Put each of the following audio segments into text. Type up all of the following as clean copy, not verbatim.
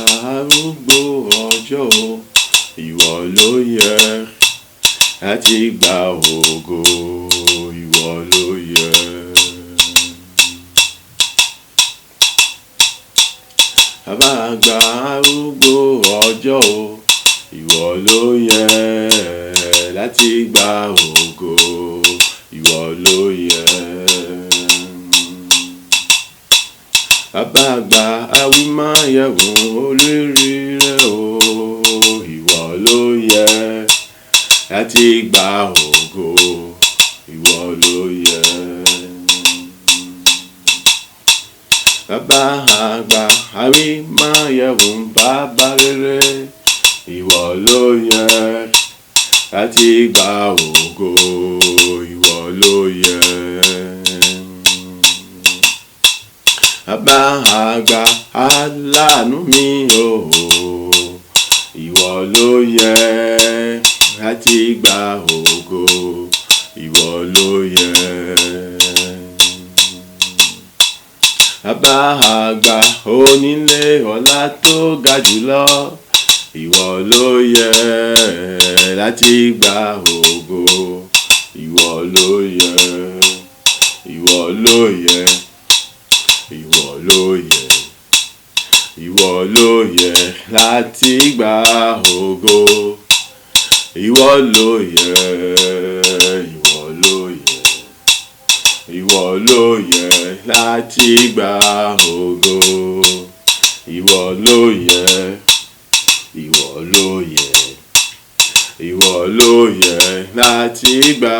arúgbó ọjọ́ o, ìwọ ló yẹ láti gba ògo, ìwọ ló yẹ. Bàbá àgbà arúgbó ọjọ́ o, ìwọ ló yẹ láti gba ògo, ìwọ ló yẹ. Bàbá àgbà awímáyẹ̀wò olóríire o, ìwọ ló yẹ láti gba ògo, ìwọ ló yẹ. Bàbá àgbà awímáyẹ̀wò bàbá rere, ìwọ ló yẹ láti gba ògo, ìwọ ló yẹ. Bàbá àgbà aláàánú mi o, ìwọ ló yẹ láti gba ògo, ìwọ ló yẹ. Bàbá àgbà onílé ọlá tó ga jùlọ, ìwọ ló yẹ láti gba ògo, ìwọ ló yẹ, ìwọ ló yẹ, ìwọ ló yẹ, ìwọ ló yẹ láti gba ògo, ìwọ ló yẹ, ìwọ ló yẹ, ìwọ ló yẹ láti gba ògo, ìwọ ló yẹ, ìwọ ló yẹ, ìwọ ló yẹ láti gba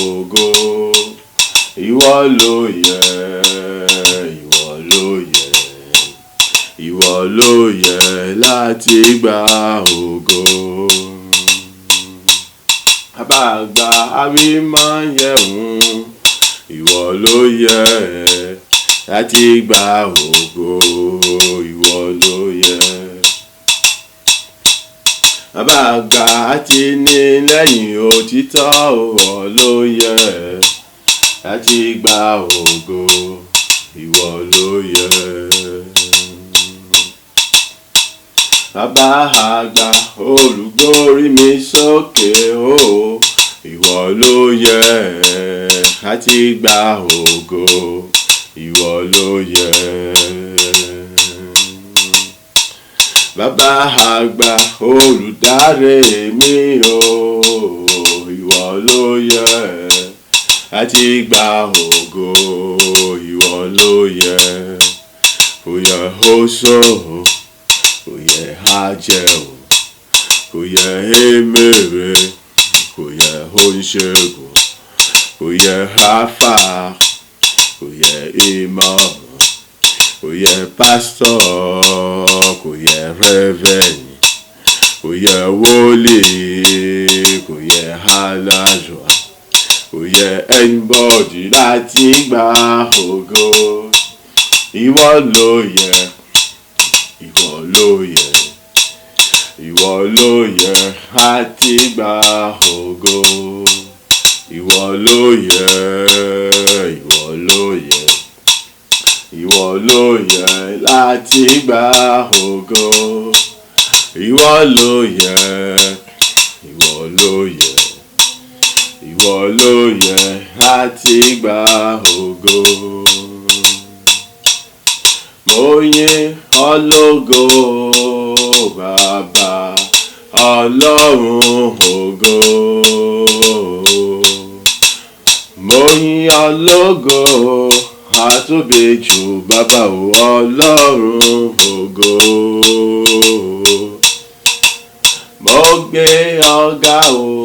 ògo, ìwọ ló yẹ, ìwọ ló yẹ, ìwọ ló yẹ láti gba ògo. Bàbá àgbà awímáyẹ̀wò, ìwọ ló yẹ láti gba ògo, ìwọ ló yẹ. Bàbá àgbà àtìlẹ́yìn òtítọ́, ìwọ ló yẹ láti gba ògo, ìwọ ló yẹ. Bàbá àgbà olùgbórí mi sókè o, ìwọ ló yẹ láti gba ògo, ìwọ ló yẹ. Bàbá àgbà olùdarí mi o, ìwọ ló yẹ láti gba ògo, ìwọ ló yẹ. Kò yẹ oṣó, kò yẹ ajẹ́ o, kò yẹ emèrè, kò yẹ oníṣègùn, kò yẹ àfà, kò yẹ ìmáàmù, kò yẹ pásítọ̀, kò yẹ rẹ́vẹ̀rẹ̀ndì, kò yẹ wòlíì, kò yẹ alájọ, kò yẹ anybody láti gba ògo. Ìwọ ló yẹ, ìwọ ló yẹ, ìwọ ló yẹ láti gba ògo, ìwọ ló yẹ, ìwọ ló yẹ, ìwọ ló yẹ láti gba ògo, ìwọ ló yẹ, ìwọ ló yẹ, ìwọ ló yẹ láti gba ògo. Mo yìn ọ́ lógo bàbá ọlọ́run ògo. Mo yìn ọ́ lógo àtóbejù bàbá ọlọ́run ògo. Mo gbé ọ̀gá o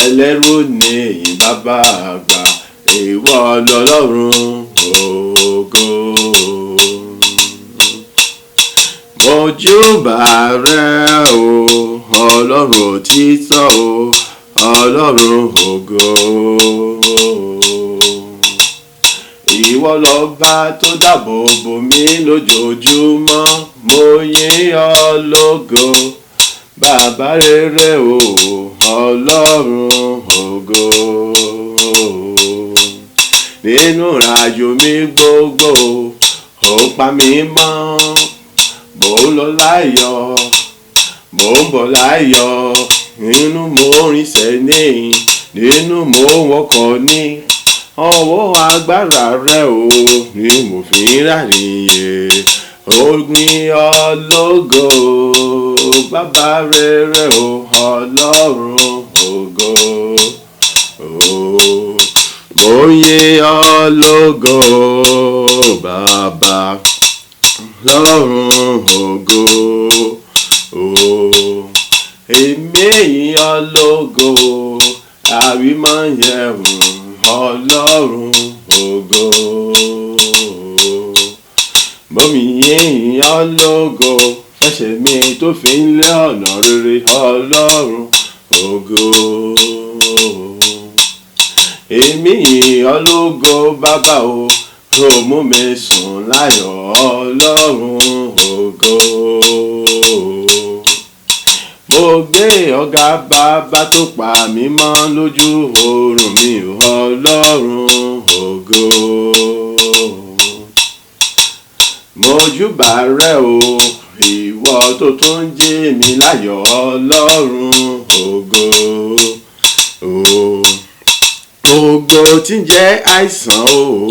ẹlẹ́rù ní bàbá àgbà, ìwọ lọ́lọ́run ògo. Mo júbà rẹ o ọlọ́run òtítọ́ o, ọlọ́run ògo. Ìwọ lọ́ba tó dáàbò bò mí lójoojúmọ́, mo yìn ọ́ lógo bàbá rere o, ọlọ́run ògo. Nínú ìrìnàjò mi gbogbo ó pa mí mọ́, mò ń lọ láyọ̀, mò ń bọ̀ láyọ̀, nínú mò ń rìnsẹ̀ ní, nínú mò ń wọkọ̀ ní, ọwọ́ agbára rẹ o ni mo fi ń rárìnyè. Ogbin ológo, bàbá rere o, Ọlọ́run ògo. Mo yìn ológo, bàbá Ọlọ́run ògo. Èmi yìn ológo, àwímáyẹ̀wò, Ọlọ́run ògo. Mo yìn ológo, fẹsẹ̀ mi tó fi ń lé ọ̀nà rere, Ọlọ́run ògo. Èmi yìn ológo, bàbá o, tó mú mi sùn láyọ̀, Ọlọ́run ògo. Mo gbé ọ̀gá bàbá tó pa mí mọ́ lójú oorun mi, Ọlọ́run ògo. Mojúbà rẹ o, ìwọ tó tún jí mi láyọ̀, Ọlọ́run ògo. Gbogbo tí ń jẹ́ àìsàn o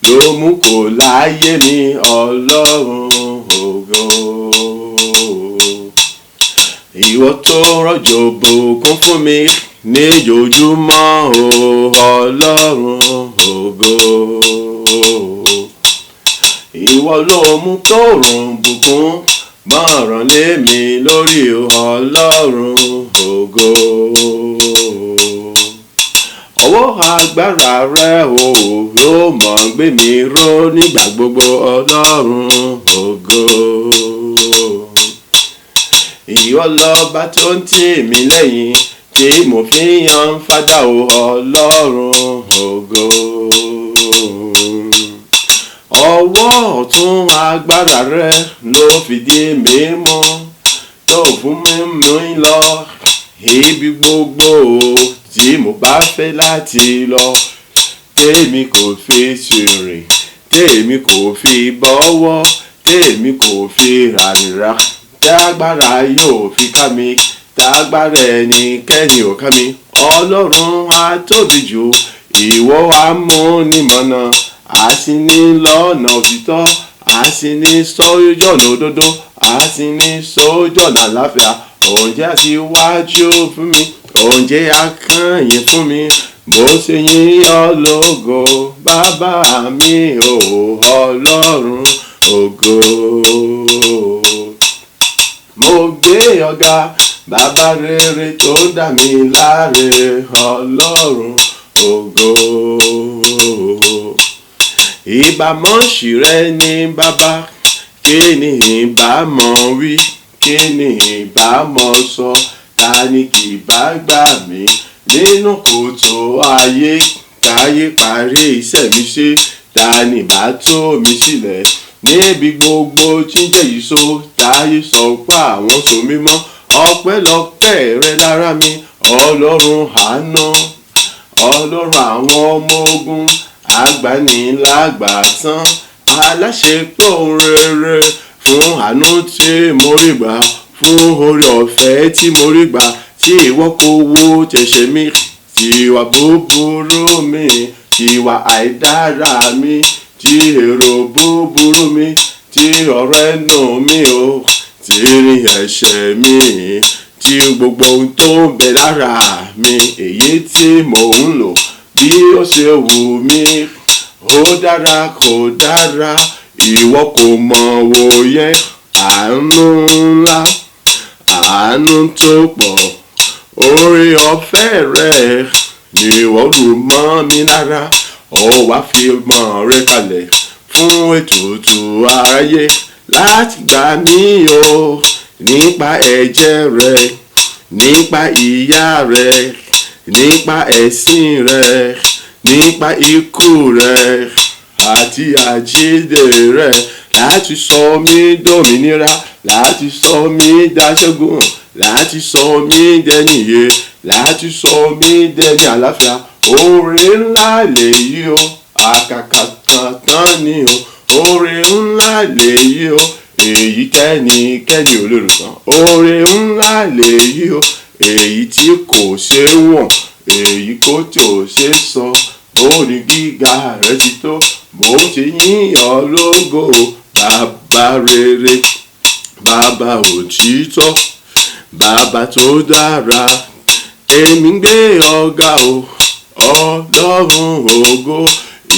ló mú kó láyé mi, Ọlọ́run ògo. Ìwọ tó rọ̀jò bùkún fún mi ní ojoojúmọ́ o, Ọlọ́run ògo. Ìwọ ló mú kóòrùn bùkún mọ̀ràn lé mi lórí, Ọlọ́run ògo. Ọwọ́ agbára rẹ o ló mọ̀ gbé mi ró nígbà gbogbo, Ọlọ́run ògo. Ìwọ lọ́ba tó ń tì mí lẹ́yìn tí mo fi yan fádà o, Ọlọ́run ògo. Ọwọ́ ọ̀tún agbára rẹ ló fìdí mi mú, tó fún mi lọ ibi gbogbo tí mo bá fẹ́ láti lọ. Tèmi kò fi ṣìrìn, tèmi kò fi bọ́wọ́, tèmi kò fi ràrìrà. Tágbára yóò fi ká mi, tágbára ẹnikẹ́ni ò ká mi. Ọlọ́run á tóbi jù, ìwọ amúnimọ̀nà, a sì ní lọ́nà òtítọ́, a sì ní sójọ́nà òdodo, a sì ní sójọ́nà àlàáfíà. Oúnjẹ àtiwájú fún mi, oúnjẹ akányìn fún mi, bó ṣe yìn ológo, bàbá mi o, Ọlọ́run ògo. Mo gbé ọ̀gá, bàbá rere tó dá mi láre, Ọlọ́run ògo. Ìbámọ̀ṣì rẹ ní bàbá, kí ni ìbámọ̀ wí, kí ni ìbámọ̀ sọ, ta ni kì bá gbà mí nínú kòtò ayé, káyé parí iṣẹ́ mi ṣe, ta ni bá tó mi sílẹ̀ níbi gbogbo tí ń jẹ́ ìṣó, táyé sọ pé àwọn so mímọ́. Ọpẹ́lọpẹ́ rẹ lára mi, Ọlọ́run àánú, Ọlọ́run àwọn ọmọ ogun, agbanilágbàtán, aláṣepọ̀ rere, fún àánú tí mo rí gbà, fún oore ọ̀fẹ́ tí mo rí gbà, tí ìwọ kò wo tẹ̀ṣẹ̀ mi, tiwa búburú mi, tiwa àìdára mi, tí èrò búburú mi, tí ọ̀rọ̀ ẹnu mi o, tí rìn ẹ̀ṣẹ̀ mi, tí gbogbo ohun tó ń bẹ lára mi, èyí tí mò ń lò bí ó ṣe wù mí, ó dára kò dára, ìwọ kò mọ̀ wòye. Àánú ńlá, àánú tó pọ̀, oore ọ̀fẹ́ rẹ ni ìwọ rù mọ́ mi lára. Ó wá fi mọ̀ rẹ kalẹ̀ fún ètùtù aráyé, láti gbà mí o, nípa ẹ̀jẹ̀ rẹ, nípa ìyà rẹ, nípa ẹ̀sìn rẹ, nípa ikú rẹ àti àjíǹde rẹ, láti sọ mí dòmìnira, láti sọ mí dáṣẹ́gun, láti sọ mí dẹnìyè, láti sọ mí dẹni àlàáfíà. Oore ńlá lèyí o, àkàkà tán ni o, oore ńlá lèyí o, èyí kẹ́ni ò lè rò tán. Oore ńlá lèyí o, èyí tí kò ṣe wọ̀n, èyí kò tí ò ṣe sọ. Orí gíga rẹ̀ ti tó, mo ṣe yìn ọ́ lógo. Bàbá rere, bàbá òtítọ́, bàbá tó dára, èmi gbé ọ̀gá o. Ọlọ́run ògo,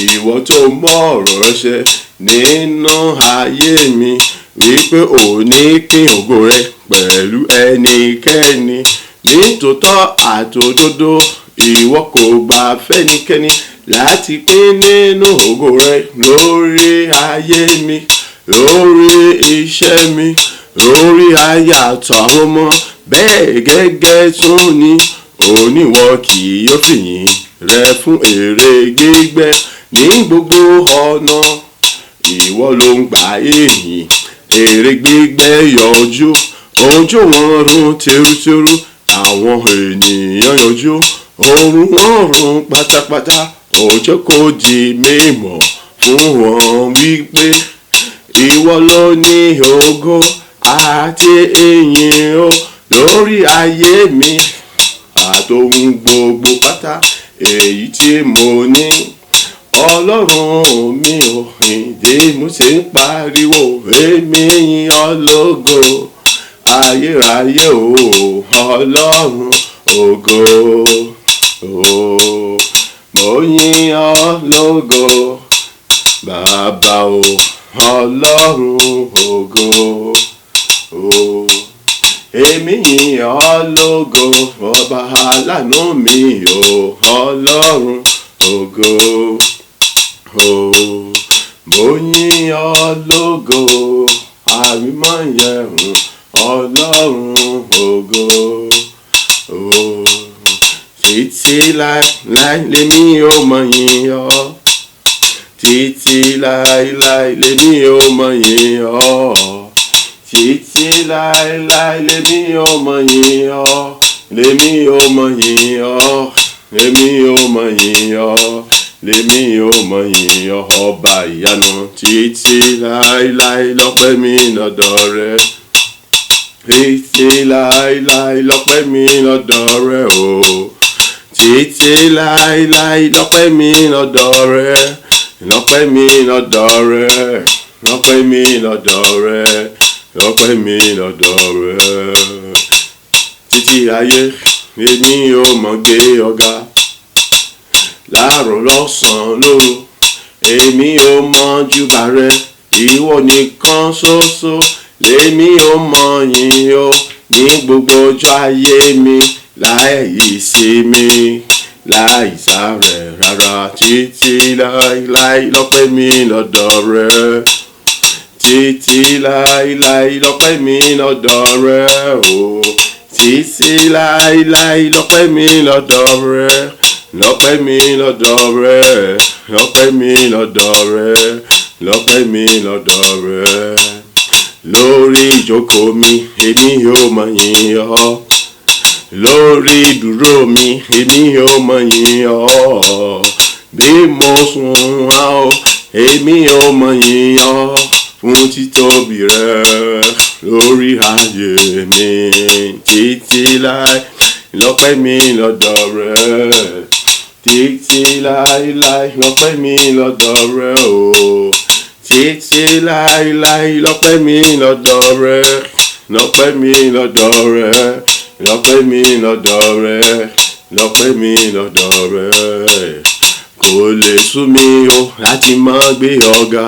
ìwọ tó mọ ọ̀rọ̀ ránṣẹ́ nínú ayé mi, wípé ò ní pín ògo rẹ pẹ̀lú ẹnikẹ́ni. Nítòótọ́ àtòdodo, ìwọ kò gbà fẹ́nikẹ́ni láti pín nínú ògo rẹ lórí ayé mi, lórí iṣẹ́ mi, lórí aya àtàwọn ọmọ. Bẹ́ẹ̀ gẹ́gẹ́ tún ni oníwọ kì yóò fìyìn rẹ fún èrè gbígbẹ́ ní gbogbo ọ̀nà. Ìwọ ló ń gba èyìn, èrè gbígbẹ́ yọjú, ojú wọn run tẹrútẹrú, àwọn ènìyàn yọjú, oorun wọn run pátápátá. Ọjọ́ kò di mímọ̀ fún wọn wípé ìwọ ló ní ògo àti ìyìn o lórí ayé mi àtòhun gbogbo pátá èyí tí mo ní. Ọlọ́run mi ò ìdí mo ṣe ń pariwo, èmi yìn ọ́ lógo ayérayé o. Ọlọ́run ògo o, mo yìn ọ́ lógo bàbá o. Ọlọ́run ògo o, èmi yìn ọ́ lógo ọba aláàánú mi o. Ọlọ́run ògo o, mo yìn ọ́ lógo àrímọ̀yẹ̀hùn. Ọlọ́run ògo o, títí láéláé lèmi ò mọ̀ yìn ọ́, títí láéláé lèmi ò mọ̀ yìn ọ́, títí láéláé lèmi ò mọ̀ yìn ọ́, lèmi ò mọ̀ yìn ọ́, lèmi ò mọ̀ yìn ọ́, lèmi ò mọ̀ yìn ọ́ ọba ìyanu. Títí láéláé lọ́pẹ́ mi lọ́dọ̀ rẹ, títí láéláé lọ́pẹ́ mi lọ́dọ̀ rẹ o, títí láéláé lọ́pẹ́ mi lọ́dọ̀ rẹ, lọ́pẹ́ mi lọ́dọ̀ rẹ, lọ́pẹ́ mi lọ́dọ̀ rẹ, lọ́pẹ́ mi lọ́dọ̀ rẹ. Títí ayé èmi ò mọ̀ gbé ọ̀gá, láàárọ̀ lọ́sàn-án lóru èmi ò mọ̀ júbà rẹ. Ìwọ nìkan ṣoṣo lèmi ò mọ̀ yìn o ní gbogbo ọjọ́ ayé mi, láì sinmi láì sáré rárá. Títí láéláé lọ́pẹ́ mi lọ́dọ̀ rẹ, títí láéláé lọ́pẹ́ mi lọ́dọ̀ rẹ o, títí láéláé lọ́pẹ́ mi lọ́dọ̀ rẹ, lọ́pẹ́ mi lọ́dọ̀ rẹ, lọ́pẹ́ mi lọ́dọ̀ rẹ, lọ́pẹ́ mi lọ́dọ̀ rẹ. Lórí ìjókòó mi èmi yóò mọ̀ yìn ọ́, lórí ìdúró mi èmi yóò mọ̀ yìn ọ́, bí mo sùn á o èmi yóò mọ̀ yìn ọ́ fún títóbi rẹ lórí ayé mi. Títí láé lọ́pẹ́ mi lọ́dọ̀ rẹ, títí láéláé lọ́pẹ́ mi lọ́dọ̀ rẹ o, títí láéláé lọ́pẹ́ mi lọ́dọ̀ rẹ, lọ́pẹ́ mi lọ́dọ̀ rẹ, lọ́pẹ́ mi lọ́dọ̀ rẹ, lọ́pẹ́ mi lọ́dọ̀ rẹ. Kò lè sú mi o láti máa gbé ọ̀gá,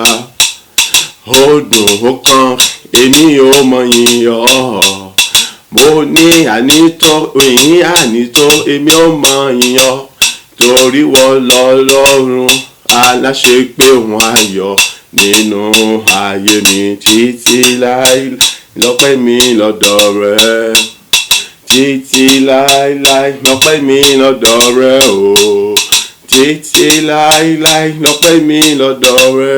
ó dùn ó kàn èmi ò mọ̀ yìn ọ́. Mo ní ànító ìyìn ànító èmi ò mọ̀ yìn ọ́, torí wọ́n lọ́lọ́run aláṣepé òun ayọ̀ nínú ayé mi. Títí láé lọ́pẹ́ mi lọ́dọ̀ rẹ, títí láéláé lọ́pẹ́ mi lọ́dọ̀ rẹ o, títí láéláé lọ́pẹ́ mi lọ́dọ̀ rẹ,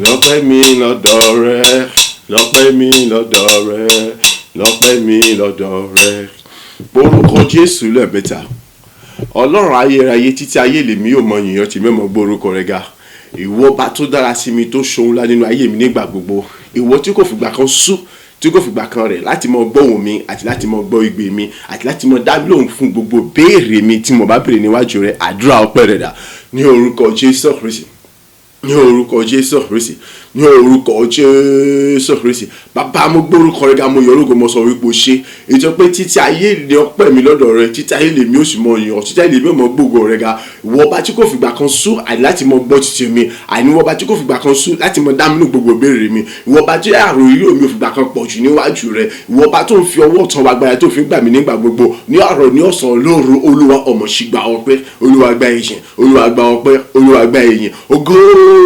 lọ́pẹ́ mi lọ́dọ̀ rẹ, lọ́pẹ́ mi lọ́dọ̀ rẹ, lọ́pẹ́ mi lọ́dọ̀ rẹ. Orúkọ Jésù lẹ́ẹ̀mẹ́ta. Ọlọ́run ayérayé, títí ayé lèmi yóò mọ yìnyín tí mẹ́mọ́ gbórúkọ rẹ ga. Ìwọ bá tó dára sí mi, tó ṣohun ńlá nínú ayé mi nígbà gbogbo. ìwọ tí kò fìgbà kan sú tí kò fìgbà kan rẹ̀ láti mọ gbọ́ ohùn mi àti láti mọ gbọ́ igbe mi àti láti mọ dá lóhùn fún gbogbo béèrè mi tí mo bá béèrè níwájú rẹ̀. àdúrà ọpẹ́ rẹ̀ dà ní orúkọ Jésù Kristi, ní orúkọ Jésù Kristi, ní orúkọ Jésù Kristi. Bàbá mo gbórúkọ rẹ ga, mo yọ ológo, mo sọ wípé o ṣe ètò pé títí ayé ni ọpẹ́ mi lọ́dọ̀ rẹ, títí ayé lèmi ó sì mọ yàn, títí ayé lèmi ó mọ gbógo rẹ ga. Ìwọ ọba tí kò fìgbà kan sú àní láti mọ gbọ́ títí mi, àní ìwọ ọba tí kò fìgbà kan sú láti mọ dámínú gbogbo ìbéèrè mi, ìwọ ọba tí àròyé omi ò fìgbà kan pọ̀ jù níwájú rẹ, ìwọ ọba tó ń fi ọwọ́ ọ̀tún wa gbára tó fi gbà mí nígbà gbogbo ní àárọ̀ ní ọ̀sán lóru. Olúwa ọmọ sì gba ọpẹ́, Olúwa gba ìyìn, Olúwa gba ọpẹ́, Olúwa gba ìyìn. Ògo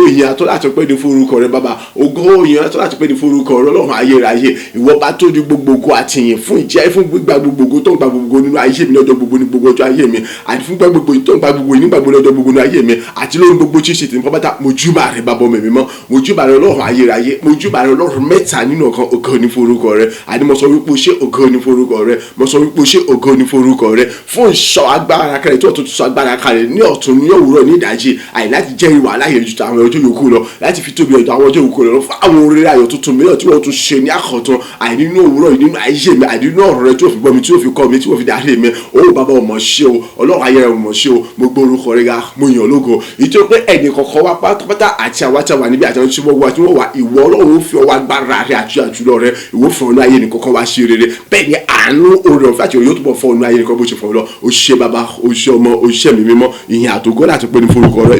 ìyìn àtọ́ láti pẹ́ ní forúkọ rẹ bàbá, ògo ìyìn àtọ́ láti pẹ́ ní forúkọ rẹ Ọlọ́run ayérayé. Ìwọ bá tó ju gbogbo ògo àti ìyìn fún ìjẹ́ fún gbígbà gbogbo ògo tó ń gba gbogbo nínú ayé mi lọ́jọ́ gbogbo ní gbogbo ọjọ́ ayé mi, àti fún gbogbo tó ń gba gbogbo nígbà gbogbo lọ́jọ́ gbogbo nínú ayé mi, àti lórí gbogbo tí ṣe tèmi pátá. Mo júbà rẹ bàbá ọmọ mi mọ́, mo júbà rẹ Ọlọ́run ayérayé, mo júbà rẹ Ọlọ́run mẹ́ta nínú ọ̀kan. Ògo ní forúkọ rẹ, àní mo sọ wípé o ṣé, ògo ní forúkọ rẹ, mo sọ wípé o ṣé, ògo ní forúkọ rẹ fún ìṣọ́ agbára kalẹ̀ tí ọ̀tún sọ agbára kalẹ̀ ní ọ̀tún ní òwúrọ̀ ní ìdájí, àì láti jẹ́ ìwà aláyè ju àwọn ọjọ́ yòókù lọ, láti fi tóbi ọjọ́ àwọn ọjọ́ yòókù lọ fún àwọn oríire ayọ̀ tuntun mìíràn tí wọ́n tún ṣe ní àkọ́tún, àì nínú òwúrọ̀ nínú ayé mi, àì nínú ọ̀rọ̀ rẹ tí ó fi gbọ́ mi, tí ó fi kọ́ mi, tí ó fi darí mi. Ó bàbá ọmọ ṣe o, Ọlọ́run ayé rẹ ọmọ ṣe o, mo gbé orúkọ rẹ ga, mo yàn lógo. ìjọ pé ẹnì kọ̀ọ̀kan wá pátápátá àti àwa tí a wà níbi àti àwọn tí wọ́n wà ìwọ Ọlọ́run fi ọwọ́ agbára rẹ àti àjùlọ rẹ ìwọ fún ọ̀nà ayé nìkọ̀ọ̀kan wá ṣe rere. Bẹ́ẹ̀ ni àánú oore ọ̀fẹ́ àti yóò túbọ̀ fún ọ̀nà ayé nìkan bó ṣe fún ọ lọ. O ṣé bàbá, o ṣé ọmọ, o ṣé mi mímọ́, ìyìn àtògo láti pé ní forúkọ rẹ.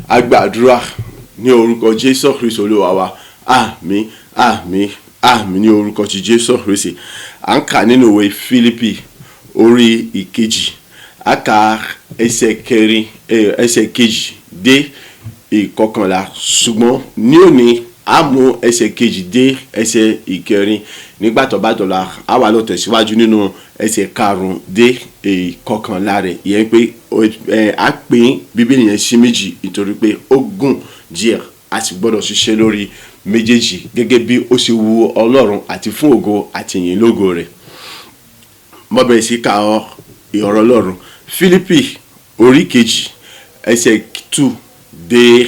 A gba àdúrà ní orúkọ Jésù Kristi Olúwa wa. Àmín, àmín, àmín ní orúkọ ti Jésù Kristi. À ń kà nínú ìwé Fílípì orí ìkejì, a kà ẹsẹ̀ kejì dé ìkọkànlá, ṣùgbọ́n ní òní a mú ẹsẹ̀ kejì dé ẹsẹ̀ ìkẹrin. Nígbà tó bá dọ̀la a wà lọ tẹ̀síwájú nínú ẹsẹ̀ karùn-ún dé ìkọkànlá rẹ̀. Ìyẹn pé a pín Bíbélì yẹn sí méjì nítorí pé ó gùn díẹ̀, a sì gbọ́dọ̀ ṣiṣẹ́ lórí méjèèjì gẹ́gẹ́ bí ó ṣe wu Ọlọ́run àti fún ògo àti ìyìn lógo rẹ̀. Mo bẹ̀rẹ̀ sí ka ọ̀rọ̀ Ọlọ́run. Fílípì orí kejì ẹsẹ̀ 2 dé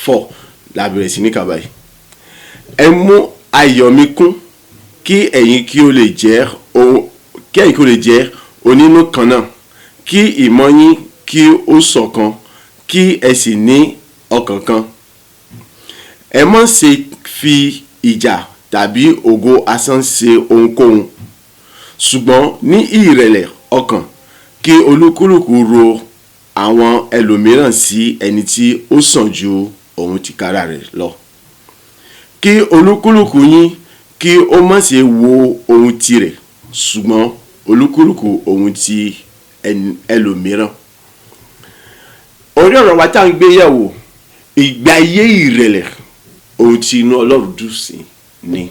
4 la bẹ̀rẹ̀ sí ní kà báyìí. Ẹ mú ayọ̀ mi kún kí ẹ̀yin kí ó lè jẹ́ onínú kan náà, kí ìmọ̀ yín kí ó ṣọ̀kan, kí ẹ sì ní ọkàn kan. Ẹ má ṣe fi ìjà tàbí ògo asán ṣe ohunkóhun, ṣùgbọ́n ní ìrẹ̀lẹ̀ ọkàn kí olúkúlùkù ro àwọn ẹlòmíràn sí ẹni tí ó sàn ju òun tìkára rẹ̀ lọ. Kí olúkúlùkù yín kí ó má ṣe wo ohun tirẹ̀, ṣùgbọ́n olúkúlùkù ohun ti ẹlòmíràn. Orí ọ̀rọ̀ wa tá à ń gbé yẹ̀wò, ìgbé ayé ìrẹ̀lẹ̀, ohun tí inú Ọlọ́run dùn sí ni.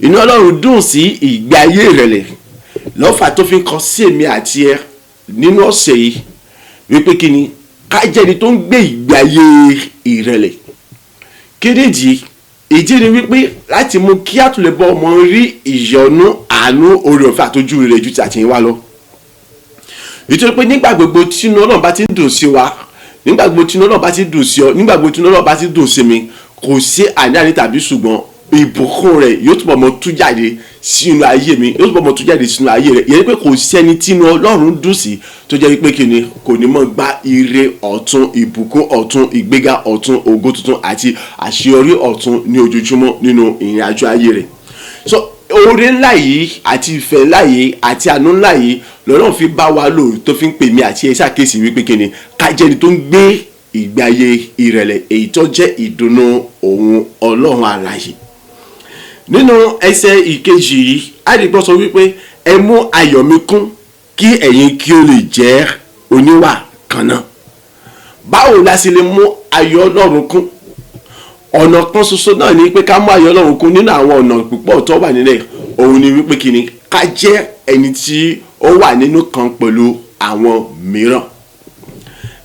Inú Ọlọ́run dùn sí ìgbé ayé ìrẹ̀lẹ̀ lọ́fà tó fi ń kọ sí èmi àti ẹ nínú ọ̀sẹ̀ yìí wípé kí ni ká jẹ́ ẹni tó ń gbé ìgbé ayé ìrẹ̀lẹ̀. Kédèjì ìdí ni wípé láti mú kí a tún lè bọ́ ọmọ rí ìyọ́nú, àánú, oore ọ̀fẹ́ àtọ́jú rere ju ti àtìyìnwá lọ. Nítorí pé nígbà gbogbo tí inú Ọlọ́run bá ti dùn sí wa, nígbà gbogbo tí inú Ọlọ́run bá ti dùn sí ọ, nígbà gbogbo tí inú Ọlọ́run bá ti dùn sí mi, kò sí àní-àní tàbí ṣùgbọ́n ìbùkún rẹ̀ yóò túbọ̀ mọ́ tú jáde sínú ayé mi, yóò túbọ̀ mọ́ tú jáde sínú ayé rẹ̀. Ìyẹn pé kò sẹ́ni tí inú Ọlọ́run dùn sí tó jẹ́ wípé kí ni kò ní mọ́ gba ire ọ̀tun, ìbùkún ọ̀tun, ìgbéga ọ̀tun, ògo tuntun àti àṣeyọrí ọ̀tun ní ojoojúmọ́ nínú ìrìn àjò ayé rẹ̀. So oore ńlá yìí àti ìfẹ́ ńlá yìí àti àánú ńlá yìí lọ́rùn fi bá wa lò tó fi ń pè mí àti ẹ ṣàkíyèsí wípé kí ni ká jẹ́ni tó ń gbé ìgbé ayé ìrẹ̀lẹ̀, èyí tó jẹ́ ìdùnnú òun Ọlọ́run alààyè. Nínú ẹsẹ̀ ìkejì yìí àdìgbò sọ wípé ẹ mú ayọ̀ mi kún kí ẹ̀yin kí ó lè jẹ́ oníwà kan náà. Báwo la sì lè mú ayọ̀ Ọlọ́run kún? Ọ̀nà kan ṣoṣo náà ni pé ká mú ayọ̀ Ọlọ́run kún nínú àwọn ọ̀nà púpọ̀ tó wà nílẹ̀. Òun ni wípé kí ni ká jẹ́ ẹni tí ó wà nínú kan pẹ̀lú àwọn mìíràn.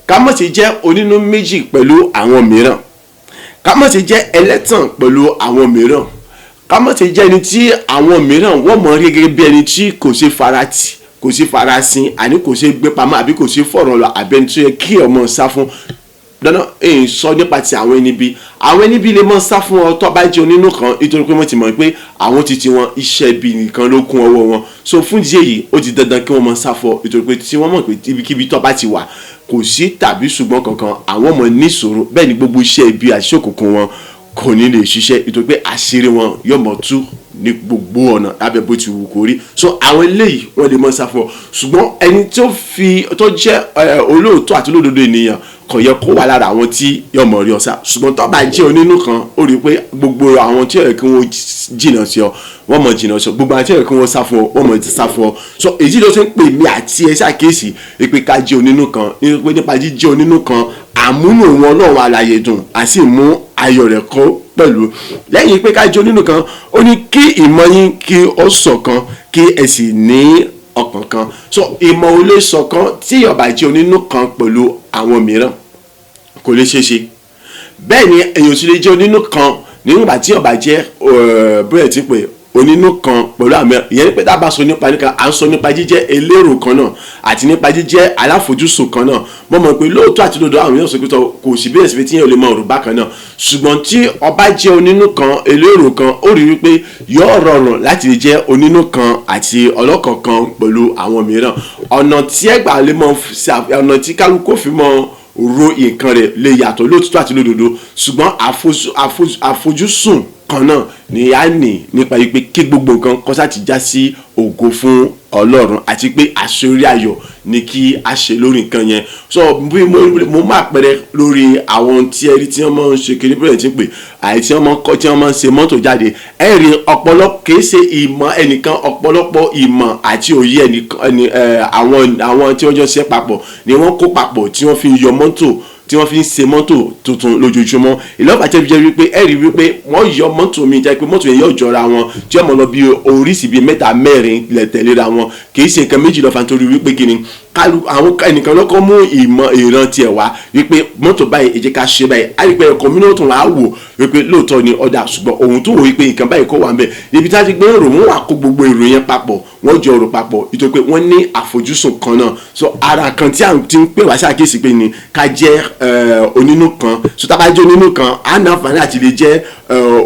Ká má ṣe jẹ́ onínú méjì pẹ̀lú àwọn mìíràn. Ká má ṣe jẹ́ ẹlẹ́tàn pẹ̀lú àwọn mìíràn. Ká má ṣe jẹ́ ẹni tí àwọn mìíràn wọ́n mọ̀ rí gẹ́gẹ́ bí ẹni tí kò ṣe faratì, kò ṣe farasin, àní kò ṣe gbé pamọ́ àbí kò ṣe fọ̀rọ̀ lọ àbí ẹni tó yẹ kí ọmọ sá fún. Dandan èyí sọ nípa ti àwọn ẹni bí lè mọ́ sá fún ọ tó bá jẹ́ onínú kan nítorí pé wọ́n ti mọ̀ pé àwọn títí wọn iṣẹ́ ibi nìkan ló kún ọwọ́ wọn. So fún ìdí èyí ó ti dandan kí wọ́n mọ́ sá fún ọ nítorí pé tí wọ́n mọ̀ pé ibikíbi tó bá ti wà kò sí tàbí ṣùgbọ́n kankan àwọn ọmọ níṣòro bẹ́ẹ̀ ni gbogbo iṣẹ́ ibi àṣìṣe òkùnkùn wọn kò ní lè ṣiṣẹ́ nítorí pé àṣírí wọn yóò mọ̀ tú ní gbogbo ọ̀nà lábẹ́ bó ti wù kó rí. So àwọn eléyìí wọ́n lè mọ́ sá fún ọ ṣùgbọ́n ẹni tó jẹ́ olóòótọ́ àti olódodo ènìyàn kò yẹ kó wà lára àwọn tí yóò mọ̀ rí ọ sá. Ṣùgbọ́n tó bá jẹ́ onínú kan ó rí i pé gbogbo àwọn tí ó yẹ kí wọ́n jìnnà sí ọ wọ́n mọ̀ jìnnà sí ọ, gbogbo àwọn tí ó yẹ kí wọ́n sá fún ọ wọ́n mọ̀ sá fún ọ. So èyí ló ti ń pè mí àti ẹ ṣàkíyèsí pé ká jẹ́ onínú kan nípa jíjẹ́ onínú kan àmúnú wọn Ọlọ́run alààyè dùn á sì mú ayọ̀ rẹ̀ kó pẹ̀lú. Lẹ́yìn pé ká jẹ́ onínú kan ó ní kí ìmọ̀ yín kí ó ṣọ̀kan kí ẹ sì ní ọkàn kan. So ìmọ̀ ò lè ṣọ̀kan tí ó bá jẹ́ onínú kan pẹ̀lú àwọn mìíràn kò lè ṣeé ṣe. Bẹ́ẹ̀ ni èèyàn sì lè jẹ́ onínú kan nígbà tí ó bá jẹ́ bóyá ti pé onínú kan pẹ̀lú àmì ìyẹn pé tá a bá sọ nípa nìkan à ń sọ nípa jíjẹ́ elérò kan náà àti nípa jíjẹ́ aláfojúsùn kan náà. Mo mọ̀ pé lóòótọ́ àti lódodo àwọn èèyàn sọ pé kò sí bí ẹ̀sìn tí yẹn ò lè mọ òrùba kan náà ṣùgbọ́n tí ó bá jẹ́ onínú kan elérò kan ó rí wípé yóò rọrùn láti lè jẹ́ onínú kan àti ọlọ́kan kan pẹ̀lú àwọn mìíràn. Ọ̀nà tí ẹgbàá lè mọ ọ̀nà tí kálukú fi mọ ro nǹkan rẹ̀ lè yàtọ̀ lóòótọ́ àti lódodo ṣùgbọ́n àfojúsùn kan náà ni a ní nípa yìí pé kí gbogbo nǹkan kọ́sá ti já sí ògo fún Ọlọ́run àti pé àṣírí ayọ̀ ni kí a ṣe lórí nǹkan yẹn. So bí mo máa pẹ̀rẹ̀ lórí àwọn tí ẹrí tí wọ́n máa ń ṣe kiri bẹ́ẹ̀ tí ń pè àyè tí wọ́n máa ń kọ́ tí wọ́n máa ń ṣe mọ́tò jáde ẹ̀rí ọ̀pọ̀lọpọ̀ kìí ṣe ìmọ̀ ẹnìkan ọ̀pọ̀lọpọ̀ ìmọ̀ àti òye àwọn tí wọ́n jọ ṣe papọ̀ ni wọ́n kó papọ̀ tí wọ́n fi yọ mọ́tò tí wọ́n fi ń ṣe mọ́tò tuntun lójoojúmọ́. ìlọ́pàá tẹ́ fi jẹ́ wípé ẹ̀rí wípé wọ́n yọ mọ́tò mi jẹ́ pé mọ́tò yẹn yóò jọra wọn tí ọmọ lọ bí oríṣi bíi mẹ́ta mẹ́rin lẹ̀ tẹ̀léra wọn kì í ṣe nǹkan méjì lọ́fà nítorí wípé kí ni àwọn ẹnìkan lọ́kọ́ mú ìran tiẹ̀ wá wípé mọ́tò báyìí ẹ jẹ́ ká ṣe báyìí á rí pé ẹ̀kọ́ mi náà tún wá wò wípé lóòótọ́ ni ọ̀dà ṣùgbọ́n òun tó wò wípé nǹkan báyìí kó wà ń bẹ̀ níbi tí a ti gbé èrò wọn wà kó gbogbo èrò yẹn papọ̀ wọ́n jọ ọ̀rọ̀ papọ̀ nítorí pé wọ́n ní àfojúsùn kan náà. So ara kan tí a ti ń pè wá ṣàkíyèsí pé ni ká jẹ́ onínú kan. So tá a bá jẹ́ onínú kan á ní àǹfààní àti lè jẹ́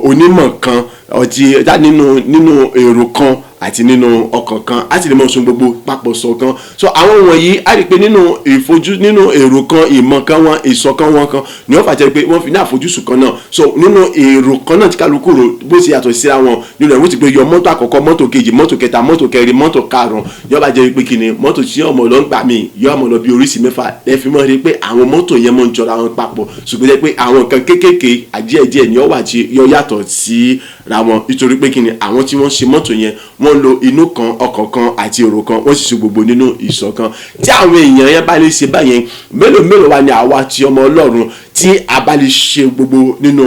onímọ̀ kan ọtí nínú èrò kan àti nínú ọkàn kan á sì lè mọ̀ sún gbogbo papọ̀ ṣọ̀kan. So àwọn wọ̀nyí á rí i pé nínú èrò kan ìmọ̀ kan wọn ìṣọ̀kan wọn kan ni wọ́n fàjẹ́ pé wọ́n fi ní àfojúsùn kan náà. So nínú èrò kan náà tí kálukú rò bó ṣe yàtọ̀ síra wọn nínú ẹ̀ wọ́n ti pé yọ mọ́tò àkọ́kọ́ mọ́tò kejì mọ́tò kẹta mọ́tò kẹrin mọ́tò karùn-ún yóò bá jẹ́ pé kí ni mọ́tò tí ọmọ lọ ń gbà mí yóò ọmọ lọ bí oríṣi mẹ́fà ẹ fi mọ́ rí pé àwọn mọ́tò yẹn mọ́ ń jọra wọn papọ̀ ṣùgbọ́n jẹ́ pé àwọn nǹkan kéékèèké àdíẹ̀díẹ̀ ni ó wà tí yóò yàtọ̀ sí ra wọn nítorí pé kí ni àwọn tí wọ́n ṣe mọ́tò yẹn wọ́n lo inú kan ọkàn kan àti èrò kan wọ́n sì ṣe gbogbo nínú ìṣọ̀kan. Tí àwọn èèyàn yẹn bá lè ṣe báyẹn mélòó wá ni àwa ti ọmọ Ọlọ́run tí a bá lè ṣe gbogbo nínú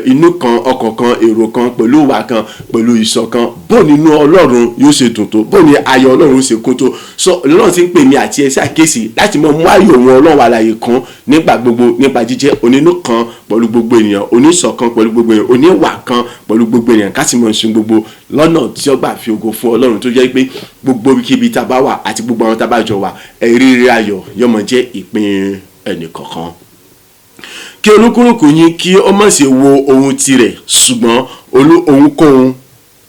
inú kan ọkàn kan èrò kan pẹ̀lú ìwà kan pẹ̀lú ìṣọ̀kan bó nínú Ọlọ́run yóò ṣe dùn tó bó ní ayọ̀ Ọlọ́run ṣe kún tó. So Ọlọ́run ti ń pè mí àti ẹsẹ̀ àkéṣì láti mọ mú ayọ̀ wọn Ọlọ́run alààyè kan nígbà gbogbo nípa jíjẹ́ onínú kan pẹ̀lú gbogbo ènìyàn oníṣọ̀kan pẹ̀lú gbogbo ènìyàn oníwà kan pẹ̀lú gbogbo ènìyàn ká sì mọ̀ ṣe gbogbo lọ́nà tí ó gbà fi ògo fún Ọlọ́run tó jẹ́ pé gbogbo ibikíbi tá a bá wà àti gbogbo àwọn tá a bá jọ wà ẹ̀rí ayọ̀ yọmọ jẹ́ ìpín ẹnìkọ̀ọ̀kan. Kí olúkúlùkù yín kí ó má ṣe wo ohun tirẹ̀ ṣùgbọ́n ohunkóhun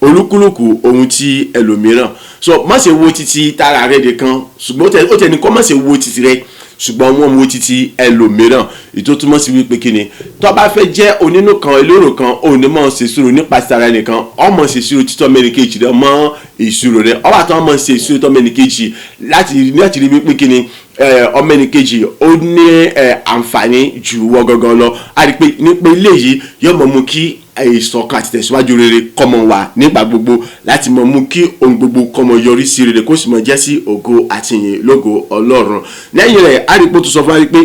olúkúlùkù ohun tí ẹlòmíràn. So má ṣe wo títí tara rẹ̀ nìkan ṣùgbọ́n ó tẹ̀ni kó má ṣe wo títí rẹ̀ ṣùgbọ́n wọ́n wo títí ẹlòmíràn. Ètò túmọ̀ sí wípé kí ni tó bá fẹ́ jẹ́ onínú kan elérò kan òun ni mọ̀ ṣe ìṣirò nípasẹ̀ ara nìkan ọmọ ṣe ìṣirò títọ́ mẹ́nìkejì rẹ̀ mọ́ ìṣirò rẹ̀ ọwọ́ àtọ́ ọmọ ṣe ìṣirò tọ́ mẹ́nìkejì láti rí wípé kí ni ọmọ ẹnìkejì ó ní àǹfààní ju wọ́ gangan lọ. A rí pé nípa ilé yìí yóò mọ̀ mú kí ìṣọ̀kan àti tẹ̀síwájú rere kọ́mọ wà nígbà gbogbo láti mọ̀ mú kí ohun gbogbo kọ́mọ yọrí sí rere kó sì mọ̀ jẹ́ sí ògo àti ìyìn lógo Ọlọ́run. Lẹ́yìn rẹ̀ a rí pé ó tún sọ fún wa pé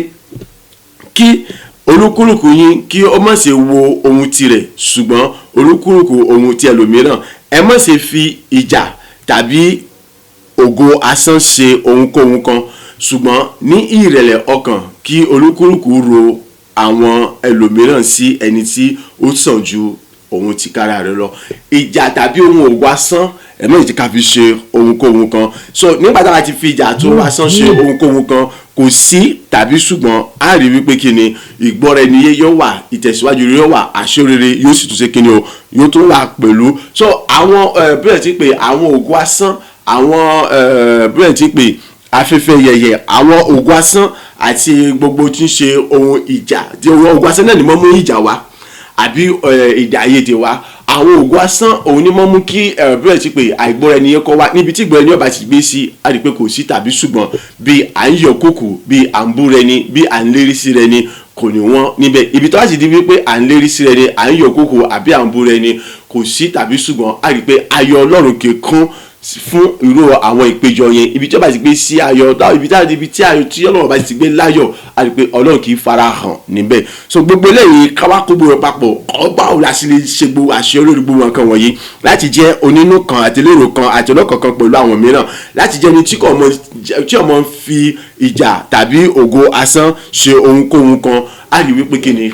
kí olúkúlùkù yín kí ó má ṣe wo ohun tirẹ̀ ṣùgbọ́n olúkúlùkù ohun ti ẹlòmíràn ẹ má ṣe fi ìjà tàbí ògo asán ṣe ohunkóhun kan ṣùgbọ́n ní ìrẹ̀lẹ̀ ọkàn kí olúkúlùkù ro àwọn ẹlòmíràn sí ẹni tí ó sàn ju òun tìkára rẹ̀ lọ. Ìjà tàbí ohun ògo asán ẹ má jẹ́ ká fi ṣe ohunkóhun kan. So nígbà tá a ti fi ìjà tó asán ṣe ohunkóhun kan kò sí tàbí ṣùgbọ́n a rí wípé kí ni ìgbọ́ra ẹni yé yóò wà, ìtẹ̀síwájú yóò wà, àṣeyọrí yóò sì tún ṣe kí ni o yóò tún wà pẹ̀lú. So àwọn bẹ́ẹ̀ ti pé àwọn ògo asán, àwọn bẹ́ẹ̀ ti pé afẹ́fẹ́ yẹ̀yẹ̀, àwọn ògo asán àti gbogbo tí ń ṣe ohun ìjà, tí ògo asán náà ni mo mú ìjà wá àbí èdè àìyedè wá. Àwọn ògo asán òun ni mo mú kí bẹ́ẹ̀ ti pé àìgbọ́ra ẹni yẹn kọ́ wá níbi tí ìgbọ́ra ẹni ọba ti gbé sí, a rí pé kò sí tàbí ṣùgbọ́n bí à ń yọ kókò, bí à ń bú rẹ ni, bí à ń lérí sí rẹ ni kò ní wọ́n níbẹ̀. Ibi tó bá ti di wípé à ń lérí sí rẹ ni, à ń yọ kókò àbí à ń bú rẹ ni kò sí tàbí ṣùgbọ́n a rí pé ayọ̀ Ọlọ́run kìkan fún irú àwọn ìpéjọ yẹn. Ibi tí ó bá ti gbé sí ayọ̀, ibi tí ayọ̀ tí Ọlọ́run bá ti gbé láyọ̀, a rí pé Ọlọ́run kì í fara hàn níbẹ̀. So gbogbo eléyìí káwá kó gbogbo papọ̀, ọgbà òun la sì lè ṣe gbogbo àṣeyọrí lórí gbogbo nǹkan wọ̀nyí láti jẹ́ onínú kan àti lérò kan àti ọlọ́kàn kan pẹ̀lú àwọn mìíràn, láti jẹ́ ẹni tí ọmọ fi ìjà tàbí ògo asán ṣe ohunkóhun kan. A rí wípé kí ni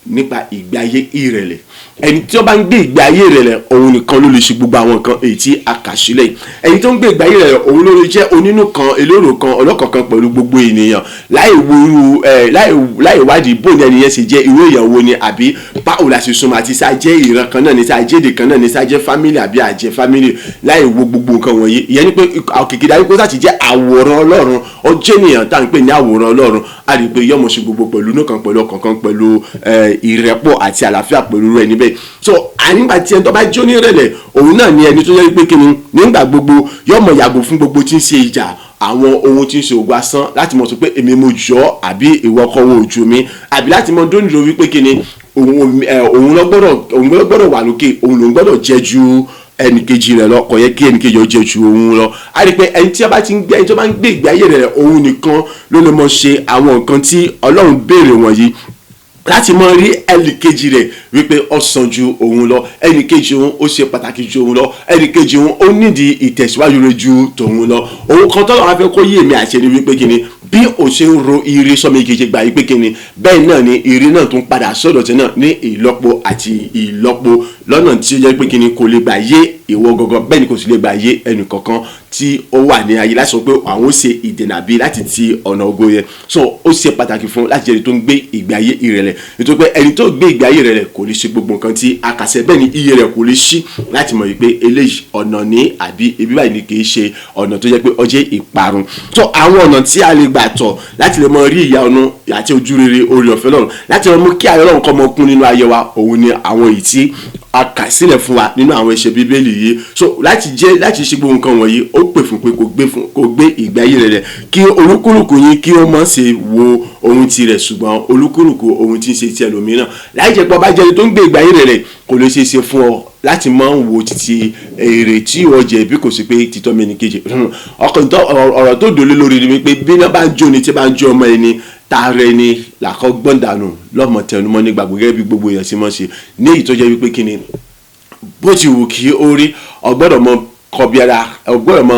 nípa ìgbé ayé ìrẹ̀lẹ̀, ẹni tí ó bá ń gbé ìgbé ayé ìrẹ̀lẹ̀ òun nìkan ló lè ṣe gbogbo àwọn nǹkan èyí tí a kà sílẹ̀ yìí. Ẹni tó ń gbé ìgbé ayé ìrẹ̀lẹ̀ òun ló lè jẹ́ onínú kan, elérò kan, ọlọ́kàn kan pẹ̀lú gbogbo ènìyàn, láì wádìí bó ni ẹni yẹn ṣe jẹ́, irú èèyàn wo ni, àbí báwo la ṣe súnmọ́, àti sá jẹ́ ìran kan náà ni, sá jẹ́ èdè kan náà ni, sá jẹ́ fámìlì àbí àjẹ́ fámìlì, láì wo gbogbo nǹkan wọ̀nyí. Ìyẹn ni pé kìkì dájú pé láti jẹ́ àwòrán Ọlọ́run, ó jẹ́ ènìyàn tá à ń pè ní àwòrán Ọlọ́run. A rí i pé yọ́mọ̀ ṣe gbogbo pẹ̀lú inú kan, pẹ̀lú ọkàn kan, pẹ̀lú ìrẹ́pọ̀ àti àlàáfíà pẹ̀lú rẹ̀ níbẹ̀. So nígbà tí ẹni tó bá jó ní ìrẹ̀lẹ̀ òun náà ni ẹni tó yẹ pé kíni nígbà gbogbo yọ́mọ̀ yàgò fún gbogbo tí ń ṣe ìjà, àwọn ohun tí ń ṣe ògo asán, láti mọ̀ sọ pé èmi mo jọ́ àbí ìwọ kọ́ wo ojú mi, àbí láti mọ̀ dóńdó wípé kíni òun ló gbọ́dọ̀ wà lókè, òun ló gbọ́dọ̀ jẹ́ ju ẹnìkejì rẹ̀ lọ, kò yẹ kí ẹnìkejì ó jẹ́ ju òun lọ. A rí i pé ẹni tí ó bá ń gbé ìgbé ayé rẹ̀ òun nìkan ló lè mọ̀ ṣe àwọn nǹkan tí Ọlọ́run béèrè wọ̀nyí, láti mọ rí ẹnìkejì rẹ̀ wípé ó sàn ju òun lọ, ẹnìkejì òun ó ṣe pàtàkì ju òun lọ, ẹnìkejì òun ó nídìí ìtẹ̀síwájú rẹ̀ ju tòun lọ. Òun kan tọ́lọ́ wá fẹ́ kó yé èmi àti ẹni wípé kíni bí o ṣe ń ro ire sọmọ ìkejì gbà wípé kíni bẹ́ẹ̀ náà ni ire náà tún padà sọ́dọ̀ tí náà ní ìlọ́po àti ìlọ́po, lọ́nà tí ó jẹ́ pé kíni kò lè gbà yé ìwọ gangan, bẹ́ẹ̀ ni kò sì lè gbà yé ẹnì kankan tí ó wà ní ayé, láti sọ pé àwọn ó ṣe ìdènà bí láti ti ọ̀nà ògo yẹn. So ó ṣe pàtàkì fún láti jẹ́ ẹni tó ń gbé ìgbé ayé ìrẹ̀lẹ̀, nítorí pé ẹni tó gbé ìgbé ayé ìrẹ̀lẹ̀ kò lè ṣe gbogbo nǹkan tí a kà sẹ́, bẹ́ẹ̀ ni iye rẹ̀ kò lè ṣí láti mọ̀ wípé eléyìí ọ̀nà ní àbí ibi báyìí ni kì í ṣe ọ̀nà tó jẹ́ pé ó jẹ́ ìparun. So àwọn ọ̀nà tí a lè gbà tọ̀ láti lè mọ rí ìyanu àti ojú rere oore ọ̀fẹ́ Ọlọ́run, láti lè mú kí ayọ̀ Ọlọ́run kó mọ kún nínú ayé wa, òun ni àwọn èyí tí a kà sílẹ̀ fún wa nínú àwọn ẹsẹ̀ Bíbélì yìí. So láti ṣe gbogbo nǹkan wọ̀nyí ó pè fún pé kó gbé ìgbé ayé rẹ̀, kí olúkúlùkù yín kí ó má ṣe wo ohun tirẹ̀ ṣùgbọ́n olúkúlùkù ohun tí ń ṣe ti ẹlòmíràn. Láì jẹ́ pé ọba jẹ́ni tó ń gbé ìgbé ayé rẹ̀ kò lè ṣe é ṣe fún ọ láti máa ń wo títí èrè tí ìwọ jẹ bí kò sí pé títọ́ mi ní kejì. Ọ̀rọ̀ tó dòlé lórí ni wípé bí iná bá ń jó ni tí bá ń jó ọmọ ẹni tààrẹ ni làkọ́ gbọ́ndànù lọ́mọ tẹnumọ́ nígbà gẹ́gẹ́ bí gbogbo èèyàn sì mọ̀ ṣe ní èyí tó jẹ́ wípé kíni bó ti wù kí ó rí ọgbọ́dọ̀ mọ kọbi ara, ọgbọ́dọ̀ mọ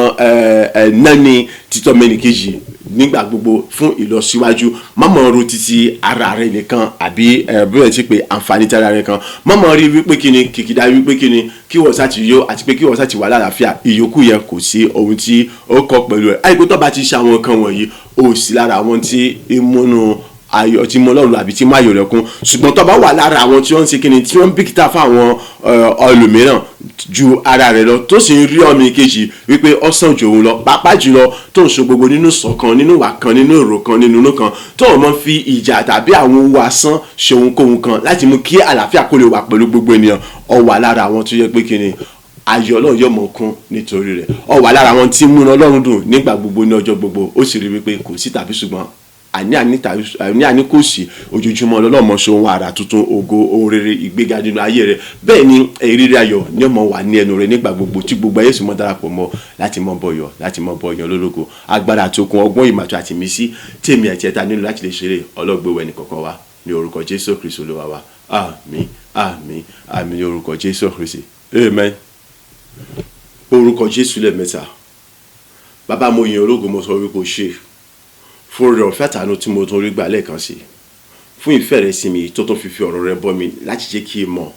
náni títọ́ mi ní kejì nígbà gbogbo fún ìlọsíwájú. Mọ́mọ́ ro títí ara rẹ̀ nìkan àbí bẹ́ẹ̀ ti pé àǹfààní tí ara rẹ̀ kan, mọ́mọ́ rí wípé kíni kìkìdá wípé kíni kí wọ́n sá ti yó àti pé kí wọ́n sá ti wà lálàáfíà, ìyókù yẹn kò sí ohun tí ó kọ pẹ̀lú ẹ̀. Àìpé tó bá ti ṣe àwọn nǹkan wọ̀nyí ó sì lára àwọn tí ìmúnú ayọ̀ tí mo lọ́rùn àbí tí mo ayọ̀ rẹ̀ kún. Ṣùgbọ́n tó bá wà lára àwọn tí wọ́n ń ṣe kíni tí wọ́n ń bìkítà fún àwọn ẹlòmíràn ju ara rẹ̀ lọ, tó sì ń rí ọmọ ìkejì wípé ó sàn jù òun lọ, pàápàá jùlọ tó ń ṣe gbogbo nínú ṣọ̀kan, nínú ìwà kan, nínú èrò kan, nínú inú kan, tó ń mọ fi ìjà tàbí àwọn ohun asán ṣe ohunkóhun kan láti mú kí àlàáfíà kó lè wà pẹ̀lú gbogbo ènìyàn, ó wà lára àwọn tó yẹ pé kíni ayọ̀ Ọlọ́run yóò mọ̀ kún nítorí rẹ̀, ó wà lára àwọn tí múná Ọlọ́run dùn nígbà gbogbo ní ọjọ́ gbogbo. Ó sì rí wípé kò sí tàbí ṣùgbọ́n àní kò sí ojoojúmọ́ lọ́lọ́mọ ṣe ohun àrà tuntun, ògo, ohun rere, ìgbéga nínú ayé rẹ̀. Bẹ́ẹ̀ ni ìrírí ayọ̀ ni ọmọ wà ní ẹnu rẹ̀ nígbà gbogbo tí gbogbo ayé sì mọ́ darapọ̀ mọ́ láti mọ́ bọ̀yọ̀ lólógo. Agbára àti okun, ọgbọ́n, ìmọ̀ àti ìmísí tèmi àti ẹ̀ta nílò láti lè ṣeré ọlọ́gbẹ̀wẹ̀ ẹnìkọ̀ọ̀kan wa ní orúkọ Jésù Kristi Olúwa wa. Àmín àmín àmín ní orúkọ Jésù Kristi. Amen. Orúkọ Jésù lẹ́ẹ̀mẹ́ta. Bàbá mo yìn ológo, mo sọ wípé o ṣe fún oore ọ̀fẹ́ àtàánú tí mo tún rí gbà lẹ́ẹ̀kan sí, fún ìfẹ́ rẹ sí mi tó tún fi ọ̀rọ̀ rẹ bọ́ mi láti jẹ́ kí n mọ̀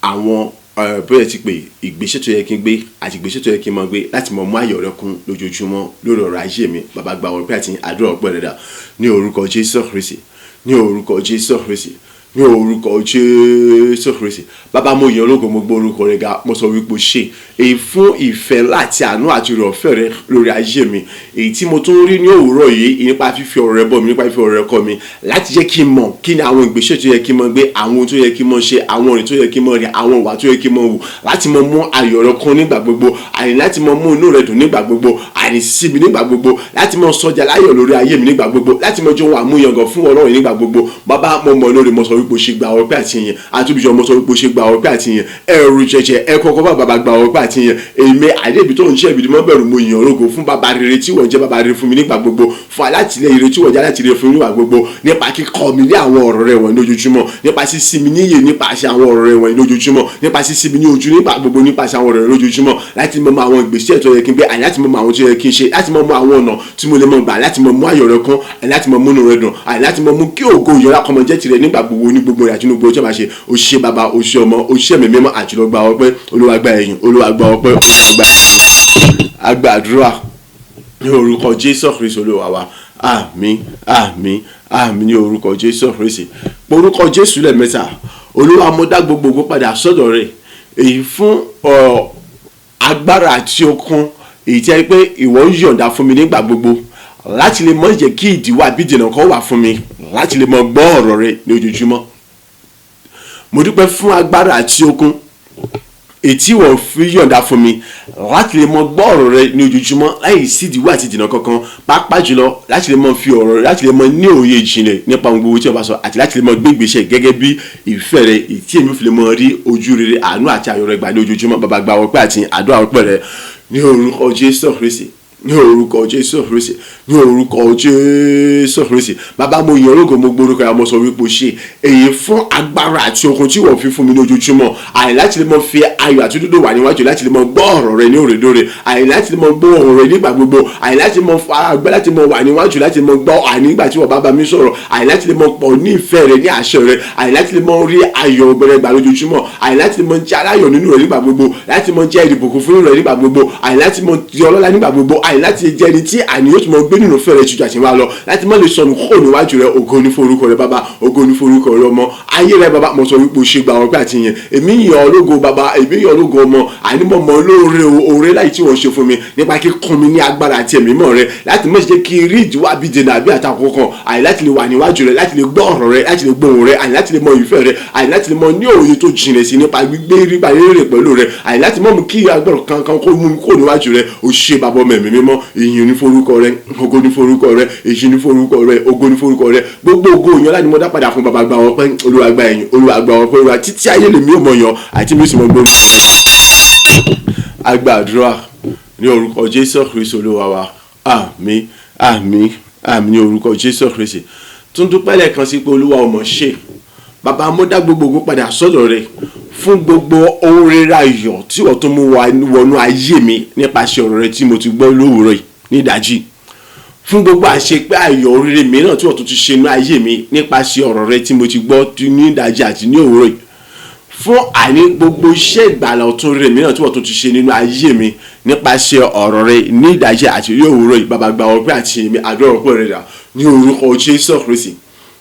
àwọn bóyá ti pé ìgbésẹ̀ tó yẹ kí n gbé àti ìgbésẹ̀ tó yẹ kí n máa gbé láti mọ mú ayọ̀ rẹ kún lójoojúmọ́ lórí ọ̀rọ̀ ayé mi. Bàbá gba ọpẹ́ àti àdúrà ọpẹ́ rẹ dà ní orúkọ Jésù Kristi, ní orúkọ Jésù Kristi, ní orúkọ Jésù Kristi. Bàbá mo yìn ológo, mo gbé orúkọ rẹ ga, mo sọ wípé o ṣe èyí fún ìfẹ́ láti àánú àti oore ọ̀fẹ́ rẹ lórí ayé mi, èyí tí mo tún rí ní òwúrọ̀ yìí nípa fífi ọ̀rọ̀ rẹ bọ̀ mí, nípa fífi ọ̀rọ̀ rẹ kọ́ mi láti jẹ́ kí n mọ̀ kí ni àwọn ìgbésẹ̀ tó yẹ kí n máa gbé, àwọn ohun tó yẹ kí n máa ṣe, àwọn ọ̀rìn tó yẹ kí n máa rìn, àwọn ìwà tó yẹ kí n máa wù láti máa mú ayọ̀ rẹ kún nígbà gbogbo, àní láti máa mú inú rẹ dùn nígbà gbogbo, àní sí mi nígbà gbogbo, láti máa sọjà láyọ̀ lórí ayé mi nígbà gbogbo, láti máa jẹ́ ohun àmúyangàn fún Ọlọ́run nígbà gbogbo. Bàbá mo mọ̀ lórí, mo sọ wípé o ṣe gba ọpẹ́ àti ìyìn, àtúbìjọ mo sọ wípé o ṣe gba ọpẹ́ àti ìyìn, ẹrù jẹjẹ ẹ kọ́kọ́ bá bàbá gba ọpẹ́ àti ìyìn. Èmi àdébí tó ń ṣe ibi mọ́ bẹ̀rù, mo yìn ológo fún bàbá rere tí wọ́n jẹ́ bàbá rere fún mi nígbà gbogbo, fún alátìlẹ́yìn rere tí wọ́n jẹ́ alátìlẹ́yìn fún mi nígbà gbogbo, nípa kíkọ́ mi ní àwọn ọ̀rọ̀ rẹ wọ̀nyí lójoojúmọ́, nípa sísí mi níyè nípasẹ̀ àwọn ọ̀rọ̀ rẹ wọ̀nyí lójoojúmọ́, nípa sísí mi ní ojú nígbà gbogbo nípasẹ̀ àwọn ọ̀rọ̀ rẹ lójoojúmọ́, láti mọ àwọn ìgbésẹ̀ tó yẹ kí n gbé, àní láti mọ àwọn tó yẹ kí n ṣe, láti mọ àwọn ọ̀nà tí mo lè mọ gbà láti mọ mú ayọ̀ rẹ kún, àní láti mọ múnú rẹ dùn, àní láti mọ mú kí ògo ìyọlá kọmọ jẹ́ tirẹ̀ nígbà gbogbo ní gbogbo rẹ̀ àti ní gbogbo ọjọ́ máa ṣe. O ṣé bàbá, o ṣé ọmọ, o ṣé ẹ̀mí mímọ́, àjùlọ gba ọpẹ́, Olúwa gba ẹ̀yìn, Olúwa gba ọpẹ́, Olúwa gba àgbàdúrà ní orúkọ Jésù Kristi Olúwa wa. Àmín, àmín, àmín ní orúkọ Jésù Kristi. Orúkọ Jésù lẹ́ẹ̀mẹ́ta. Olúwa mo dá gbogbo padà sọ́dọ̀ rẹ̀, èyí fún agbára àti okun èyí tí ẹ pé ìwọ ń yọ̀ǹda fún mi nígbà gbogbo láti lè mọ jẹ́ kí ìdíwọ́ àbí ìdènà kan wà fún mi láti lè mọ gbọ́ ọ̀rọ̀ rẹ ní ojoojúmọ́. Mo dúpẹ́ fún agbára àti okun èyí tí wọ́n fi yọ̀ǹda fún mi láti lè mọ gbọ́ ọ̀rọ̀ rẹ ní ojoojúmọ́ láì sí ìdíwọ́ àti ìdènà kankan, pàápàá jùlọ láti lè mọ fi ọ̀rọ̀, láti lè mọ ní òye ìjìnlẹ̀ nípa ohun gbogbo tí wọ́n bá sọ, àti láti lè mọ gbé ìgbésẹ̀ gẹ́gẹ́ bí ìfẹ́ rẹ èyí tí èmi fi lè mọ rí ojú rere, àánú àti ayọ̀ rẹ gbà ní ojoojúmọ́. Bàbá gba ọpẹ́ àti àdúrà ọpẹ́ rẹ ní orúkọ Jésù Kristi, ní orúkọ Jésù Kristi, ní orúkọ Jésù Kristi. Bàbá mo yìn ológo, mo gbórúkọ ya, mo sọ wípé o ṣe èyí fún agbára àti okun tí wọ́n fi fún mi lójoojúmọ́, àyè láti lè mọ fi ayọ̀ àti dúdú wà níwájú, láti lè mọ gbọ́ ọ̀rọ̀ rẹ ní òrèdóre, àyè láti lè mọ gbọ́ ọ̀rọ̀ rẹ nígbà gbogbo, àyè láti mọ faragbẹ́, láti mọ wà níwájú, láti mọ gbọ́ àní nígbà tí wọ́n bá bá mi sọ̀rọ̀, àyè láti lè mọ pọ̀ ní ìfẹ́ rẹ, ní àṣẹ rẹ, àyè láti lè mọ rí ayọ̀ rẹ gbà lójoojúmọ́, àyè láti lè mọ jẹ́ aláyọ̀ nínú rẹ nígbà gbogbo, láti mọ jẹ́ ìdìbòkú fún rẹ nígbà gbogbo, àyè láti mọ jẹ́ ọlọ́lá nígbà gbogbo, àyè láti jẹ́ ẹni tí àní yóò tún mọ gbé nínú fẹ́rẹ̀ jùjọ àti wá lọ, láti má lè sọnù kó níwájú rẹ. Ògo ní forúkọ rẹ bàbá, ògo ní forúkọ rẹ ọmọ, ayé rẹ bàbá mo sọ wípé o ṣe gba ọpẹ́ àti ìyìn. Èmi yìn ọ́ lógo bàbá, èmi yìn ọ́ lógo ọmọ, àní mo mọ lóore oore láì tí wọ́n ṣe fún mi nípa kíkún mi ní agbára àti ẹ̀mí mọ́ rẹ, láti má ṣe kí rí ìdíwọ́ àbí dènà àbí àtakò kan, àní láti lè wà níwájú rẹ, láti lè gbọ́ ọ̀rọ̀ rẹ, láti lè gbọ́ ohùn rẹ, àní láti lè mọ ìfẹ́ rẹ, àní láti lè mọ ní òye tó jinlẹ̀ sí nípa gbígbé rípa rere pẹ̀lú rẹ, àní láti mọ̀ mú kí agbára kankan kó mú mi kó níwájú rẹ. O ṣe bàbá ọmọ ẹ̀mí mímọ́, ìyìn ní forúkọ rẹ, ògo ní forúkọ rẹ, èyí ní forúkọ rẹ, ògo ní forúkọ rẹ. Gbogbo ògo ìyàn láti mo dá padà fún bàbá gba ọpẹ́, Olúwa gba ẹ̀yìn, Olúwa gba ọpẹ́, Olúwa títí ayé lèmi ò mọ̀ yàn àti mi sì mọ̀ gbogbo. Àgbàdúrà ní orúkọ Jésù Kristi Olúwa wa. Àmín, àmín, àmín ní orúkọ Jésù Kristi. Tún dúpẹ́ lẹ́ẹ̀kan sí pé Olúwa ò mọ̀ ṣe. Bàbá mo dá gbogbo ògo padà sọ́dọ̀ rẹ fún gbogbo ohun rere ayọ̀ tí wọ́n tún mú wọnú ayé mi nípasẹ̀ ọ̀rọ̀ rẹ tí mo ti gbọ́ lówùúrọ̀ yìí ní ìdájí, fún gbogbo àṣepé ayọ̀ oríire mìíràn tí wọ́n tún ti ṣe ní ayé mi nípasẹ̀ ọ̀rọ̀ rẹ tí mo ti gbọ́ ní ìdájí àti ní òwúrọ̀ yìí, fún àní gbogbo iṣẹ́ ìgbàlà ọ̀tun oríire mìíràn tí wọ́n tún ti ṣe nínú ayé mi nípasẹ̀ ọ̀rọ̀ rẹ ní ìdájí àti ní òwúrọ̀ yìí. Bàbá gba ọpẹ́ àti ìyìn, àdúrà ọpẹ́ rẹ dà ní orúkọ Jésù Kristi,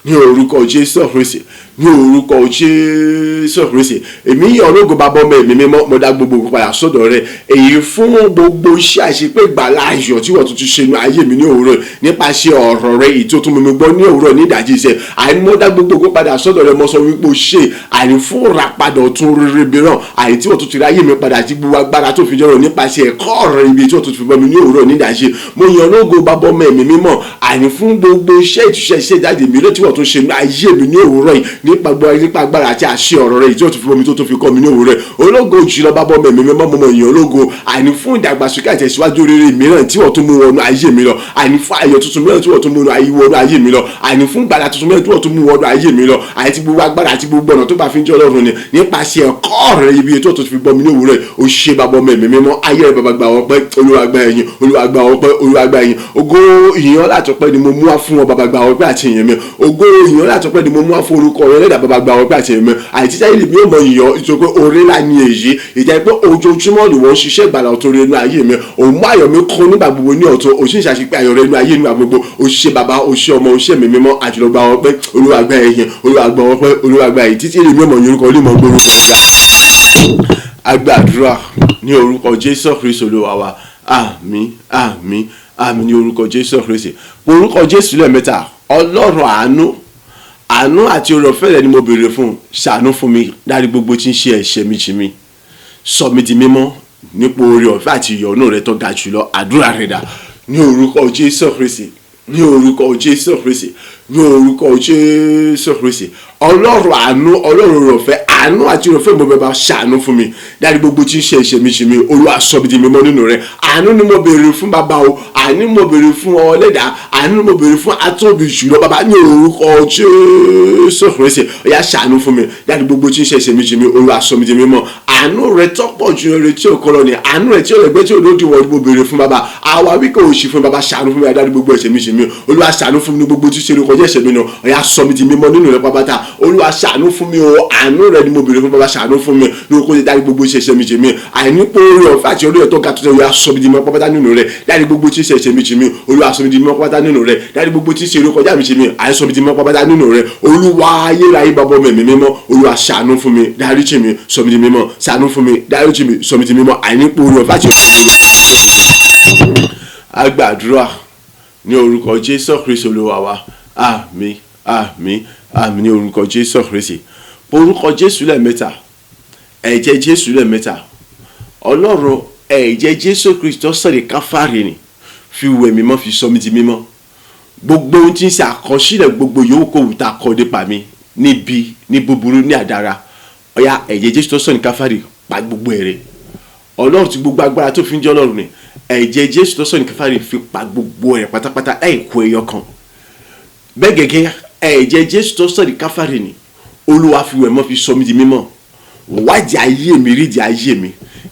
ní orúkọ Jésù Kristi, ní orúkọ Jésù Kristi. Èmi yìn ọ́ lógo bàbá ọmọ ẹ̀mí mímọ́, mo dá gbogbo ògo padà sọ́dọ̀ rẹ èyí fún gbogbo iṣẹ́ àṣepé ìgbàlà ayọ̀ tí wọ́n tún ti ṣe ní ayé mi ní òwúrọ̀ nípasẹ̀ ọ̀rọ̀ rẹ èyí tó tún mímú gbọ́ ní òwúrọ̀ ní ìdájí iṣẹ́. Àní mo dá gbogbo ògo padà sọ́dọ̀ rẹ, mo sọ wípé o ṣe àní fún ìràpadà ọ̀tun rere mìíràn, àní tí wọ́n tún ti ráyè mi padà àti gbogbo agbára tó fi jọrọ̀ nípasẹ̀ ẹ̀kọ́ ọ̀rọ̀ ibi tí wọ́n tún ti fi bọ́ mi ní òwúrọ̀ ní ìdájí. Mo yìn ọ́ lógo bàbá ọmọ ẹ̀mí mímọ́, àní fún gbogbo iṣẹ́ ìtúnṣe iṣẹ́ ìjáde mìíràn tí wọ́n tún ṣe ní ayé mi ní òwúrọ̀ yìí nípa agbára àti àṣẹ ọ̀rọ̀ rẹ̀ tí ó ti fi omi tó fi kọ́ mi ní òwúrọ̀. Ológo jùlọ bàbá ọmọ ẹ̀mí mímọ́, mo mọ̀ èèyàn ológo, àní fún ìdàgbàsókè àti ìtẹ̀síwájú rere mìíràn tí wọ́n tún mú wọnú ayé mi lọ, àní fún ayọ̀ tuntun mìíràn tí wọ́n tún mú wọnú ayé mi lọ, àní fún ìgbàlà tuntun mìíràn tí wọ́n tún mú wọnú ayé mi lọ, àti gbogbo agbára àti gbogbo ọ̀nà tó bá fi ń jẹ́ Ọlọ́run ni nípasẹ̀ ẹ̀kọ́ rẹ̀ ibi tó fi bọ́ mi ní òwúrọ̀. O ṣe bàbá ọmọ ẹ̀mí mímọ́, ayé rẹ̀ bàbá gba ọpẹ́, Olúwa gba ẹ̀yìn, Olúwa gba ọpẹ́, Olúwa gba ẹ̀yìn. Ògo ìyìn ọlá àtọpẹ́ ni mo mú wá fún ọ bàbá gba ọpẹ́ àti ìyìn mi. Ògo èèyàn láti ọpẹ́ ni mo mú wá fún orúkọ rẹ lẹ́dàá bàbá gba ọpẹ́ àti ẹ̀mẹ́ àti táyé lèmi ò mọ ìyọ̀ ìṣòro pé oore ńlá ni èyí ìjà pé ojoojúmọ́ ni wọ́n ń ṣiṣẹ́ ìgbàlà ọ̀tọ̀ rẹ nínú ayé mi òun mú ayọ̀ mi kún nígbà gbogbo ní ọ̀tọ̀ òṣìṣẹ́ ìṣàṣepẹ́ ayọ̀ rẹ nínú ayé nígbà gbogbo òṣìṣẹ́ bàbá òṣìṣẹ́ ọmọ òṣìṣẹ́ mi mímọ́ àjùlọ gba ọpẹ́ Olúwa gba ẹ̀yìn Olúwa gba ọpẹ́ Olúwa gba ẹ̀yìn títí lèmi ò mọ orúkọ olúmọ gbórúkọ ọ̀gá agbàdúrà ní orúkọ Jésù Kristi Olúwa wa àmín àmín àmín ní orúkọ Jésù Kristi orúkọ Jésù lẹ́ẹ̀mẹ́ta Ọlọ́run àánú àti oore ọ̀fẹ́ rẹ ni mo béèrè fún ṣàánú fún mi dárí gbogbo tí ń ṣe ẹ̀ṣẹ̀ mi jì mí sọ mi di mímọ́ nípò oore ọ̀fẹ́ àti ìyọ́nú rẹ tó ga jùlọ àdúrà rẹ dà ní orúkọ Jésù Kristi ní orúkọ Jésù Kristi ní orúkọ Jésù Kristi Ọlọ́run Ọlọ́run ọ̀fẹ́ àánú àti ìrọ̀fẹ́ mo bẹ̀ bá ṣàánú fún mi dárí gbogbo tí ń ṣe ẹ̀ṣẹ̀ mi jì mí Olúwa sọ mi di mímọ́ nínú rẹ àánú ni mo béèrè fún bàbá o àánú ni mo béèrè fún ọlẹ́dàá àánú ni mo béèrè fún atóbi jùlọ bàbá ní orúkọ Jésù Kristi ó yá ṣàánú fún mi dárí gbogbo tí ń ṣe ẹ̀ṣẹ̀ mi jì mí Olúwa sọ mi di mímọ́ àánú rẹ tọ́pọ̀ ju eré tí ò kọ́ lọ ni àánú rẹ tí ò lẹ́gbẹ́ tí ò lódì wọ́n mo béèrè fún bàbá àwa wíkẹ́ òṣì fún bàbá ṣàánú fún mi dárí gbogbo ẹ̀ṣẹ̀ mi jì mí Olúwa ṣàánú fún mi ní gbogbo tí ṣe lè kọjá ẹ̀ṣẹ̀ mi náà ó yá sọ mi di mímọ́ nínú rẹ pápátá Olúwa ṣàánú fún mi o àánú rẹ ni mo béèrè fún bàbá ṣàánú fún mi lórúkọ tí dárí gbogbo ẹ̀ṣẹ̀ mi jì mí àìnípo oore ọ̀fẹ́ àti oore ọ̀tọ̀ ga tó Olúwa sọ mi di mímọ́ pápátá nínú rẹ dárí gbogbo tí ẹ̀ṣẹ̀ mi jì mí Olúwa sọ mi di mímọ́ pápátá nínú rẹ dárí gbogbo tí ṣe lè kọjá mi jì mí àìsọ mi di mímọ́ pápátá nínú rẹ Olúwa ayérayé bàbá mi mímọ́ Olúwa ṣàánú fún mi dárí jì mí sọ mi di mímọ́ ṣàánú fún mi dárí jì mí sọ mi di mímọ́ àìnípo oore ọ̀fẹ́ àti agbàdúrà ní orúkọ Jésù Kristi Olúwa wa àmín àmín àmín ní orúkọ Jésù Kristi orúkọ Jésù lẹ́ẹ̀mẹ́ta ẹ̀jẹ̀ Jésù lẹ́ẹ̀mẹ́ta Ọlọ́run ẹ̀jẹ̀ Jésù Kristi tó sọ̀rọ̀ káfárì ni fi wẹ̀ mímọ́ fi sọ mi di mímọ́ gbogbo ohun tí ń ṣe àkọsílẹ̀ gbogbo yòówù kó wù tá a kọ́ nípa mi níbi ní búburú ní àdára ọ̀yá ẹ̀jẹ̀ Jésù tó sọ̀rọ̀ káfárì pa gbogbo ẹ̀rẹ̀ Ọlọ́run ti gbogbo agbára tó fi ń jẹ́ Ọlọ́run ni ẹ̀jẹ̀ Jésù tó sọ̀rọ̀ káfárì fi pa gbogbo ẹ̀rẹ̀ pátápátá kó ẹyọ kan bẹ́ẹ̀ gẹ́gẹ́ ẹ̀jẹ̀ Jésù tó sọ̀rọ̀ káfárì ni Olúwa fi wẹ̀ mọ́ fi sọ mi di mímọ́ wádìí ayé mi rídìí ayé mi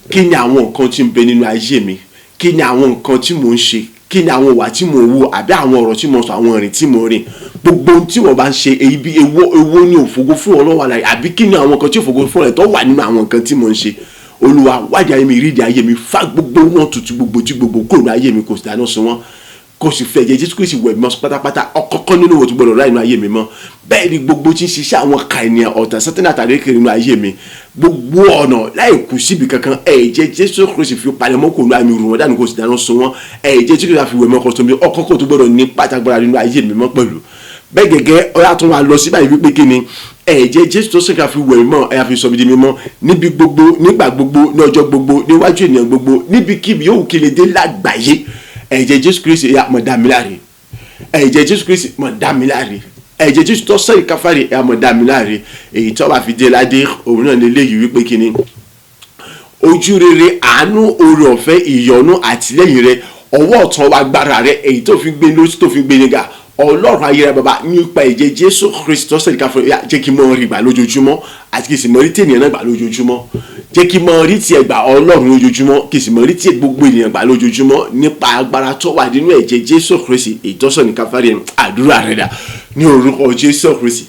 kí ni àwọn nǹkan tí ń bẹ nínú ayé mi kí ni àwọn nǹkan tí mò ń ṣe kí ni àwọn ìwà tí mò ń wò àbí àwọn ọ̀rọ̀ tí mò ń sọ àwọn ìrìn tí mò ń rìn gbogbo ohun tí wọ́n bá ń ṣe èyí bí ewó ní òfógó fún Ọlọ́run àlàyé àbí kí ni àwọn nǹkan tí òfógó fún ẹ̀ tó wà nínú àwọn nǹkan tí mò ń ṣe Olúwa wádìí ayé mi rídìí ayé mi fá gbogbo wọn tutù gbogbo tí gbogbo kúrò ní ayé mi kò sì dáná sun wọn kò sì fẹ́ jẹ́ Jésù Kristi wẹ̀ mọ́ pátápátá ọ̀kọ̀ọ̀kan nínú wo tó gbọ́dọ̀ láì nínú ayé mi mọ́ bẹ́ẹ̀ ni gbogbo tí ń ṣiṣẹ́ àwọn ka ènìyàn ọ̀tá sátánì àtàrí kiri nínú ayé mi gbogbo ọ̀nà láì kù síbi kankan ẹ̀jẹ̀ Jésù Kristi fi palẹ̀ mọ́ kò ní àmì rù wọ́n dànù kò sì dáná sun wọ́n ẹ̀jẹ̀ Jésù Kristi fi wẹ̀ mọ́ kò tó mi ọ̀kọ̀ọ̀kan tó gbọ́dọ̀ ní pátágbára nínú ayé mi mọ́ pẹ̀lú bẹ́ẹ̀ gẹ́gẹ́ ọ̀yà tó wà lọ sí báyìí wípé kí ni ẹ̀jẹ̀ Jésù tó sọ̀rọ̀ fi wẹ̀ mọ́ ẹ̀yà fi sọ mi di mímọ́ níbi gbogbo nígbà gbogbo ní ọjọ́ gbogbo níwájú ènìyàn gbogbo níbikíbi yóò kí lè dé lágbàáyé ẹ̀jẹ̀ Jésù Kristi ẹ̀yà mọ̀ dá mi láre ẹ̀jẹ̀ Jésù Kristi mọ̀ dá mi láre ẹ̀jẹ̀ Jésù tó sọ̀rọ̀ káfárì ẹ̀yà mọ̀ dá mi láre èyí tó bá fi dé ládé òun náà lè léyìí wípé kí ni ojú rere àánú oore ọ̀fẹ́ ìyọ́nú àtìlẹ́yìn rẹ ọwọ́ ọ̀tún wa agbára rẹ èyí tó fi gbé lórí tó fi gbé nígà Ọlọ́run ayé rẹ bàbá nípa ẹ̀jẹ̀ Jésù Kristi tó sọ̀rọ̀ káfárì jẹ́ kí n mọ̀ rí gbà lójoojúmọ́ àti kí n sì mọ̀ rí tènìyàn náà gbà lójoojúmọ́ jẹ́ kí n mọ̀ rí tiẹ̀ gbà Ọlọ́run lójoojúmọ́ kí n sì mọ̀ rí tiẹ̀ gbogbo ènìyàn gbà lójoojúmọ́ nípa agbára tó wà nínú ẹ̀jẹ̀ Jésù Kristi èyí tó sọ̀rọ̀ káfárì àdúrà rẹ dà ní orúkọ Jésù Kristi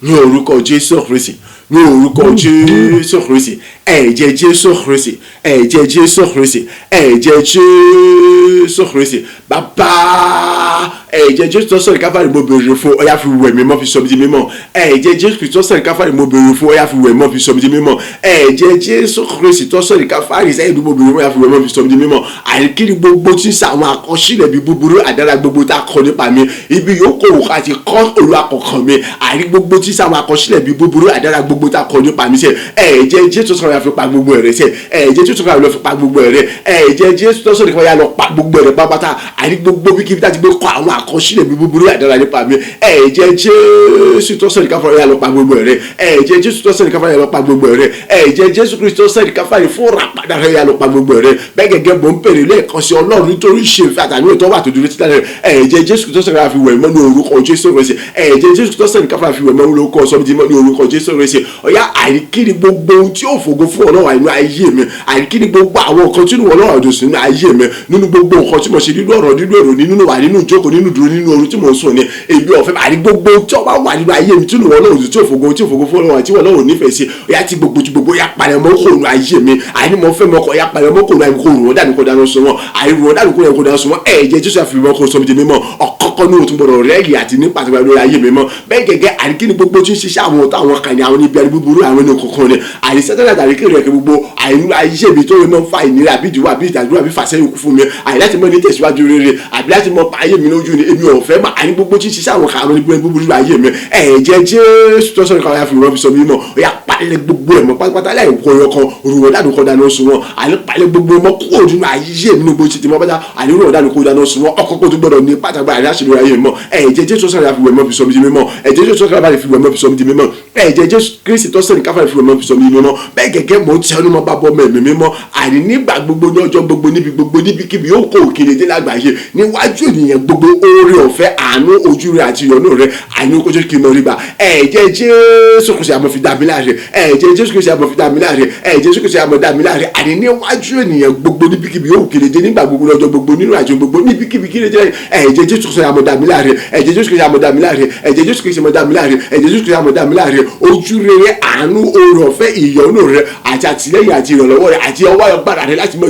ní orúkọ Jésù Kristi ní orúkọ Jésù Kristi ẹ̀jẹ̀ Jésù Kristi ẹ̀jẹ̀ Jésù Kristi ẹ̀jẹ̀ Jésù Kristi bàbá ẹ̀jẹ̀ Jésù tó sọ̀rọ̀ káfárì mo béèrè fún ọ̀yá fi wẹ̀ mí mọ́ fi sọ mi di mímọ́ ẹ̀jẹ̀ Jésù Kristi tó sọ̀rọ̀ káfárì mo béèrè fún ọ̀yá fi wẹ̀ mọ́ fi sọ mi di mímọ́ ẹ̀jẹ̀ Jésù Kristi tó sọ̀rọ̀ káfárì sẹ́yìn mo béèrè fún ọ̀yá fi wẹ̀ mọ́ fi sọ mi di mímọ́ àìkiri gbogbo tí ń sa àwọn àkọsílẹ̀ bíi búburú àdára gbogbo tá a kọ nípa mi ibi yòókù àti kọ́ olùwàkọ̀kọ̀ mi àìrí gbogbo tí ń sa àwọn àkọsílẹ̀ bíi búburú àdára gbogbo tá a kọ nípa mi sẹ́ ẹ̀jẹ̀ Jésù sọ̀rọ̀ fi pa gbogbo ẹ̀rẹ́ sẹ́ ẹ̀jẹ̀ Jésù sọ̀rọ̀ fi pa gbogbo ẹ̀rẹ́ ẹ̀jẹ̀ Jésù tó sọ̀rọ̀ fi pa gbogbo ẹ̀rẹ́ pápátá àìrí gbogbo bí kíbi tá ti gbé kọ àwọn àkọsílẹ̀ bíi búburú àdára nípa mi ẹ̀jẹ̀ Jésù tó sọ̀rọ̀ káfárì yà lọ pa gbogbo ẹ̀rẹ́ ẹ̀jẹ̀ Jésù tó sọ̀rọ̀ káfárì yà lọ pa gbogbo ẹ̀rẹ́ ẹ̀jẹ̀ Jésù Kristi tó sọ̀rọ̀ káfárì fún ràpàdà rẹ̀ yà lọ pa gbogbo ẹ̀rẹ́ bẹ́ẹ̀ gẹ́gẹ́ bó ń pèrè lẹ́ẹ̀kan sí Ọlọ́run nítorí ṣe ìfẹ́ àtàní ètò wà tó dúró títà rẹ̀ ẹ̀jẹ̀ Jésù tó sọ̀rọ̀ fi wẹ̀ mọ́ ní orúkọ Jésù Kristi ẹ̀jẹ̀ Jésù tó sọ̀rọ̀ káfárì fi wẹ̀ mọ́ ní orúkọ sọ́mi ní orúkọ Jésù Kristi ọ̀yá àìkíni gbogbo ohun tí yóò fògo fún Ọlọ́run àìnú ayé mi àìkíni gbogbo àwọn nǹkan tí Ọlọ́run ọdún sínú ayé mi nínú gbogbo nǹkan tí mo ṣe nínú ọ̀rọ̀ nínú èrò nínú wà nínú ìjókòó nínú mi dúró nínú oorun tí mò ń sùn ni èmi ọ̀fẹ́ àní gbogbo tí ọba wà nínú ayé mi tí wọn lọ́wọ́ tí òfògo fún ọlọ́run àti wọn lọ́wọ́ nífẹ̀ẹ́ sí ọ̀yá tí gbogbo ya palẹ̀ mọ́ kò nù ayé mi àní mo fẹ́ mọ́kọ̀ ya palẹ̀ mọ́ kò nù ayé mi kò rùn wọn dàbí kò dáná sun wọn àní rùn wọn dàbí kò dáná sun wọn ẹ̀jẹ̀ jésù àfihàn kò sọ mi di mímọ́ ọ̀kọ́kọ́ ní òtún gbọdọ̀ rẹ́ẹ̀lì àti ní pàtàkì lórí ayé mi mọ́ bẹ́ẹ̀ gẹ́gẹ́ àríkí ni gbogbo tí ń ṣiṣẹ́ àwọn ọ̀tá àwọn kan ní àwọn níbi ẹni búburú àwọn ẹni kọ̀ọ̀kan ni àrísẹ́tẹ́lẹ̀ àríkí rẹ̀ kí gbogbo àìní ayé mi tó mọ́ fa ìnira àbí ìdíwọ́ àbí ìdádúró àbí fàṣẹ́yìn kú fún mi àyè láti mọ́ ní tẹ̀síwájú rere àbí láti mọ́ pa ayé mi lójú ni èmi ò fẹ́ mà àní gbogbo tí ń ṣiṣẹ́ àwọn kan àwọn níbi ẹni búburú ayé mi ẹ̀jẹ̀ jésù tó sọ̀rọ̀ káwọn fi rọ́ọ̀fì sọ mímọ́ ó yà palẹ̀ gbogbo ẹ̀ mọ́ pátápátá láì kó ọyọ kan òrùwọ̀n dànù kó dáná sun wọn àní palẹ̀ gbogbo mọ́ kó òdùnú ayé mi níbo ti ti mọ́ bàtà àní òrùwọ̀n dànù kó dáná sun wọn ọkọ̀ kó tó gbọ́dọ̀ ní pátápátá àní àṣírí ayé mọ́ ẹ̀jẹ̀ jésù sọ̀rọ̀ àfi wẹ̀mọ́ fi sọ mi di mímọ́ ẹ̀jẹ̀ jésù sọ̀rọ̀ àfi wẹ̀mọ́ fi sọ mi di mímọ́ ẹ̀jẹ̀ jésù kristi tó sọ̀rọ̀ káfà fi wẹ̀mọ́ fi sọ mi di mímọ́ bẹ́ẹ̀ gẹ́gẹ́ mọ́ tí ọdún mọ́ bá bọ́ mẹ́mí mímọ́ àní nígbà gbogbo ní ọjọ́ gbogbo níbikíbi yóò kó òkèlè dé lágbàáyé níwájú ènìyàn gbogbo oore ọ̀fẹ́ àánú ojú rẹ̀ àti ìyọ́nú rẹ̀ àní kó jẹ́ kí n mọ rí gbà ẹ̀jẹ̀ jésù kristi àmọ́ fi dá mi láre ẹ̀jẹ̀ jésù kristi àmọ́ fi dá mi láre ẹ̀jẹ̀ jésù kristi àmọ́ dá mi láre àní níwájú ènìyàn gbogbo níbikíbi yóò òkèlè dé nígbà gbogbo lọ́jọ́ gbogbo nínú àjò gbogbo níbikíbi kí lè jẹ́ ẹ̀jẹ̀ jésù kristi àmọ́ dá mi láre ẹ̀jẹ̀ jésù kristi àmọ́ dá mi láre ẹ̀jẹ̀ jésù kristi àmọ́ dá mi láre ẹ̀jẹ̀ jésù kristi àmọ́ dá mi láre ojú rere àánú oore ọ̀fẹ́ ìyọ́nú rẹ̀ àti àtìlẹ́yìn àti ìrànlọ́wọ́ rẹ̀ àti ọwọ́ agbára rẹ̀ láti mọ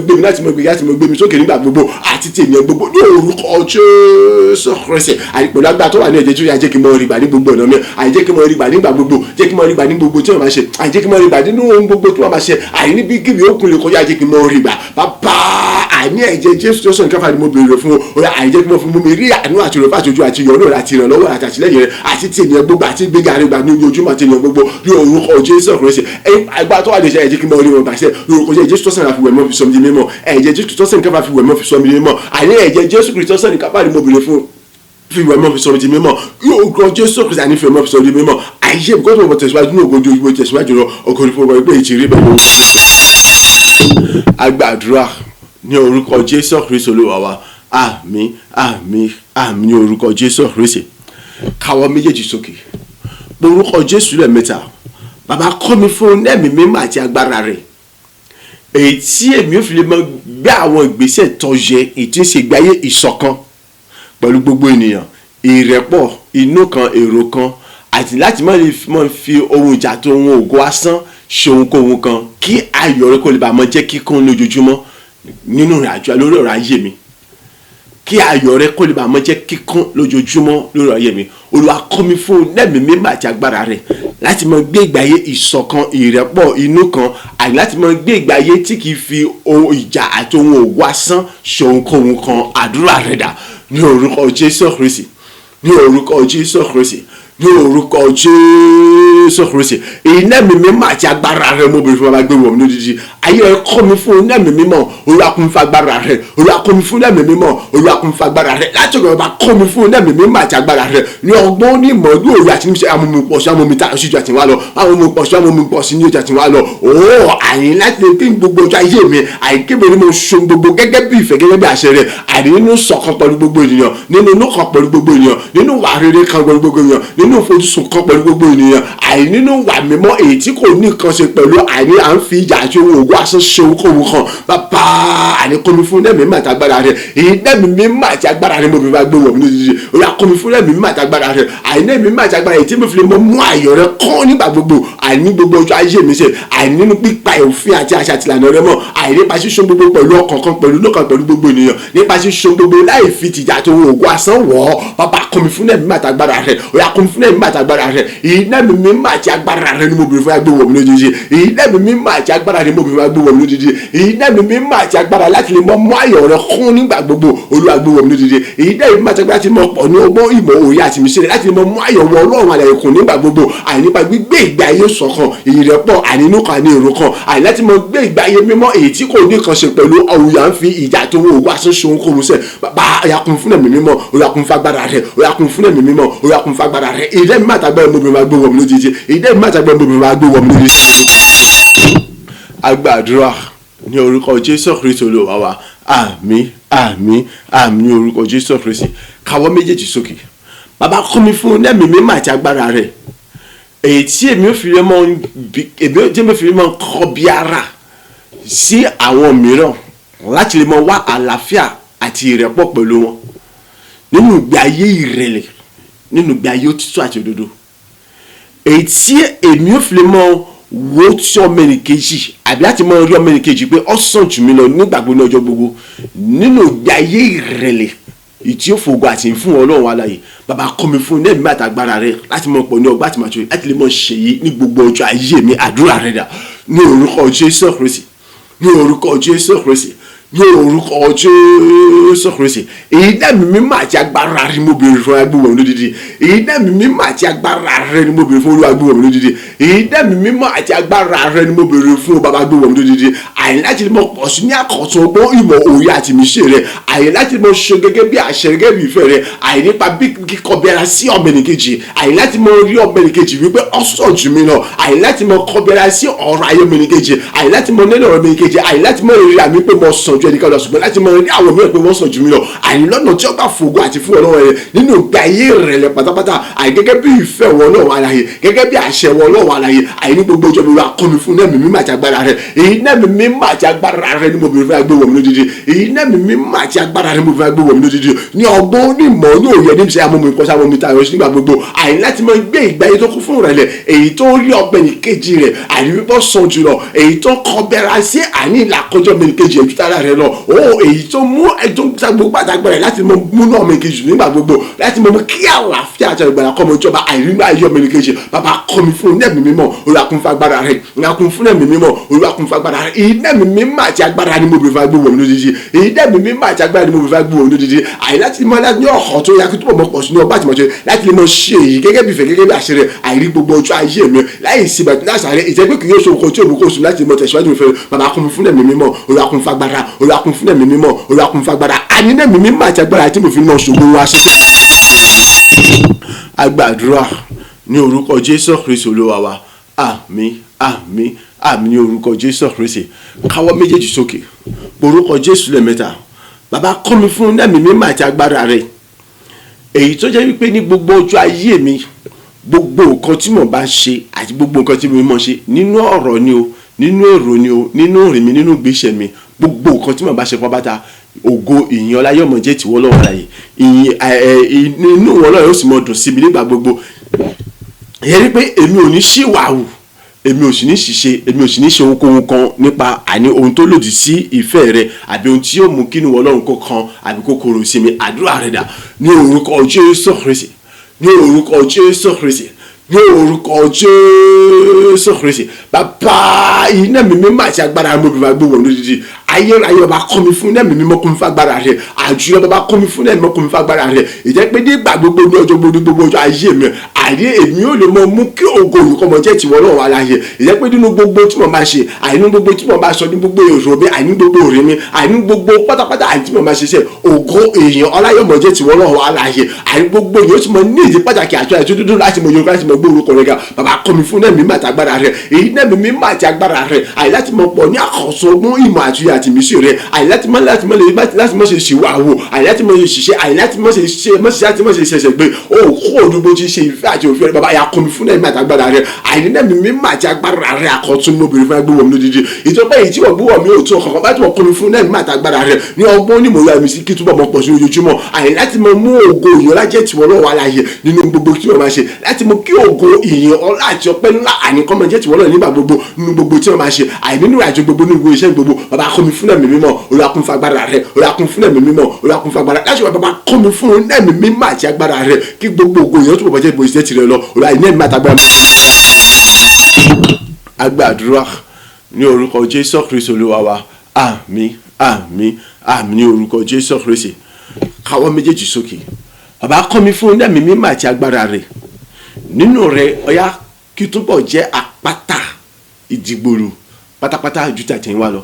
gbé mi sókè nígbà gbogbo àti tènìyàn gbogbo ní orúkọ jésù kristi àìpẹ̀lú agbára tó wà ní ẹ̀jẹ̀ jésù yà jẹ́ kí n mọ rí gbà ní gbogbo ọ̀nà mi àìjẹ́ kí n mọ rí gbà nígbà gbogbo jẹ́ kí n mọ rí gbà ní gbogbo tí wọ́n máa ṣe àìjẹ́ kí n mọ rí gbà nínú ohun gbogbo tí wọ́n máa ṣe àìní bí kíbi òkun lè kọjá jẹ́ kí n mọ rí gbà bàbá àìní ẹ̀jẹ̀ jésù tó sọ̀rọ̀ káfà ni mo béèrè fún o àìjẹ́ kí n mọ fún mi rí àánú àti ìrọ̀fà àti ojú àti ìyọ́nú rẹ̀ àti ìrànlọ́wọ́ àti àtìlẹ́yìn rẹ̀ àti tènìyàn gbogbo àti gbéga rẹ̀ gbà ní ojúmọ́ àti ènìyàn gbogbo ní orúkọ jésù kristi agbára tó wà lè ṣe ẹ̀jẹ̀ kí n mọ rí wọn bàṣẹ lórúkọ jésù tó sọ̀rọ̀ àfi wẹ̀mọ́ fi sọ mi di mímọ́ ẹ̀jẹ̀ jésù tó sọ̀rọ̀ káfà fi wẹ̀mọ́ fi sọ mi di mímọ́ àìní ẹ̀jẹ̀ jésù kristi tó sọ̀rọ̀ káfà ni mo béèrè fún fi wẹ̀mọ́ fi sọ mi di mímọ́ yóò gbọ́ jésù kristi àní fi wẹ̀mọ́ fi sọ mi di mímọ́ àyè kó tó mọ̀ tẹ̀síwájú ní ògójú ìwé tẹ̀síwájú lọ ọkùnrin fún ọmọ ẹgbẹ́ ìjìnrere bẹ́ẹ̀ agbàdúrà ní orúkọ jésù kristi olúwa wa àmín àmín àmín ní orúkọ jésù kristi káwọ́ méjèèjì sókè orúkọ jésù lẹ́ẹ̀mẹ́ta bàbá kọ́ mi fún ẹ̀mí mímọ́ àti agbára rẹ̀ èyí tí èmi ò fi lè mọ gbé àwọn ìgbésẹ̀ tó yẹ èyí tí ń ṣe ìgbáyé ìṣọ̀kan pẹ̀lú gbogbo ènìyàn ìrẹ́pọ̀ inú kan èrò kan àti láti má lè fi ohun ìjà tó ohun ògo asán ṣe ohunkóhun kan kí ayọ̀ rẹ kó lè bá mọ jẹ́ kíkún lójoojúmọ́ nínú ìrìnàjò lórí ọ̀rọ̀ ayé mi kí ayọ̀ rẹ kó lè bá mọ jẹ́ kíkún lójoojúmọ́ lórí ọ̀rọ̀ ayé mi olúwa kọ́ mi fún lẹ́mìí mímọ́ àti agbára rẹ̀ láti mọ gbé ìgbáyé ìṣọ̀kan ìrẹ́pọ̀ inú kan àti láti mọ gbé ìgbáyé tí kì í fi ohun ìjà àti ohun ògo asán ṣe ohunkóhun kan àdúrà rẹ̀ dà ní orúkọ jésù kristi ní orúkọ jésù kristi ní orúkọ jésù kristi iná mi mímọ́ àti agbára rẹ mo bèrè fún bàbá gbé wọ̀ mí lójijì ayé ẹ kọ́ mi fún iná mi mímọ́ olúwa kún mi fún agbára rẹ olúwa kún mi fún iná mi mímọ́ olúwa kún mi fún agbára rẹ láti ọ̀gá bàbá kọ́ mi fún iná mi mímọ́ àti agbára rẹ ní ọgbọ́n ní ìmọ̀ ní òye àti níṣẹ́ àwọn ọmọ mi pọ̀ sí àwọn ọmọ mi tá oṣù àti wá lọ àwọn ọmọ mi pọ̀ sí àwọn ọmọ mi pọ̀ sí ní oṣù àti wá lọ òó àyìn láti lè pín gbogbo ọjọ́ ayé mi àyíkébé ni mo so gbogbo gẹ́gẹ́ bí ìfẹ́ gẹ́gẹ́ bí àṣẹ rẹ àní nínú ṣọ̀kan pẹ̀lú gbogbo ènìyàn nínú inú kan pẹ̀lú gbogbo ènìyàn nínú wà rere kan pẹ̀lú gbogbo ènìyàn nínú ìfojúsùn kan pẹ̀lú gbogbo ènìyàn àì nínú wà mímọ́ èyí tí kò ní nǹkan ṣe pẹ̀lú àìní à ń fi ìjà àti ohun ògùn aṣọ ṣe ohunkóhun kan bàbá àníkómi fún lẹ́mìí mímọ́ àti agbára rẹ èyí lẹ́mìí mímọ́ àti agbára rẹ mo fi máa gbé wọ̀ mí lójijì òyà kómi fún lẹ́mìí mímọ́ àti agbára rẹ àìní lẹ́mìí mímọ́ àti agbára èyí tí mo fi lè mú ayọ̀ rẹ kọ́ nígbà gbogbo àìní gbogbo ọjọ́ ayé mi ṣe àìní nínú pípa òfin àti àṣà àtìlànà rẹ mọ́ àìní nípa ṣíṣe gbogbo pẹ̀lú ọkàn kan pẹ̀lú lọ́kàn pẹ̀lú gbogbo ènìyàn nípa ṣíṣe gbogbo láì fi tìjà àti ohun ògùn asán wọ̀ ọ́ bàbá kómi fún lẹ́mìí mímọ́ àti agbára rẹ òyà kómi fún lẹ́mìí mímọ́ àti agbára rẹ iná mi mímọ́ àti agbára rẹ ni mo bèrè fún agbé wọ̀ mí lójijì iná mi mímọ́ àti agbára ni mo bèrè fún agbé wọ̀ mí lójijì iná mi mímọ́ àti agbára láti lè mọ ayọ̀ rẹ kún nígbà gbogbo olúwa gbé wọ̀ mí lójijì iná mi mímọ́ àti agbára ti mọ pọ̀ ní ọgbọ́n ìmọ̀ òye àti ìmísílẹ̀ láti lè mọ ayọ̀ wọ ọlọ́run àlàyé kún nígbà gbogbo àìnípa gbígbé ìgbé ayé ṣọ̀kan ìrẹ́pọ̀ ànínú kan ní èrò kan àì láti mọ gbé ìgbé ayé mímọ́ èyí tí kò ní kan ṣe pẹ̀lú òòyà ń fi ìjà tó wọ òwò àṣẹṣe ohun kò mú sẹ́ bàbá ayakun fún ẹ̀mí mímọ́ oyakun fún agbára rẹ oyakun fún ẹ̀mí mímọ́ oyakun fún agbára rẹ ìdẹ́ mi má tàgbẹ́ mo bìnrin máa gbé wọ̀ mí lójijì ìdẹ́ mi má tàgbẹ́ mo bìnrin máa gbé wọ̀ mí lójijì. agbàdúrà ní orúkọ jésù kristi olúwa wa àmín àmín àmín ní orúkọ jésù kristi káwọ́ méjèèjì sókè bàbá kọ́ mi fún ẹ̀mí mímọ́ àti agbára rẹ èyí tí èmi ò fi lè mọ kọ́ bí ara sí àwọn mìíràn láti lè mọ wá àlàáfíà àti ìrẹ́pọ̀ pẹ̀lú wọn nínú ìgbé ayé ìrẹ̀lẹ̀, nínú ìgbé ayé òtítọ́ àti òdodo, èyí tí èmi ò fi lè mọ wo tí ọmọ ẹnìkejì àbí láti mọ rí ọmọ ẹnìkejì pé ó sàn jù mí lọ nígbàgbọ́ ní ọjọ́ gbogbo, nínú ìgbé ayé ìrẹ̀lẹ̀ ìtí ó fògo àti ìfún Ọlọ́run alààyè. Bàbá kọ́ mi fún ẹ̀mí àtàgbára rẹ láti mọ pọ̀ ní ọgbà àti màtúwé láti lè mọ ṣèyí ní gbogbo ọjọ́ ayé mi. Àdúrà rẹ dà ní orúkọ Jésù Kristi, ní orúkọ Jésù Kristi, ní orúkọ Jésù Kristi. Èyí dẹ́mi mímọ́ àti agbára rẹ ni mo béèrè fún agbóhùn mi lódìdí. Èyí dẹ́mi mímọ́ àti agbára rẹ ni mo béèrè fún olúwa agbóhùn mi lódìdí. Èyí dẹ́mi mímọ́ àti agbára rẹ ni mo béèrè fún bàbá agbóhùn mi lódìdí. Àyè láti lè mọ pọ̀ sí ní àkọ́tún ọgbọ́n ìmọ̀ òye àti ìmísí rẹ. Àyè láti mọ ṣe gẹ́gẹ́ bí àṣẹ gẹ́gẹ́ bí ìfẹ́ rẹ. Àyè nípa bí kíkọbẹ̀rẹ̀ sí ọmọ ẹnìkejì. Àyè láti mọ rí ọmọ ẹnìkejì wípé ó sàn jù mí lọ. Àyè láti mọ kọbẹ̀rẹ̀ sí ọ̀rọ̀ ayé ọmọ ẹnìkejì. Àyè láti mọ nílò ọ̀rọ̀ ọmọ ẹnìkejì. Àyè láti mọ rí àmì pé mo sàn ju ẹnìkan lọ, ṣùgbọ́n láti mọ rí àwọn mìíràn pé wọ́n sàn jù mí lọ. Àyè lọ́nà tí ó bá fògo àti fún Ọlọ́run rẹ nínú ìgbé ayé ìrẹ̀lẹ̀ pátápátá. Àyè gẹ́gẹ́ bí ìfẹ́ wọn Ọlọ́run alààyè, gẹ́gẹ́ bí àṣẹ wọn Ọlọ́run alààyè. Àyè ní gbogbo ọjọ́ mi wá kọ́ mi fún ẹ̀mí mímọ́ àti agbára rẹ. Èyí ẹ̀mí mímọ́ àti agbára rẹ ni mo bèrè fún agbéwọ̀ mi lódìdí. Èyí ẹ̀mí mímọ́ àti agbára rẹ ni mo bèrè fún agbéwọ̀ mi lódìdí. Ní ọgbọ́n, ní ìmọ̀, ní òye, ní ìṣe amóhun ìkọ́sí amóhun ìtayọ̀ sí nígbà gbogbo. Àyè láti máa gbé ìgbé ayé tó kún fún ìrẹ̀lẹ̀, èyí tó rí ọgbẹ́ nìkejì rẹ̀ àyè wípé sàn jùlọ, èyí tó kọbẹ̀rẹ̀ sí àní ìlàkọjọ́ ọmọ nìkejì ẹ̀jú tára rẹ̀ lọ. Èyí tó mú ẹjọ́ gbogbo àtàgbẹ̀rẹ̀ láti mọ múnú ọmọ nìkejì nígbà gbogbo, láti mọ kí àlàáfíà àti ìgbàlá kọ́ ọmọ ìjọba àìrígbà ayé ọmọ nìkejì. Bàbá kọ́ mi fún ẹ̀mí mímọ́, Olúwa kún fún agbára rẹ̀. Olúwa kún fún ẹ̀mí mímọ́, Olúwa kún fún agbára rẹ̀. Èyí ẹ̀mí mímọ́ àti agbára ni mo bèrè fún agbéwọ̀ mi lódìdí. Èyí ẹ̀mí mímọ́ àti agbára ni mo bèrè fún agbéwọ̀ mi lódìdí. Àyè láti mọ láti ní ọ̀họ̀ tó yá kí tó mọ̀ pọ̀ sí ní ọba àti mọ̀jọ́ láti lè mọ ṣe èyí gẹ́gẹ́ bí ìfẹ́, gẹ́gẹ́ bí àṣẹ rẹ̀. Àìrí gbogbo ọjọ́ ayé mi láì sí bàtí náà sàrẹ́ ìjẹ́pẹ́ kì yóò ṣe òkò tí òmù kò sùn láti mọ tẹ̀síwájú ìfẹ́. Bàbá kún fún ẹ̀mí mímọ́, Olúwa kún fún agbára, Olúwa kún fún ẹ̀mí mímọ́, Olúwa kún fún agbára. Àní ẹ̀mí mímọ́ àti agbára tí mo fi náà ṣògo wá sí. Agbàdúrà ní orúkọ Jésù Kristi Olúwa wa. Àmín, àmín, àmín ní orúkọ Jésù Kristi. Káwọ́ méjèèjì sókè. Orúkọ Jésù lẹ́ẹ̀mẹ́ta. Bàbá kọ́ mi fún ẹ̀mí mímọ́ àti agbára rẹ̀. Èyí tó jẹ́ wípé ní gbogbo ọjọ́ ayé mi, gbogbo nǹkan tí mo bá ṣe àti gbogbo nǹkan tí mo mọ̀ ṣe nínú ọ̀rọ̀ ni o, nínú èrò ni o, nínú ìrìn mi, nínú ìgbésẹ̀ mi, gbogbo nǹkan tí mo bá ṣe pápátá, ògo ìyìn ọlá yóò mọ jẹ́ tìwọ́ Ọlọ́run alààyè. Ìyìn inú wọn Ọlọ́run yóò sì mọ dùn sí mi nígbà gbogbo. Ìyẹn ni pé èmi ò ní ṣìwàhù, èmi ò sì ní ṣìṣe, èmi ò sì ní ṣe ohunkóhun kan nípa àní ohun tó lòdì sí ìfẹ́ rẹ àbí ohun tí yóò mú kínú Ọlọ́run kó kan àbí kó korò sí mi. Àdúrà rẹ dà ní orúkọ Jésù Kristi, ní orúkọ Jésù Kristi, ní orúkọ Jésù Kristi. Bàbá iná mi mímọ́ àti agbára mo bẹ̀rẹ̀ gbé wọn lódìdí. Ayérayé bàbá kọ́ mi fún ẹ̀mí mímọ́ kún fún agbára rẹ̀. Àjùlọ bàbá kọ́ mi fún ẹ̀mí mímọ́ kún fún agbára rẹ̀. Ìjẹ́ pé nígbà gbogbo ní ọjọ́ gbogbo ọjọ́ ayé mi, àyè èmi ò lè mọ mú kí ògo olùkọ́ mọ jẹ́ tiwọn Ọlọ́run alààyè. Ìjẹ́ pé nínú gbogbo tí mo máa ṣe, àìní gbogbo tí mo máa sọ, ní gbogbo èrò mi, àìní gbogbo òrè mi, àìní gbogbo pátápátá àìní tí mo máa ṣiṣẹ́, ògo èèyàn ọláyọ̀mọ̀ jẹ́ tiwọn Ọlọ́run alààyè. Àìní gbogbo yóò ti mọ ní ìdí pàtàkì àti àìtó dúdú láti mọ Yorùbá láti mọ gbé orúkọ rẹ̀ ga. Bàbá kọ́ mi fún ẹ̀mí mímọ́ àti agbára rẹ̀. Èyí ẹ̀mí mímọ́ àti agbára rẹ̀. Àyè láti mọ pọ̀ ní àkọ́sọ ọgbọ́n ìmọ̀ àti ìmísí rẹ̀. Àyè láti mọ ṣe ṣìwàwò, àyè láti mọ ṣe ṣiṣẹ́, àyè láti mọ ṣe ṣẹ̀ṣẹ̀ gbé. O kó òdúgbò tí ṣe ìfẹ́ àti òfin rẹ̀. Bàbá yà kọ́ mi fún ẹ̀mí àti agbára rẹ̀. Àyè ẹ̀mí mímọ́ àti agbára rẹ̀ àkọ́tún mo bèrè fún agbóhùn mi lódìdí. Ìjọba èyí tí wọ́n gbówó mi ò tó ọkọ̀ bá tí wọ́n kọ́ mi fún ẹ̀mí àti agbára rẹ̀ ní ọgbọ́n ní mòye àmì sí kí túbọ̀ mọ pọ̀ sí ojoojúmọ́. Àyè láti mọ mú ògo ìyìn ọlá jẹ́ tiwọn Ọlọ́run alààyè nínú gbogbo tí wọ́n máa ṣe, láti mú kí ògo ìyìn ọlá àti ọpẹ́ ńlá àníkọ́ mọ jẹ́ tiwọn Ọlọ́run nígbà gbogbo nínú gbogbo tí wọ́n máa ṣe. Àyè nínú ìrìnàjò gbogbo nínú gbogbo iṣẹ́ gbogbo. Bàbá kọ́ mi fún ẹ̀mí mímọ́, Olúwa kún fún agbára rẹ̀, Olúwa kún fún ẹ̀mí mímọ́, Olúwa kún fún agbára. Láti wá bàbá kọ́ mi fún ẹ̀mí mímọ́ àti agbára rẹ̀ kí gbogbo ògo ìyìn tó bọ̀ jẹ́ ìbòsíṣẹ́ tirẹ̀ lọ. Olúwa ní ẹ̀mí àti agbára. Agbàdúrà ní orúkọ Jésù Kristi Olúwa wa. Àmín, àmín, àmín ní orúkọ Jésù Kristi. Káwọ́ méjèèjì sókè. Bàbá kọ́ mi fún ẹ̀mí mímọ́ àti agbára rẹ̀. Nínú rẹ̀ ọ̀yá kí túbọ̀ jẹ́ àpáta ìdìgbòrò pátápátá ju tàtẹ̀yìnwá lọ.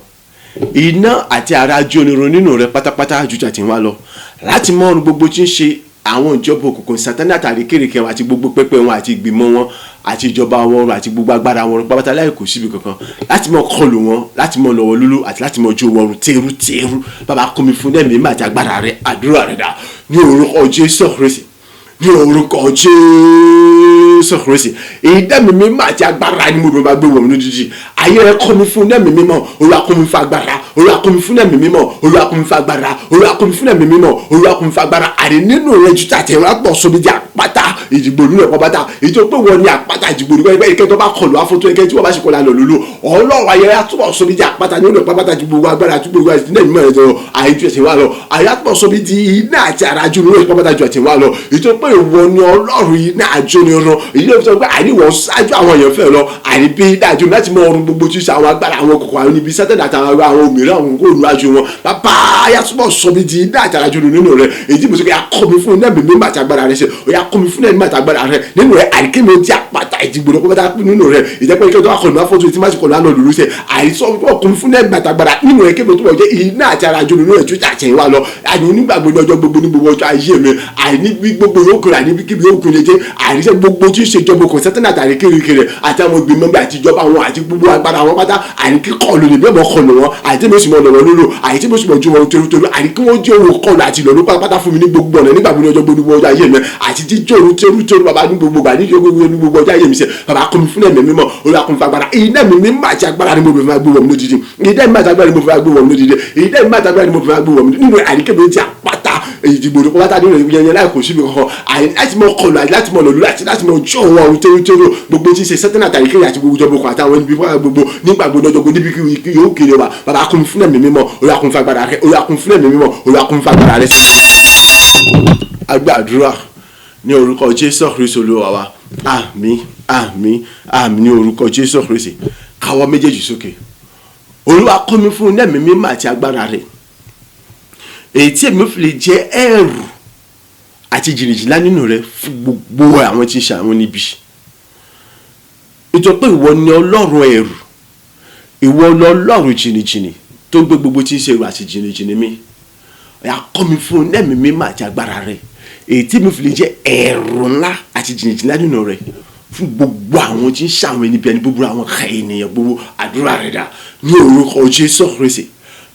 Iná àti ara jóniro nínú rẹ̀ pátápátá ju tàtẹ̀yìnwá lọ. Láti mọ ohun gbogbo tí ń ṣe àwọn ìjọba òkùnkùn Sátánì àtàrí kérékè wọn àti gbogbo pẹpẹ wọn àti ìgbìmọ̀ wọn àti ìjọba wọn àti gbogbo agbára wọn pátápátá láì kò síbi kankan, láti mọ kọlù wọn, láti mọ lọ́wọ́ lúlú àti láti mọ jó wọn tẹrú. Bàbá kọ́ mi fún ẹ̀mí mímọ́ àti agbára rẹ̀. Àdúrà rẹ̀ dà ní orúkọ Jésù Kristi, ní orúkọ Jésù Kristi ìdẹ́mi mímọ́ àti agbára ni mo bẹ̀ máa gbé wọ̀ mí lójijì ayé rẹ kọ́ mi fún ẹ̀mí mímọ́ Olúwa kọ́ mi fún agbára Olúwa kọ́ mi fún ẹ̀mí mímọ́ Olúwa kọ́ mi fún agbára Olúwa kọ́ mi fún ẹ̀mí mímọ́ Olúwa kọ́ mi fún agbára àní nínú rẹ ju tàtẹ̀ wá pọ̀ sóbi di àpáta ìdìgbò nínú ẹ̀kọ́ pátá èyí tó pé wọ́n ní àpáta ìdìgbò nínú ẹ̀kẹ́ tó bá kọlù afọ́tò ẹ̀kẹ́ tí wọ́n bá ṣe kọlù àlọ́ lòlò Ọlọ́run ayẹyẹ àtúbọ̀ sóbi di àpáta nínú ẹ̀kọ́ pátá ju gbogbo agbára àti gbogbo àti nínú ẹ̀mí ẹ̀jọ̀ àìjú ẹ̀sìn wa lọ àyàtọ̀ sóbi di iná àti àràjù nínú ẹ̀kọ́ pátá ju ẹ̀sìn wa lọ èyí tó pé ìwọ ni Ọlọ́run iná àjò ni ọ̀rọ̀ èyí ló fi sọ pé àní wọ́n ṣáájú àwọn èèyàn fẹ́ lọ àní bí dájú láti mọ ọrùn gbogbo tí ṣe àwọn agbára àwọn kòkòrò àwọn níbi sátẹ̀dà àtàwọn àwọn òmìnira àwọn kò lu ajú wọn bàbá ayatollah sọmi di iná àti àràjù nínú rẹ èyí mo sọ pé akọmi fún iná mímí àti agbára rẹ ṣe òye akọmi fún iná mímí àti agbára rẹ nínú rẹ àríkèmí ti àpáta ìdìgbò lọ́kọ́ bá nínú rẹ ìjẹ́pẹ́ ike tó wà kọlu máfọ́tò tí máa ti kọlu àná lòlú ṣe àìsọ ọkùnrin fún iná mímí àti agbára nínú rẹ kébè tó wọ̀ jẹ́ iná àti àràjù nínú rẹ tó jà tẹ̀yìn wa lọ àní onígbàgbọ́ ní ọjọ́ gbogbo ní gbogbo ọjọ́ ayé mi àìní gbogbo yókùnrin àní kíbi yókùnrin jẹ́ àìníṣẹ́ gbogbo tí ń ṣèjọba kò sẹ́tẹ̀ náà tàrí kérékéré àti àwọn ìgbìmọ̀ bí àtijọba wọn àti gbogbo agbára wọn pátá àní kí kọlù ní bẹ́ẹ̀ mọ́ kọlù wọn àti bí ó sì mọ́ lọ́wọ́ lólo àti bí ó sì mọ́ ju wọn torótoró àní kí wọ́n jẹ́ òun kọlù àti ìlọ́lú pátá fún mi ní gbogbo ọ̀nà nígbà gbogbo ọjọ́ gbogbo ọjọ́ ayé mi àti jíjọ́ òun torótoró bàbá ní gbogbo gbà níjọ́ gbogbo ọjọ́ ayé mi sẹ́ bàbá kọ́ mi fún ẹ̀mí mímọ́ olùkọ́ mi fagbára iná mi mímọ́ àti agbára ni mo fi máa gbé wọ̀ mí lójijì iná mi àti agbára ni mo fi máa gbé wọ̀ mí lójijì iná mi àti agbára ni mo fi máa gbé wọ̀ mí nínú àníkébé ti àpáta ìdìbò tó pátá nínú yẹn láì kò síbi kankan láti mọ kọlù àti láti mọ lòlú àti láti mọ jọ òun àwọn torótoró gbogbo tí ń ṣe sẹ́tẹ́nà àtàrí kéde àti gbogbo ìjọba ọkọ̀ àtàwọn ibi fún gbogbo nígbà gbogbo ọjọ́ gbogbo níbi yóò kéré wa bàbá kún fún ẹ̀mí mímọ́ Olúwa kún fún agbára rẹ Olúwa kún fún ẹ̀mí mímọ́ Olúwa kún fún agbára rẹ. Àgbàdúrà ní orúkọ Jésù Kristi Olúwa wa àmín àmín àmín ní orúkọ Jésù Kristi káwọ́ méjèèjì sókè Olúwa kún mi fún ẹ̀mí mímọ́ àti agbára rẹ èyí tí èmi fi lè jẹ́ ẹ̀rù àti jìnnìjìnnà nínú rẹ fún gbogbo àwọn tí ń ṣe àwọn níbi ìjọ pé ìwọ ni Ọlọ́run ẹ̀rù ìwọ ni Ọlọ́run jìnnìjìnnì tó ń gbé gbogbo tí ń ṣe ẹ̀rù àti jìnnìjìnnì mi ọ̀yà kọ́ mi fún ẹ̀mí mímọ́ àti agbára rẹ èyí tí èmi fi lè jẹ́ ẹ̀rù ńlá àti jìnnìjìnnà nínú rẹ fún gbogbo àwọn tí ń ṣe àwọn níbi ẹni gbogbo àwọn ká ènìyàn gbogbo àdúrà rẹ dà ní orúkọ Jésù Kristi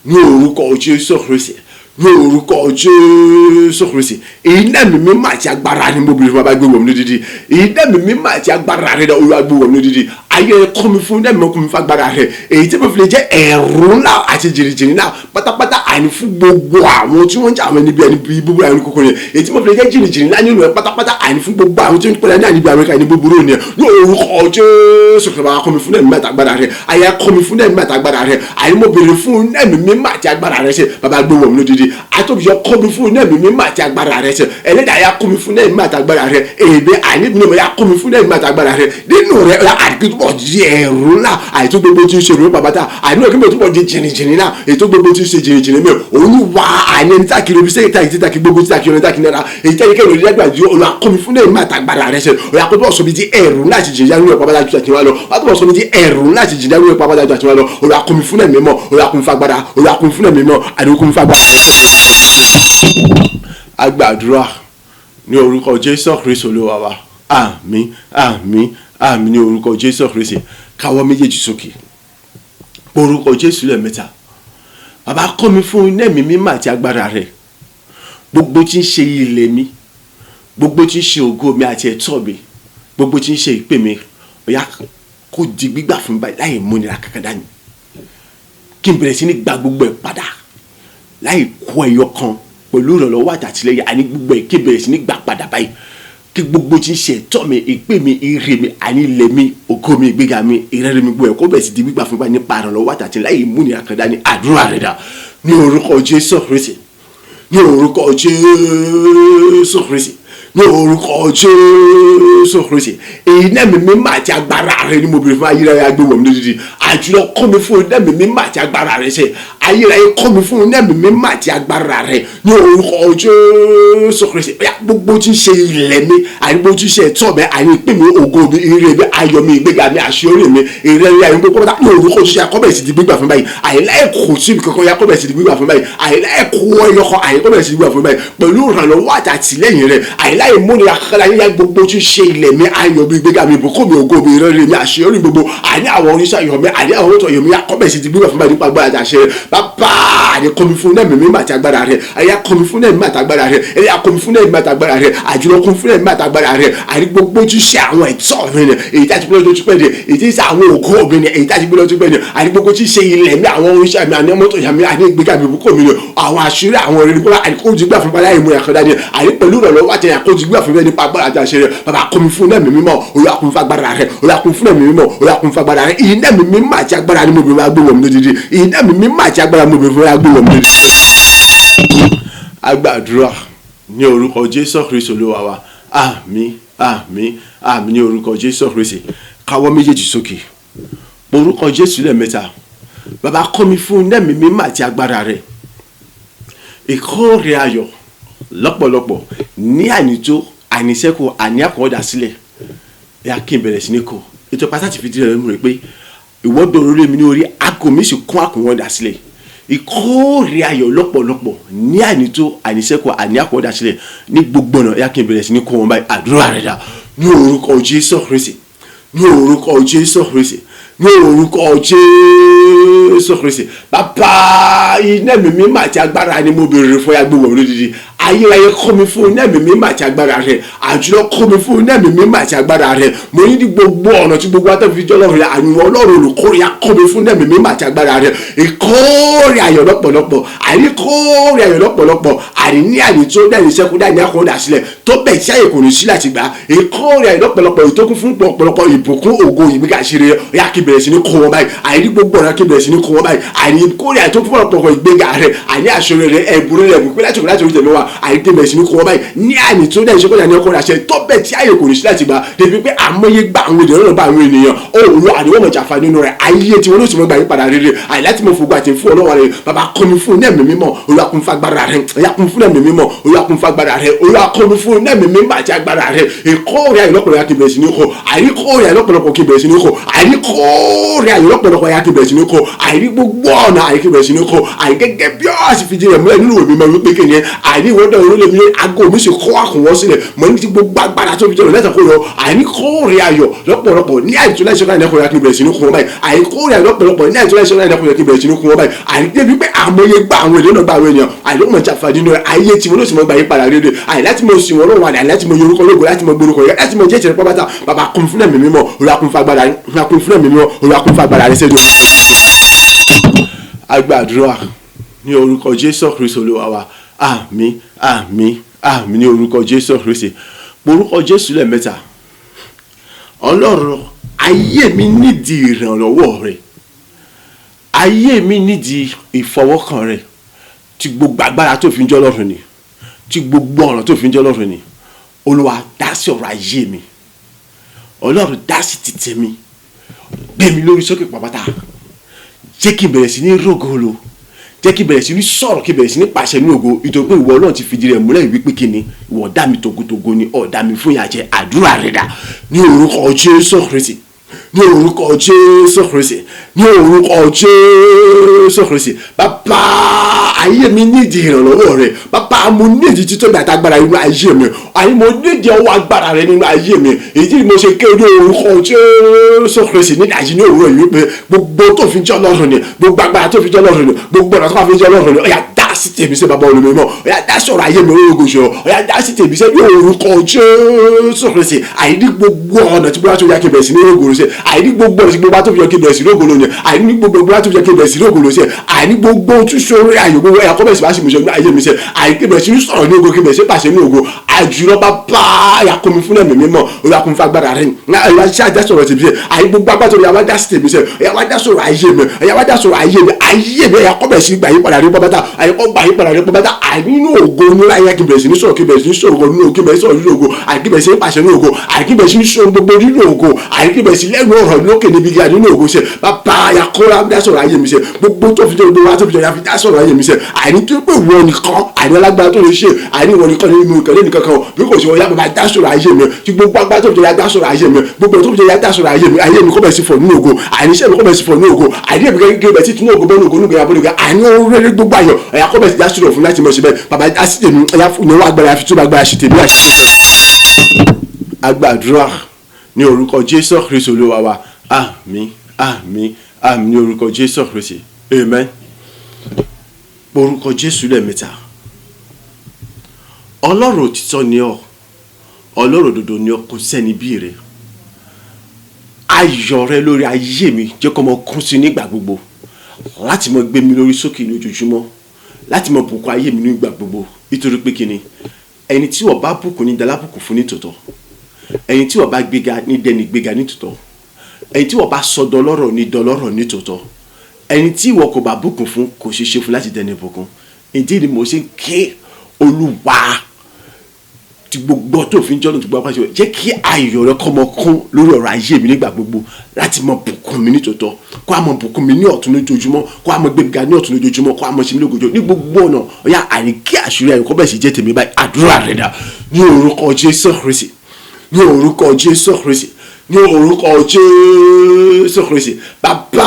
ní orúkọ Jésù Kristi ní orúkọ Jésù Kristi iná mi mímọ́ àti agbára ni mo bìrì fún abágbé wọ̀n mi lódìdí iná mi mímọ́ àti agbára rẹ Olúwa gbé wọ̀n mi lódìdí ayé kọ́ mi fún iná mi kọ́ mi fún agbára rẹ èyí tí mo fi lè jẹ́ ẹ̀rù ńlá àti jìnnìjìnnì náà pátápátá àní fún gbogbo àwọn tí wọ́n ń jà àwọn níbi ẹni búburú àwọn kòkòrò yẹn èyí tí mo fi lè jẹ́ jìnnìjìnnì náà nínú ẹ pátápátá àní fún gbogbo àwọn tí wọ́n ń pẹ́lẹ́ náà níbi àwọn ẹni búburú yẹn ní orúkọ Jésù Kristi kọ́ mi fún iná mi àti agbára rẹ ayé kọ́ mi fún iná mi àti agbára rẹ àní mo bèrè fún iná mi mímọ́ àti agbára rẹ ṣe bàbá gbé wọ̀n mi lódìdí àtòbíyọ kọ́ mi fún iná mi mímọ́ àti agbára rẹ ṣe ẹlẹ́dàá yà kọ́ mi fún iná mi àti agbára rẹ èdè àìníbìnrin mi yà kọ́ mi fún iná mi àti agbára rẹ nínú rẹ àdìgbò di ẹ̀rù ńlá àìtó gbogbo tí ń ṣe ìròyìn bàbá àìní òkè mi ò túbọ̀ di jìnnìjìnnì náà ètò gbogbo tí ń ṣe jìnnìjìnnì mi Olúwa àìní ẹni tá kiri omi sẹ́yìn tá ìtí tá kí gbogbo tí tá kí ọ̀nà tá kí náírà èyí tẹ́yìn kẹ́yìn òdìdí àgbà yìí Olúwa kọ́ mi fún iná mi àti agbára rẹ ṣe òyà kó tó sọ mi di ẹ̀rù ńlá àti jìnnìjìnnì nínú ẹ̀pọ̀ abájájú àti wọn lọ wọ́n tó sọ mi di ẹ̀rù ńlá àti jìnnìjìnnì nínú ẹ̀pọ̀ abájájú àti wọn lọ Olúwa kọ́ mi fún ẹ̀mí mọ́ Olúwa kọ́ mi fún agbára Olúwa kọ́ mi fún ẹ̀mí mọ́ àdéhùn kọ́ mi fún agbára. Àgbàdúrà ní orúkọ Jésù Kristi Olúwa wa àmín àmín àmín ní orúkọ Jésù Kristi káwọ́ méjèèjì sókè orúkọ Jésù lẹ́ẹ̀mẹ́ta bàbá kọ́ mi fún iná mi mímọ́ àti agbára rẹ gbogbo tí ń ṣe ilé mi gbogbo tí ń ṣe ògo mi àti ẹ̀tọ́ mi gbogbo tí ń ṣe ìpè mi ọ̀yà kó di gbígbà fún mi báyìí láì múnira kankan dání kí n bẹ̀rẹ̀ sí ní gba gbogbo ẹ̀ padà láì kó ẹyọ kan pẹ̀lú ìrànlọ́wọ́ àtàtìlẹ́yìn àní gbogbo ẹ̀ kí n bẹ̀rẹ̀ sí ní gbà padà báyìí kí gbogbo tí ń ṣe ẹ̀tọ́ mi ìpè mi ire mi àní ilẹ̀ mi ògo mi ìgbéga mi ìrẹ́rẹ́ mi gbogbo ẹ̀ kó bẹ̀rẹ̀ sí di gbígbà fún mi báyìí nípa ìrànlọ́wọ́ àtàtìlẹ́yìn láì múnira kankan dání àdúrà rẹ̀ dà ní orúkọ Jésù Kristi ní orúkọ Jésù Kristi ní orúkọ Jésù Kristi iná mi mímọ́ àti agbára rẹ ni mo bèrè fún ayérayé agbéwọ̀ mi lódìdí àjùlọ kọ́ mi fún iná mi mímọ́ àti agbára rẹ ṣe ayérayé kọ́ mi fún iná mi mímọ́ àti agbára rẹ ní orúkọ Jésù Kristi gbogbo tí ń ṣe ilẹ̀ mi àní gbogbo tí ń ṣe ẹ̀tọ́ mi àní ìpín mi ògo mi ire mi ayọ̀ mi ìgbéga mi àṣeyọrí mi ìrẹ́rẹ́ àní gbogbo pátá ní orúkọ Jésù akọ́bẹ̀ sí di gbígbà fún báyìí àyíláyè kò sí kankan ya kọ́bẹ̀ sí di gbígbà fún báyìí àyíláyè kò ẹyọkọ àyè kọ́bẹ̀ sí di gbígbà fún báyìí pẹ̀lú ìrànlọ́wọ́ àtàtìlẹ́yìn rẹ àyíláyè múnira kankan yíyá gbogbo tí ń ṣe ilẹ̀ mi ayọ̀ mi ìgbéga mi ìbùkún mi ògo mi ìrẹ́rẹ́ mi àṣeyọrí gbogbo àní àwọn oníṣẹ́ ayọ̀ mi àní àwọn oníṣẹ́ ayọ̀ mi akọ́bẹ̀ sí di gbígbà fún báyìí nípa agbára àti àṣẹ bàbá àní kọ́ mi fún ẹ̀mí mímọ́ àti agbára rẹ̀ ẹ̀yà kọ́ mi fún ẹ̀mí mímọ́ àti agbára rẹ̀ ẹ̀yà kọ́ mi fún ẹ̀mí mímọ́ àti agbára rẹ̀ àjùlọ kọ́ mi fún ẹ̀mí mímọ́ àti agbára rẹ̀ àní gbogbo ojúṣe àwọn ẹ̀tọ́ mi ni èyí tá a ti gbé lọ́jọ́ pẹ́ ni èyí tí àwọn ògo mi ni èyí tá a ti gbé lọ́jọ́ pẹ́ ni àní gbogbo ojúṣe ilẹ̀ mi àwọn oríṣẹ́ mi àní mọ́tò yà mi àní ìgbéga mi bùkún mi ni àwọn àṣírí àwọn eré nípa àní kó jùgbà fún báyà ìmú ẹ̀kọ́ dání àní pẹ̀lú ìrànlọ́wọ́ àti ẹ̀yà kó jùgbà fún bẹ́ẹ̀ nípa agbára àti àṣẹ rẹ̀ bàbá kọ́ mi fún ẹ̀mí mímọ́ Olúwa kún fún agbára rẹ̀ Olúwa kún fún ẹ̀mí mímọ́ Olúwa kún fún agbára rẹ̀ ìyìn ẹ̀mí mímọ́ àti agbára ni mo bẹ̀rẹ̀ agbó wọ̀n mi lódìdí ìyìn ẹ̀mí mímọ́ àti agbára mo bẹ̀rẹ̀ agbó wọ̀n mi lódìdí. Àgbàdúrà ní orúkọ Jésù Kristi Olúwa wa àmín àmín àmín ní orúkọ Jésù Kristi káwọ́ méjèèjì sókè orúkọ Jésù lẹ́ẹ̀mẹ́ta bàbá kọ́ mi fún ẹ̀mí mímọ́ àti agbára rẹ̀ ìkórè ayọ̀ lọ́pọ̀lọpọ̀ ní ànító àníṣẹ́kù àní àkọ́dà sílẹ̀ ẹ̀ kí n bẹ̀rẹ̀ sí ní kọ́ ètò pàtàkì fi díẹ̀ lẹ́nu rẹ̀ pé ìwọ́dọ̀ orí mi ní orí aago mi sì kún àkùnwọ́dà sílẹ̀ ìkórè ayọ̀ lọ́pọ̀lọpọ̀ ní ànító àníṣẹ́kù àní àkọ́dà sílẹ̀ ní gbogbo ọ̀nà ẹ̀ kí n bẹ̀rẹ̀ sí ní kọ́ wọn báyìí àdúrà rẹ̀ dà ní orúkọ Jésù Kristi ní orúkọ Jésù Kristi ní orúkọ Jésù Kristi bàbá iná mi mímọ́ àti agbára ni mo béèrè fún yàgbé wọ̀ lódìdí ayérayé kọ́ mi fún iná mi mímọ́ àti agbára rẹ̀ àjùlọ kọ́ mi fún iná mi mímọ́ àti agbára rẹ̀ mo ní ní gbogbo ọ̀nà tí gbogbo àtàwọn ìfijọ́ lọ́rùn rẹ̀ àyùn ọlọ́run olùkórè kọ́ mi fún iná mi mímọ́ àti agbára rẹ̀ ìkórè ayọ̀ lọ́pọ̀lọpọ̀ àìkórè ayọ̀ lọ́pọ̀lọpọ̀ àìní ànító dání sẹ́kù dání àkọ́dà sílẹ̀ tó bẹ̀ tí àyè kò ní sí láti gbà ìkórè ayọ̀ lọ́pọ̀lọpọ̀ ìtókùn fún ọ̀pọ̀lọpọ̀ ìbùkún ògo ìgbéga ṣeré ọ̀yà kí bẹ̀rẹ̀ sí ní kó wọn báyìí àìní gbogbo ọ̀nà kí bẹ̀rẹ̀ sí ní kó wọn báyìí àìní ìkórè ayọ̀ tó fún ọ̀pọ̀lọpọ̀ ìgbéga rẹ̀ àìní àṣọrẹ rẹ̀ ẹ̀bùrú rẹ̀ wípé láti orí tẹ̀mí wa àìní kí bẹ̀rẹ̀ sí ní kó wọn báyìí ní àìní tó dẹ̀ ìṣẹ́kọ̀ọ́ ní ọkọ̀ àṣẹ tó bẹ̀ tí àyè kò ní sí láti gbà débi pé àmọ́yé gba àwọn ènìyàn lọ́nà bá àwọn ènìyàn òòlù àdéhùn ọmọ ìjàfà nínú rẹ̀ ayé tí wọn ló sì mọ́ gbà yín padà rere àì láti mọ fògbà àti fún ọlọ́wọ́ rẹ̀ bàbá kọ́ mi fún ẹ̀mí mímọ́ Olúwa kún fún agbára rẹ̀ Olúwa kún fún ẹ̀mí mímọ́ Olúwa kún fún agbára rẹ̀ Olúwa kọ́ mi fún ẹ̀mí mímọ́ àti agbára rẹ̀ ìkórè ayọ̀ lọ́pọ̀lọpọ̀ kí bẹ̀rẹ̀ sí ní kó àìní kórè ayọ̀ lọ́pọ̀lọpọ̀ kí bẹ̀rẹ̀ sí ní kó àìní kórè ayọ̀ lọ́pọ̀lọpọ̀ kí bẹ̀rẹ̀ sí ní kó àìní gbogbo ọ̀nà àìní kí bẹ̀rẹ̀ sí ní kó àìní gẹ́gẹ́ bí ọ́ sì fi di rẹ̀ múlẹ̀ nínú òbí mọ̀ wípé kí ni àìní ìwọ́dọ̀ ìrọ̀lẹ́ mi aago mi sì kó àkùnwọ́ sílẹ̀ mọ̀ ní ti gbogbo agbára tó fi jẹ́ lẹ́tà kó lọ àìní kórè ayọ̀ lọ́pọ̀lọpọ̀ ní àìtúlẹ̀ ìṣọ́ra ìdẹ́kùnrin àti bẹ̀rẹ̀ sí ní kún wọn báyìí àìní kórè ayọ̀ lọ́pọ̀lọpọ̀ ní àìtúlẹ̀ ìṣọ́ra ìdẹ́kùnrin àti bẹ̀rẹ̀ sí ní kún wọn báyìí àìní débi pé àmọye gba àwọn ènìyàn gba àwọn ènìyàn àìní ó mọ̀ jàfà nínú ayé tí wọn ló sì mọ̀ gbà yín padà rere àìní láti mọ̀ sí wọn lọ́wọ́ àìní láti mọ̀ yorùkọ lógo láti mọ̀ gbórúkọ yẹn láti mọ̀ jẹ́ ìṣẹ̀lẹ̀ pọ́pátá bàbá kún fún ẹ̀mí mímọ́ Olúwa kún fún agbára rẹ̀ Olúwa kún fún ẹ̀mí mímọ́ Olúwa kún fún agbára rẹ̀ sẹ́dọ̀. Àgbàdúrà ní orúkọ Jésù Kristi Olúwa wa àmín àmín àmín ní orúkọ Jésù Kristi orúkọ Jésù lẹ́ẹ̀mẹ́ta Ọlọ́run ayé mi nídìí ìrànlọ́wọ́ rẹ̀ ayé mi nídìí ìfọwọ́kàn rẹ̀ tí gbogbo agbára tó fi ń jọ́ lọ́rùn ni tí gbogbo ọ̀nà tó fi ń jọ́ lọ́rùn ni Olúwa dá sí ọ̀rọ̀ ayé mi Ọlọ́run dá sí títẹ̀ mi gbé mi lórí sókè pàpàtà jẹ́ kí n bẹ̀rẹ̀ sí ní rògolo jẹ́ kí n bẹ̀rẹ̀ sí ní sọ̀rọ̀ kí n bẹ̀rẹ̀ sí ní pàṣẹ ní ògo ìtòkù ìwọ Ọlọ́run ti fìdí rẹ̀ múlẹ̀ wípé kí ni ìwọ dá mi tògótògó ni ọ̀dá mi fún ìyàjẹ́ àdúrà rẹ̀ dà ní orúkọ Jésù Kristi ní orúkọ Jésù Kristi ní orúkọ Jésù Kristi bàbá ayé mi nídìí ìrànlọ́wọ́ rẹ̀ bàbá mo nídìí títóbi àtàgbára nínú ayé mi àyè mo nídìí ọwọ́ agbára rẹ̀ nínú ayé mi èyí tí mo ṣe ké ní orúkọ Jésù Kristi ní ìdájí ní òwúrọ̀ yìí pé gbogbo tó fi jẹ́ Ọlọ́run ni gbogbo agbára tó fi jẹ́ Ọlọ́run ni gbogbo ọ̀nà tó fi jẹ́ Ọlọ́run ni ọ̀yà dá sí tèmi sí bàbá olùmọ̀ ọ̀yà dá sọ̀rọ̀ ayé mi ológo ṣe ọ̀yà dá sí tèmi sí ní orúkọ Jésù Kristi àìní gbogbo ọ̀nà tí bóyá tó yá kí bẹ̀rẹ̀ sí ní ògo ṣe àìní gbogbo ọ̀nà tí gbogbo tó fi yọ kí bẹ̀rẹ̀ sí ní ògo lónìí àìní gbogbo bóyá tó fi yọ kí bẹ̀rẹ̀ sí ní ògo lóṣẹ̀ àìní gbogbo túnṣe ayò gbogbo ẹ̀yà kọ́bẹ̀sì bá sì mú ṣe ní ayé mi ṣe àìní kí bẹ̀rẹ̀ sí ní sọ̀rọ̀ ní ògo kí bẹ̀rẹ̀ sí pàṣẹ ní ògo àjùlọ bàbá yàkùnmi fún ẹ̀mí mímọ́ olùyàkùn fún agbára rẹ̀ ẹ̀yà ṣe àjẹsọ̀rọ̀ tèmi ṣe àìní gbogbo agbátọ̀ ẹ̀yà wá dá sí tèmi ṣe ẹ̀yà wá dá sọ̀rọ̀ ayé mi ẹ̀yà wá dá sọ̀rọ̀ ayé mi ẹ̀yà kọ́bẹ̀sì gbà yín padà rí pọ́pátá àyè kọ́ gbà yín padà rí pọ́pátá àìnínú ògo nílá ayé kí bẹ̀rẹ̀ sí ní sọ̀rọ̀ kí bẹ̀rẹ̀ sí ní sọ̀rọ̀ nínú ògo kí bẹ̀rẹ̀ sí sọ̀rọ̀ nínú ògo àyè kí bẹ̀rẹ̀ sí ní pàṣẹ nínú ògo àyè kí bẹ̀rẹ̀ sí ní sọ̀rọ̀ gbogbo nínú ògo àyè kí bẹ̀rẹ̀ sí lẹ́nu ọ̀rọ̀ lókè níbi gíga nínú ògo ṣe bàbá yakora dá sọ̀rọ̀ ayé mi ṣe gbogbo tó fi jẹ́ gbogbo wa tó fi jẹ́ yafi dá sọ̀rọ̀ ayé mi ṣe àìní tó pé wọ́n nìkan àìní alágbára tó lè ṣe àìní wọ́n nìkan nínú ìkànnì nìkan kan bí kò ṣe wọ́n yá bàbá dá sọ̀rọ̀ ayé mi tí gbogbo agbára tó fi jẹ́ yá dá sọ̀rọ̀ ayé mi gbogbo tó fi jẹ́ yá dá sọ̀rọ̀ ayé mi kó bẹ̀ sí fọ̀ nínú ògo àìní iṣẹ́ mi kó bẹ̀ sí fọ̀ nínú ògo àìní ẹ̀mí gẹ́gẹ́ bẹ̀ sí tún ògo bẹ́ẹ̀ ní ògo nígbà yàbọ̀ nígbà àìní oríire gbogbo ayọ̀ ẹ̀yà kó bẹ̀ sí dá sọ̀rọ̀ fún láti mọ̀ ṣe bẹ́ẹ̀ bàbá dá sí tèmi ẹ̀yà ìnáwó agbára àfi tó bá agbára ṣe tèmi àṣẹ. Àgbàdúrà ní orúkọ Jésù Kristi Olúwa wa àmín àmín àmín ní orúkọ Jésù Kristi amen. Orúkọ Jésù lẹ́ẹ̀mẹ́ta. Ọlọ́run òtítọ́ ni ọ́, Ọlọ́run òdodo ni ọ́, kò sẹ́ni bí rẹ̀. Ayọ̀ rẹ lórí ayé mi jẹ́ kó mọ kún sí nígbà gbogbo, láti mọ gbé mi lórí sókè ní ojoojúmọ́, láti mọ bùkún ayé mi nígbà gbogbo. Nítorí pé kíni, ẹni tí wọ́n bá bùkún ní dalábùkún fún ní tòótọ́, ẹni tí wọ́n bá gbéga ní dẹni gbéga ní tòótọ́, ẹni tí wọ́n bá sọ dọlọ́rọ̀ ní dọlọ́rọ̀ ní tòótọ́, ẹni tí ìwọ kò bá bùkún fún kò ṣeé ṣe fún láti dẹni bùkún. Ìdí ni mo ṣe ń ké Olúwa tí gbogbo tó fi ń jọ́nà tó gbogbo apáṣẹ jẹ́ kí ayọ̀ rẹ kó mọ kún lórí ọ̀rọ̀ ayé mi nígbà gbogbo, láti mọ bùkún mi ní tòótọ́, kó a mọ bùkún mi ní ọ̀tún lójoojúmọ́, kó a mọ gbéga ní ọ̀tún lójoojúmọ́, kó a mọ ṣe mí lógoojúmọ́ ní gbogbo ọ̀nà. Ọ̀yá àríkí àṣírí ayọ̀ kó bẹ̀ sí jẹ́ tèmi báyìí. Àdúrà rẹ̀ dà ní orúkọ Jésù Kristi, ní orúkọ Jésù Kristi, ní orúkọ Jésù Kristi. Bàbá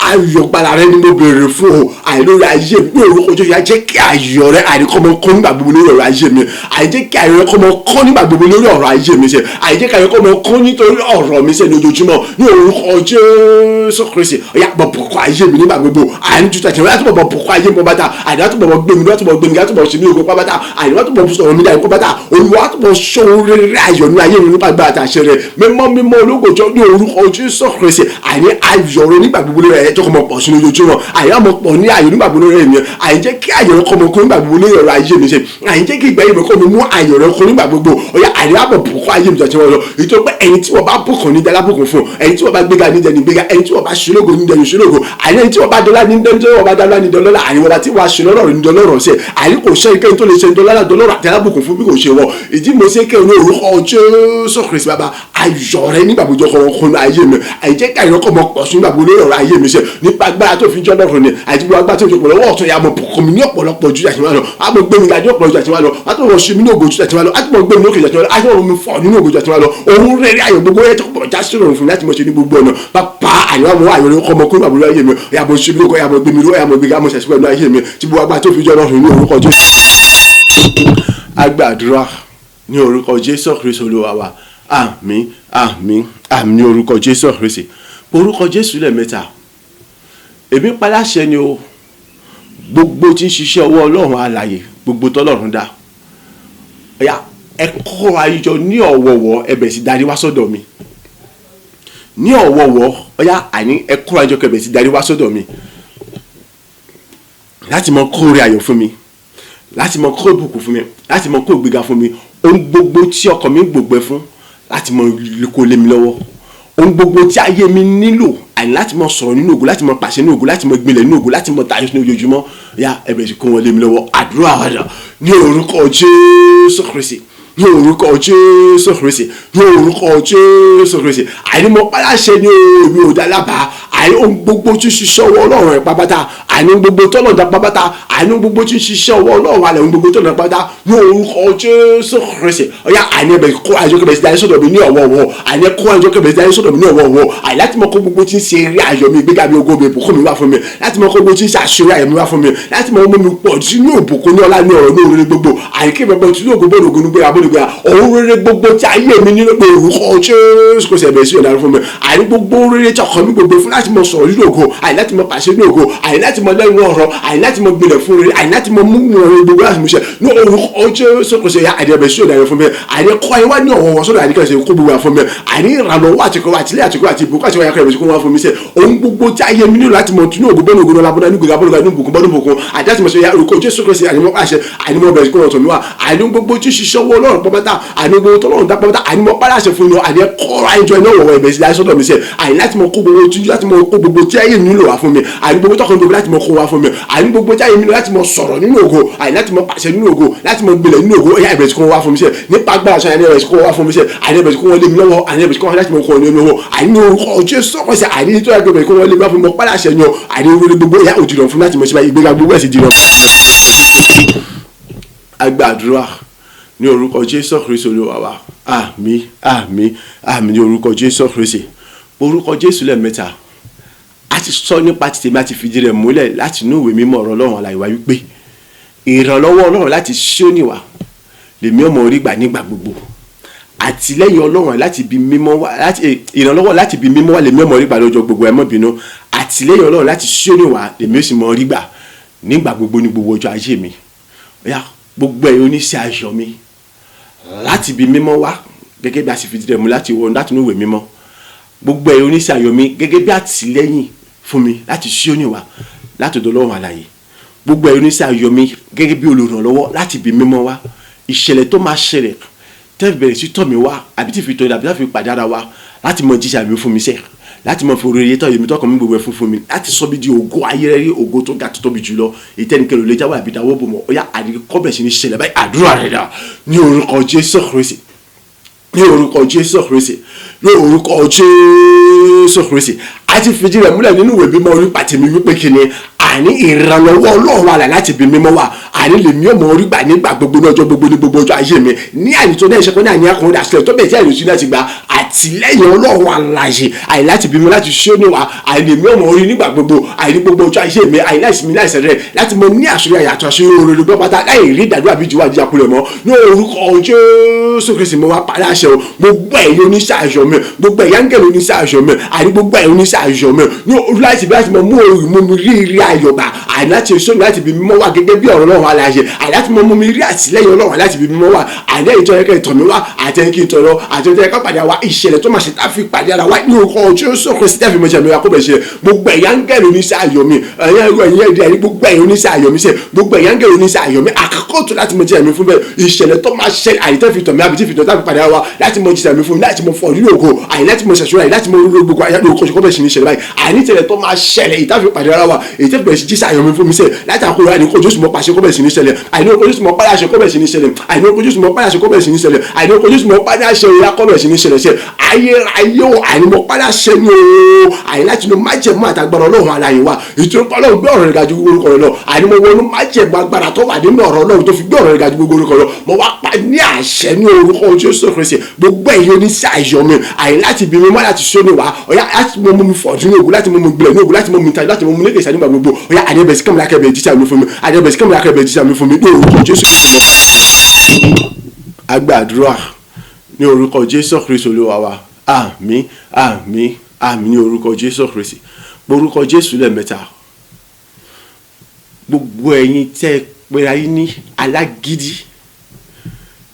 ayọ̀ gbàlà rẹ ni mo béèrè fún o, àìlórí ayé mi ní orúkọ Jésù. Yá jẹ́ kí ayọ̀ rẹ àìkọ́ mọ kún nígbà gbogbo lórí ọ̀rọ̀ ayé mi, àìjẹ́ kí ayọ̀ rẹ kọ́ mọ kún nígbà gbogbo lórí ọ̀rọ̀ ayé mi ṣe, àìjẹ́ kí ayọ̀ kọ́ mọ kún nítorí ọ̀rọ̀ mi ṣe lójoojúmọ́ ní orúkọ Jésù Kristi. Ọ̀yá bọ̀ bùkún ayé mi nígbà gbogbo, àìníjú tàkì rẹ láti bọ̀ bùkún ayé mi bàtà, àìní láti bọ̀ gbé mi láti bọ̀ gbé mi láti bọ̀ ṣe mí ògo pàbàtà, àìní láti bọ̀ sọ̀rọ̀ mi láì kó bàtà. Olúwa láti bọ̀ ṣòro rere ayọ̀ ní ayé mi nípa gbà àtàṣe rẹ mímọ́ ológojọ́ ní orúkọ Jésù Kristi. Àìní ayọ̀ rẹ nígbà gbogbo lórí ẹ̀ tó kọ́ mọ pọ̀ sí lójoojúmọ́, àìní àmọ́ pọ̀ ní ayọ̀ nígbà gbogbo lórí ẹ̀mí, àìjẹ́ kí ayọ̀ rẹ kọ́ mọ kún nígbà gbogbo lórí ọ̀rọ̀ ayé mi ṣe, àìjẹ́ kí ìgbà yìí mi kọ́ mi mú ayọ̀ rẹ kún nígbà gbogbo. Ọ̀yá àìní àbọ̀ bùkún ayé mi jọ̀jọ̀ lọ, èyí tó pé ẹni tí wọ́n bá bùkún ní dalábùkún fún, ẹni tí wọ́n bá gbéga ní dẹni gbéga, ẹni tí wọ́n bá ṣológo ní dẹni ṣológo, àìní ẹni tí wọ́n bá dọ́là ní dẹni tí wọ́n bá dọ́là ní dọ́là, àìní wọ́n bá tí wọ́n aṣọ lọ́rọ̀ ní dọ́lọ́rọ̀ ṣe, àìní kò ṣe ike tó lè ṣe dọ́là àti alábùkún fún bí kò ṣe wọ. Ìdí mo ṣe kẹ́ ní orúkọ Jésù Kristi. Bàbá ayọ̀ rẹ nígbà gbogbo ọkọ̀ ọkùnrin ayé mi, àìjẹ́ kí ayọ̀ kọ́ mọ pọ̀ sí nígbà gbogbo lórí ọ̀rọ̀ ayé mi ṣe nípa agbára tó fi jọ́ lọ́rùn ni, àti gbogbo agbára tó fi pọ̀ lọ́wọ́ ọ̀tún ya mọ̀ bùkún mi ní ọ̀pọ̀lọpọ̀ ju àti wá lọ, á mọ̀ gbé mi ga ní ọ̀pọ̀lọpọ̀ ju àti wá lọ, á tó mọ̀ ṣe mí ní ògo ju àti wá lọ, á tó mọ̀ gbé mi lókè ju àti wá lọ, á tó mọ̀ mi fọ̀ nínú ògo ju àti wá lọ. Òun rere ayọ̀ gbogbo ẹ̀ tó pọ̀ já sí ìrọ̀rùn fún mi láti mọ̀ ṣe ní gbogbo ọ̀nà. Bàbá àyọ̀ mọ̀ ayọ̀ rẹ kọ́ mọ kúrò àbúrò ayé mi, ọ̀yà mọ̀ ṣe mí lóko, ọ̀yà mọ̀ gbé mi lóko, ọ̀yà mọ̀ gbé ga mọ̀ ṣẹ̀ṣẹ̀ pẹ̀lú ayé mi tí gbogbo agbára tó fi jọ́ lọ́rùn ní orúkọ Jésù. Agbàdúrà ní orúkọ Jésù Kristi Olúwa wa. Àmín àmín àmín ní orúkọ Jésù Kristi. Orúkọ Jésù lẹ́ẹ̀mẹ́ta. Èmi paláṣẹ ni o, gbogbo tí ń ṣiṣẹ́ ọwọ́ Ọlọ́run alààyè, gbogbo tọ́lọ́run dá, ọ̀yá ẹ kó ayọ̀ ní ọ̀wọ̀wọ̀ ẹ bẹ̀rẹ̀ sí darí wá sọ́dọ̀ mi ní ọ̀wọ̀wọ̀. Ọ̀yá àní ẹ kó ayọ̀ kẹ́ bẹ̀rẹ̀ sí darí wá sọ́dọ̀ mi láti mọ kóore ayọ̀ fún mi, láti mọ kó ìbùkún fún mi, láti mọ kó ìgbéga fún mi. Ohun gbogbo tí ọkàn mi gbògbẹ fún láti mọ kó lé mi lọ́wọ́, ohun gbogbo tí ayé mi nílò, àní láti mọ sọ̀rọ̀ nínú ògo, láti mọ pàṣẹ nínú ògo, láti mọ gbilẹ̀ nínú ògo, láti mọ tayọ ní ojoojúmọ́. Ọ̀yá ẹ bẹ̀rẹ̀ sí kó wọn lé mi lọ́wọ́. Àdúrà wàdà ní orúkọ Jésù Kristi, ní orúkọ Jésù Kristi, ní orúkọ Jésù Kristi. Àní mo paláṣẹ ní omi ò dálábàá, àní ohun gbogbo tí ń ṣiṣẹ́ ọwọ́ Ọlọ́run ẹ̀ pápátá, àní ohun gbogbo tọ́lọ̀ dá pápátá, àní ohun gbogbo tí ń ṣiṣẹ́ ọwọ́ Ọlọ́run alẹ̀ ohun gbogbo tọ́lọ̀ dá pápátá ní orúkọ Jésù Kristi. Ọ̀yá àní ẹ̀bẹ̀ kó ayọ̀ kẹ́bẹ̀ sí darí sọ́dọ̀ mi ní ọ̀wọ̀ọ̀wọ̀, àní kó ayọ̀ kẹ́bẹ̀ sí darí sọ́dọ̀ mi ní ọ̀wọ̀ọ̀wọ̀, àní láti mọ kó gbogbo tí ń ṣe eré ayọ̀ mi ìgbéga mi ògo mi ìbùkún mi wá fún mi, láti mọ kó gbogbo tí ń ṣe àṣírí ayọ̀ mi wá fún mi, láti mọ mú mi pọ̀ sínú ìbùkún ní ọlá ní ọ̀rọ̀ ní òrèrè gbogbo, àní kí ìbẹ̀bẹ̀ tí yóò gbogbo ògùn ní gbéra bóni gbéra òun rere gbogbo tí ayé mi nílò pé orúkọ Jésù kò sì ẹ̀bẹ̀ sí ọ̀daràn fún mi. Àní gbogbo rere tí ọkàn mi gbogbo fún láti mọ sọ̀rọ̀ nínú ògo, àní láti mọ pàṣẹ nínú ògo, àní láti mọ lẹ́nu ọ̀rọ̀, àní láti mọ gbilẹ̀ fún rere, àní láti mọ mú ọ̀rọ̀ gbogbo láti mú ṣe ní orúkọ Jésù kò sì ẹ̀bẹ̀ sí ọ̀daràn fún mi. Àní kọ́ ayé wá ní ọ̀wọ̀wọ̀ sọ́dọ̀ àní kẹ́sì kó gbogbo fún mi, àní ìrànlọ́wọ́ àtìkọ́ àtìlẹ́ àtìkọ́ àti ìbùkún àti wáyà kẹ́rẹ́ kó wá fún mi sẹ́ ohun gbogbo tí ayé mi nílò láti mọ tún ní ògo bọ́ọ̀nù ògo náà lábọ́dá ní gbogbo abọ́dá ní bùkún bọ́ọ̀nù bùkún àti láti mọ̀ sí orúkọ Jésù kò sì àní mọ́ pàṣẹ, àní mọ́ bẹ̀rẹ̀ kó wọ́n tọ̀ mí wá, àní gbogbo tí ṣiṣẹ́ owó Ọlọ́run pọ́pátá, àní gbogbo tọ́lọ́run dá pọ́pátá, àní mọ́ pàṣẹ fún yín, àní kọ́ra ẹjọ́ iná wọ̀wọ̀ ẹ̀bẹ̀ sí láìsọ́dọ̀ mi sẹ́, àní láti mọ kó gbogbo tí láti mọ kó gbogbo tí ayé mi nílò wá fún mi, àní gbogbo tọkàn gbogbo láti mọ kó wá fún mi, àní gbogbo tí ayé mi nílò láti mọ sọ̀rọ̀ nínú ògo, àní láti mọ pàṣẹ nínú ògo, láti mọ gbilẹ̀ nínú ògo. Ọ̀yá ẹ̀bẹ̀ sí kó wá fún mi sẹ́ nípa agbára sọ àní ẹ̀bẹ̀ sí kó wá fún mi sẹ́, àní ẹ̀bẹ̀ sí kó wọ́n lé mi lọ́wọ́, àní ẹ̀bẹ̀ sí kó wọ́n láti mọ kó wọ́n lé mi lọ́wọ́, àní ní orúkọ Jésù kọ́ sẹ́, àní tó yẹ kó wọ́n lé mi lọ́wọ́ fún mi pàdé àṣẹ yan, àní orí gbogbo ìyá òjìlọ fún láti mọ síbáyé ìgbéga gbogbo ẹ̀sìn jìnnà. Agbàdúrà ní orúkọ Jésù Kristi Olúwa wa. Àmín àmín àmín ní orúkọ Jésù Kristi. Orúkọ Jésù lẹ́ẹ̀mẹ́ta. A ti sọ nípa títí bá ti fìdí rẹ̀ múlẹ̀ láti inú ìwé mímọ́ ọ̀rọ̀ Ọlọ́run àlàyé wa wípé ìrànlọ́wọ́ Ọlọ́run láti Síónì wá lèmi ọmọ orí gbà nígbà gbogbo, àtìlẹ́yìn Ọlọ́run láti bí mímọ́ wá, láti ìrànlọ́wọ́ láti bí mímọ́ wá lèmi ọmọ orí gbà lọ́jọ́ gbogbo ẹ má bínú, àtìlẹ́yìn Ọlọ́run láti Síónì wá lèmi ó sì mọ orí gbà nígbà gbogbo ní gbogbo ọjọ́ ayé mi. Ọ̀yá gbogbo ẹ̀yin oníṣẹ́ ayọ̀ mi láti ibi mímọ́ wá gẹ́gẹ́ bí a sì fi dídẹ̀ mú láti inú ìwé mímọ́. Gbogbo ẹ̀yin oníṣẹ́ ayọ̀ mi gẹ́gẹ́ bí àtìlẹ́yìn fún mi láti Síónì wá láti ọ̀dọ̀ Ọlọ́run alààyè. Gbogbo ẹ̀yin oníṣẹ́ ayọ̀ mi gẹ́gẹ́ bí olùrànlọ́wọ́ láti ibi mímọ́ wá. Ìṣẹ̀lẹ̀ tó máa ṣẹlẹ̀ tẹ́ bẹ̀rẹ̀ sí tọ̀ mí wá àbí tí fi tọ́ àbí tí fi pàdé ara wa láti mọ jíṣẹ́ àmì fún mi sẹ́, láti mọ fi oríire tọ́ èmi tọkàn mi gbogbo ẹ̀ fún mi, láti sọ bí di ògo ayérayé, ògo tó ga tó tóbi jùlọ ìtẹ́nikẹ́ni lè jáwé àbí dáwọ́ bò mọ́. Ọ̀yá àdìgẹ́ bẹ̀rẹ̀ sí ní ṣẹlẹ̀ báyìí. Àdúrà rẹ̀ dà ní orúkọ Jésù Kristi, ní orúkọ Jésù Kristi, ní orúkọ Jésù Kristi. A ti fìdí rẹ̀ múlẹ̀ nínú ìwé mímọ́ orí pàtẹ́mi wípé kí ni àní ìrànlọ́wọ́ Ọlọ́run alààyè láti ibi mímọ́ wá. Àní lèmi ò mọ orí gbà nígbà gbogbo ní ọjọ́ gbogbo ní gbogbo ọjọ́ ayé mi ní àyè tó náà ìṣẹ́kọ́ ní àní akọrin àṣìlẹ̀ tó bẹ̀rẹ̀ tí àyè sí láti gba àtìlẹ́yìn Ọlọ́run alààyè àyè láti ibi mímọ́ láti Síónì wá. Àyè lèmi ò mọ orí nígbà gbogbo àyè ní gbogbo ọjọ́ ayé mi àyè láìsí mi láìsẹ̀ rẹ̀ láti mọ ní àṣírí àyàtọ̀ àṣírí orin gbọ́ pátá láì rí ìdádúrà bí juwà jíjà kulẹ̀ mọ́ ní orúkọ Jésù Kristi. Mo wá parí àṣẹ o gbogbo ẹ̀yin oníṣẹ́ ayọ̀ mi, gbogbo ẹ̀yin áńgẹ́lì oníṣẹ́ ayọ̀ mi, àní gbogbo ẹ̀yin oníṣẹ́ ayọ̀ mi ní láti bí láti mọ mú orin mú mi rí rí ayọ̀ gbà àní láti Síónì láti ibi mímọ́ wá gẹ́gẹ́ bí ọ̀rọ̀ Ọlọ́run alààyè àní láti mọ mú mi rí àtìlẹ́yìn Ọlọ́run láti ibi mímọ́ wá àní ẹ̀yin tó yẹ kẹ́ ìtọ̀ mi wá àti ẹ̀yin kí n tọ̀ lọ àti ẹ̀yin tó yẹ ká pàdé wa ìṣẹ̀lẹ̀ tó máa ṣe tá fi pàdé ara wa ní orúkọ Jésù Kristi tẹ́ fi mọ̀ ṣe àmì akọ́bẹ̀ ṣe gbogbo ẹ̀yin áńgẹ́lì oníṣẹ́ ayọ̀ mi ẹ̀yin gbogbo ẹ̀yin oníṣẹ́ ayọ̀ mi ṣe gbogbo ẹ̀yin áńgẹ́lì oníṣẹ́ ayọ̀ mi àkọ́kọ́ tó láti mọ̀ ṣe àmì fún bẹ́ẹ̀ ìṣẹ̀lẹ̀ tó máa ṣẹlẹ̀ àyè tẹ́ fi tọ̀ mi àbí tí fi tọ̀ tá fi pàdé ara wa láti mọ̀ ṣe àmì fún mi láti mọ̀ fọ̀ nínú ògo àyè láti mọ̀ ṣẹ̀ṣọ́ àyè láti mọ̀ orí gbogbo àyè lórúkọ ṣe kọ́bẹ̀ ṣe ní ìṣẹ̀lẹ̀ báyìí àyè ìṣẹ̀lẹ̀ tó máa ṣẹlẹ̀ ìtàfi pàdé ara wa èyí tẹ́ bẹ̀rẹ̀ sí jíṣẹ́ ayọ̀ mi fún mi sẹ́ láti àkóyọ àyè kó Jésù mọ̀ pàṣẹ kọ́bẹ̀ ṣe ní ìṣẹ̀lẹ̀ àyè kó Jésù mọ̀ pàdé àṣẹ kọ́bẹ̀ ṣe ní ìṣẹ̀lẹ̀ àyè kó Jésù mọ̀ pàdé àṣẹ kọ́bẹ̀ ṣe ní ìṣẹ̀lẹ̀ àyè kó Jésù mọ̀ pàdé àṣẹ ìyá kọ́bẹ̀ ṣe ní ìṣẹ̀lẹ̀ sẹ́ ayé o àyè mọ̀ pàdé àṣẹ ní o àyè láti inú májẹ̀mú àtàgbàrà Ọlọ́run alààyè wa ìtura Ọlọ́run gbé ọ̀rọ̀ rẹ̀ ga ju gbogbo orúkọ rẹ̀ lọ àyè mo wọnú májẹ̀mú agbára tó wà nínú ọ̀rọ̀ Ọlọ́run tó fi gbé ọ̀rọ̀ rẹ̀ ga ju gbogbo orúkọ lọ mo wá pa ní àṣẹ ní orúkọ Jésù Kristi gbogbo ẹ̀yin oníṣẹ́ ayọ̀ mi àyè láti bí mi mọ́ láti Síónì wá ọ̀yá láti mọ́ mi fọ̀ nínú ògùn láti mọ́ mi gbilẹ̀ ní ògùn láti mọ́ mi tajú láti mọ́ mi lékè ìsàdúgbà gbogbo ọ̀yá àdébẹ̀sí kẹ́mi lákẹ́bẹ̀ jíṣà mi fún mi àdébẹ̀sí kẹ́mi lákẹ́bẹ̀ jíṣà mi fún mi ní orúkọ Jésù Kristi. Agbàdúrà ní orúkọ Jésù Kristi Olúwa wa àmín àmín àmín ní orúkọ Jésù Kristi orúkọ Jésù lẹ́ẹ̀mẹ́ta. Gbogbo ẹ̀yin tẹ́ pera yín ní alágídí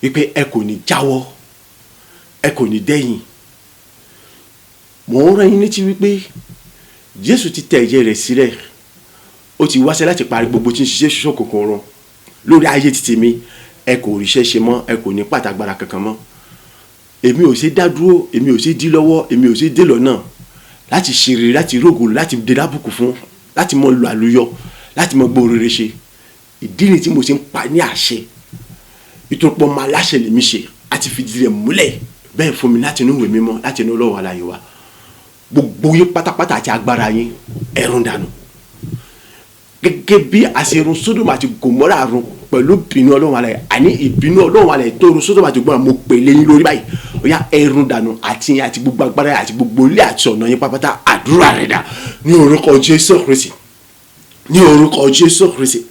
wípé ẹ kò ní jáwọ́ ẹ kò ní dẹ́yìn, mò ń rán yín létí wípé Jésù ti tẹ ẹ̀jẹ̀ rẹ̀ sílẹ̀, ó ti wáṣẹ́ láti parí gbogbo tí ń ṣiṣẹ́ ṣoṣo kòkòrò run lórí ayé títí mi. Ẹ kò ríṣẹ́ ṣe mọ́, ẹ kò ní pàtàgbára kankan mọ́. Èmi ò ṣe dá dúró, èmi ò ṣe dí lọ́wọ́, èmi ò ṣe dé lọ́nà láti ṣe rere, láti rógò, láti dé lábùkù fún, láti mọ lu àlùyọ, láti mọ gbọ́ rere ṣe. Ìdí ni tí mo ṣe ń pa ní àṣẹ ìtòpọ̀ máa láṣẹ lèmi ṣe àti fìdí rẹ̀ múlẹ̀ bẹ́ẹ̀ fún mi láti inú ìwé mímọ́ láti inú Ọlọ́run alààyè wa. Gbogbo yín pátápátá àti agbára yín ẹ̀rùn dànù gẹ́gẹ́ bí àṣerun Sódómù àti Gòmórà run pẹ̀lú ìbínú Ọlọ́run alààyè àní ìbínú Ọlọ́run alààyè tó run Sódómù àti Gòmórà mo pè léyìn lórí báyìí ọ̀yá ẹ̀rùn dànù àti gbogbo agbára àti gbogbo ilé àti ọ̀nà yín pátápátá. Àdúrà rẹ̀ dà ní orúkọ Jésù Kristi, ní orúkọ Jésù Kristi,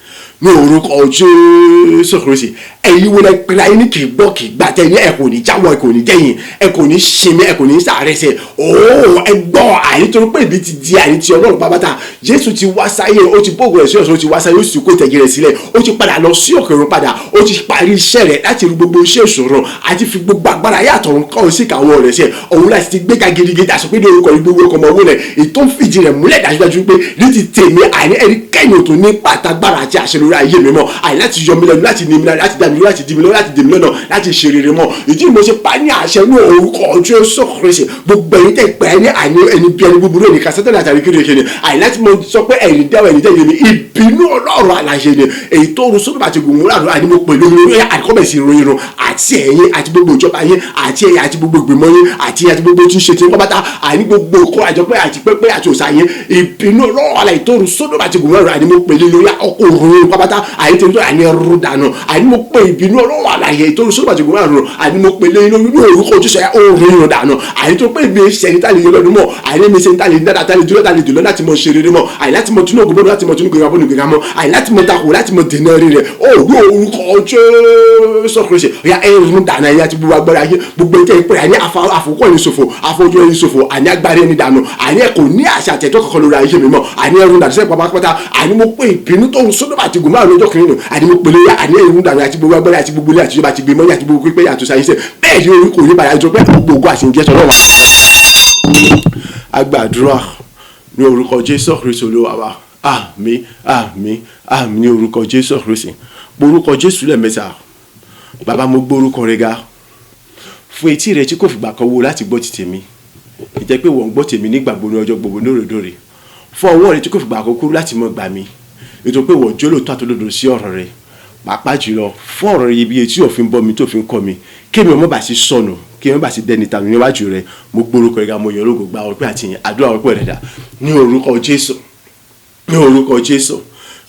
ní orúkọ Jésù Kristi. Ẹ̀yin wo lẹ pera yín ní kì í gbọ́ kì í gbà tẹ́ ní ẹ kò ní jáwọ́ ẹ kò ní dẹ́yìn ẹ kò ní sinmi ẹ kò ní sàrẹsẹ̀ ooo ẹ gbọ́ àyè tó pé ibi ti di àyè ti Ọlọ́run pápátá. Jésù ti wá sáyé, ó ti bóògùn rẹ̀ sí ọ̀sán, ó ti wá sáyé, ó sì kó ìtẹ̀jẹ̀ rẹ̀ sílẹ̀, ó ti padà lọ sí òkè ọ̀run padà, ó ti parí iṣẹ́ rẹ̀ láti rí gbogbo iṣẹ́ ìṣòro àti fi gbogbo agbára ayé àtọ̀run kọ́ sí káwọn rẹ̀ sẹ́ òun láti ti gbéga gidigidi àṣọ pé ní orúkọ yìí gbogbo ọkọ̀ ọmọ owó rẹ̀ ètò ń fìdí rẹ̀ múlẹ̀ dájúdájú pé ní ti tèmi àìní ẹ̀rí kẹ́yìn òtún ní pàtàgbára àti àṣẹ lórí ayé mi mọ́ àì láti yọ mi lẹ́nu láti ní mi láti dá mi lọ láti dì mi lọ láti dì mi lọ́nà láti ṣe rere mọ́. Ìdí mo ṣe pa ní àṣẹ ní orúkọ Jésù Kristi gbogbo ẹ̀yin tẹ́ pẹ́ ní àní ẹni bí ẹni búburú ẹni kàṣẹ́tẹ̀ àtàrí kékeré ni àì láti mo sọ pé ẹ̀yin dáwọ̀ ẹ̀yin tẹ́yẹ ni ìbínú Ọlọ́run alààyè ni èyí tó run Sódómù àti Gòmórà run àní mo pè lórí àkọ́bẹ̀sì ìròyìn run àti ẹ̀yin àti gbogbo ìjọba yín àti ẹ̀yin àti gbogbo ìgbìmọ̀ yín àti gbogbo tí ń ṣe tí ń pátá àní gbogbo ìkó àjọpẹ́ àti pẹ́pẹ́ àti òòṣà yín ìbínú Ọlọ́run alààyè tó run Sódómù àti Gòmórà run àní mo pè lórí ọkọ̀ òrùn pátá àní tẹ̀lé àní ẹrú dànù àní mo pè ìbínú Ọlọ́run alààyè tó run Sódómù àti Gòmórà run àní mo pè lórí orúkọ Jésù òrùn dànù àní tó pé ìbí ṣẹ́ni tá lè yọ lọ́dún mọ́ àní mi ṣẹ́ni tá lè dáadáa tá lè dúró tá lè dùn lọ láti mọ ṣe rere mọ́ àní láti mọ túnú ògùn bọ́ọ̀lù láti mọ túnú gbẹ̀gbẹ̀ bọ́ọ̀lù gbẹ̀gbẹ̀ mọ́ àní láti mọ takò láti mọ dènà rere òwú orúkọ Jésù Kristi ọ̀yà ẹ̀rùn dànù àyè àti gbogbo agbára yé gbogbo ìtẹ́ ìpè àní àfọwọ́kọ́ ẹni ṣòfò àfọwọ́jọ́ ẹni ṣòfò àní agbára ẹni dànù àní ẹ̀ kò ní àṣà àtẹ̀tọ́ kankan lórí ayé mi mọ́ àní ẹ̀rùn dànù sẹ́yìn pátápátá àní mo pé ìbínú tó ń sọ́dọ̀ àti gòmà lọ́jọ́ kìíní nù àní mo pèlè ya àní èrú dànù àti gbogbo agbára àti gbogbo ilé àtijọba àti gbèmọ́ àti gbogbo pípẹ́ àti ṣàyẹ̀sẹ̀ bẹ́ẹ̀ ni orí kò ní bàyà jọ pé gbogbo àṣìǹjẹ́ sọ̀rọ̀ wa. agbàdúrà ní orúkọ Jésù Kristi Olúwa wa àmín àmín àmín ní orúkọ Jésù Kristi orúkọ Jésù lẹ́ẹ̀mẹ́ta. Bàbá mo gbórúkọ rẹ ga fún etí rẹ tí kò fìgbà kan wo láti gbọ́ ti tèmi ìjẹ́ pé wọ́n ń gbọ́ tèmi nígbà gbogbo ọjọ́ gbogbo lóòrèdóòrè fún ọwọ́ rẹ tí kò fìgbà kan kúrú láti mọ gbà mí nítorí pé wọ́n jólóòtọ́ àtolódò sí ọ̀rọ̀ rẹ pàápàá jùlọ fún ọ̀rọ̀ rẹ ibi tí òfin bọ́ mi tó fi ń kọ́ mi kémi ọmọ bá sí sọnù kí ọmọ bá sí dẹni tàbí níwájú rẹ mo gbórúkọ rẹ ga mo yọ ológo gba ọpẹ́ àti ìyìn àdúrà ọpẹ́ rẹ dà ní orúkọ Jésù ní orúkọ Jésù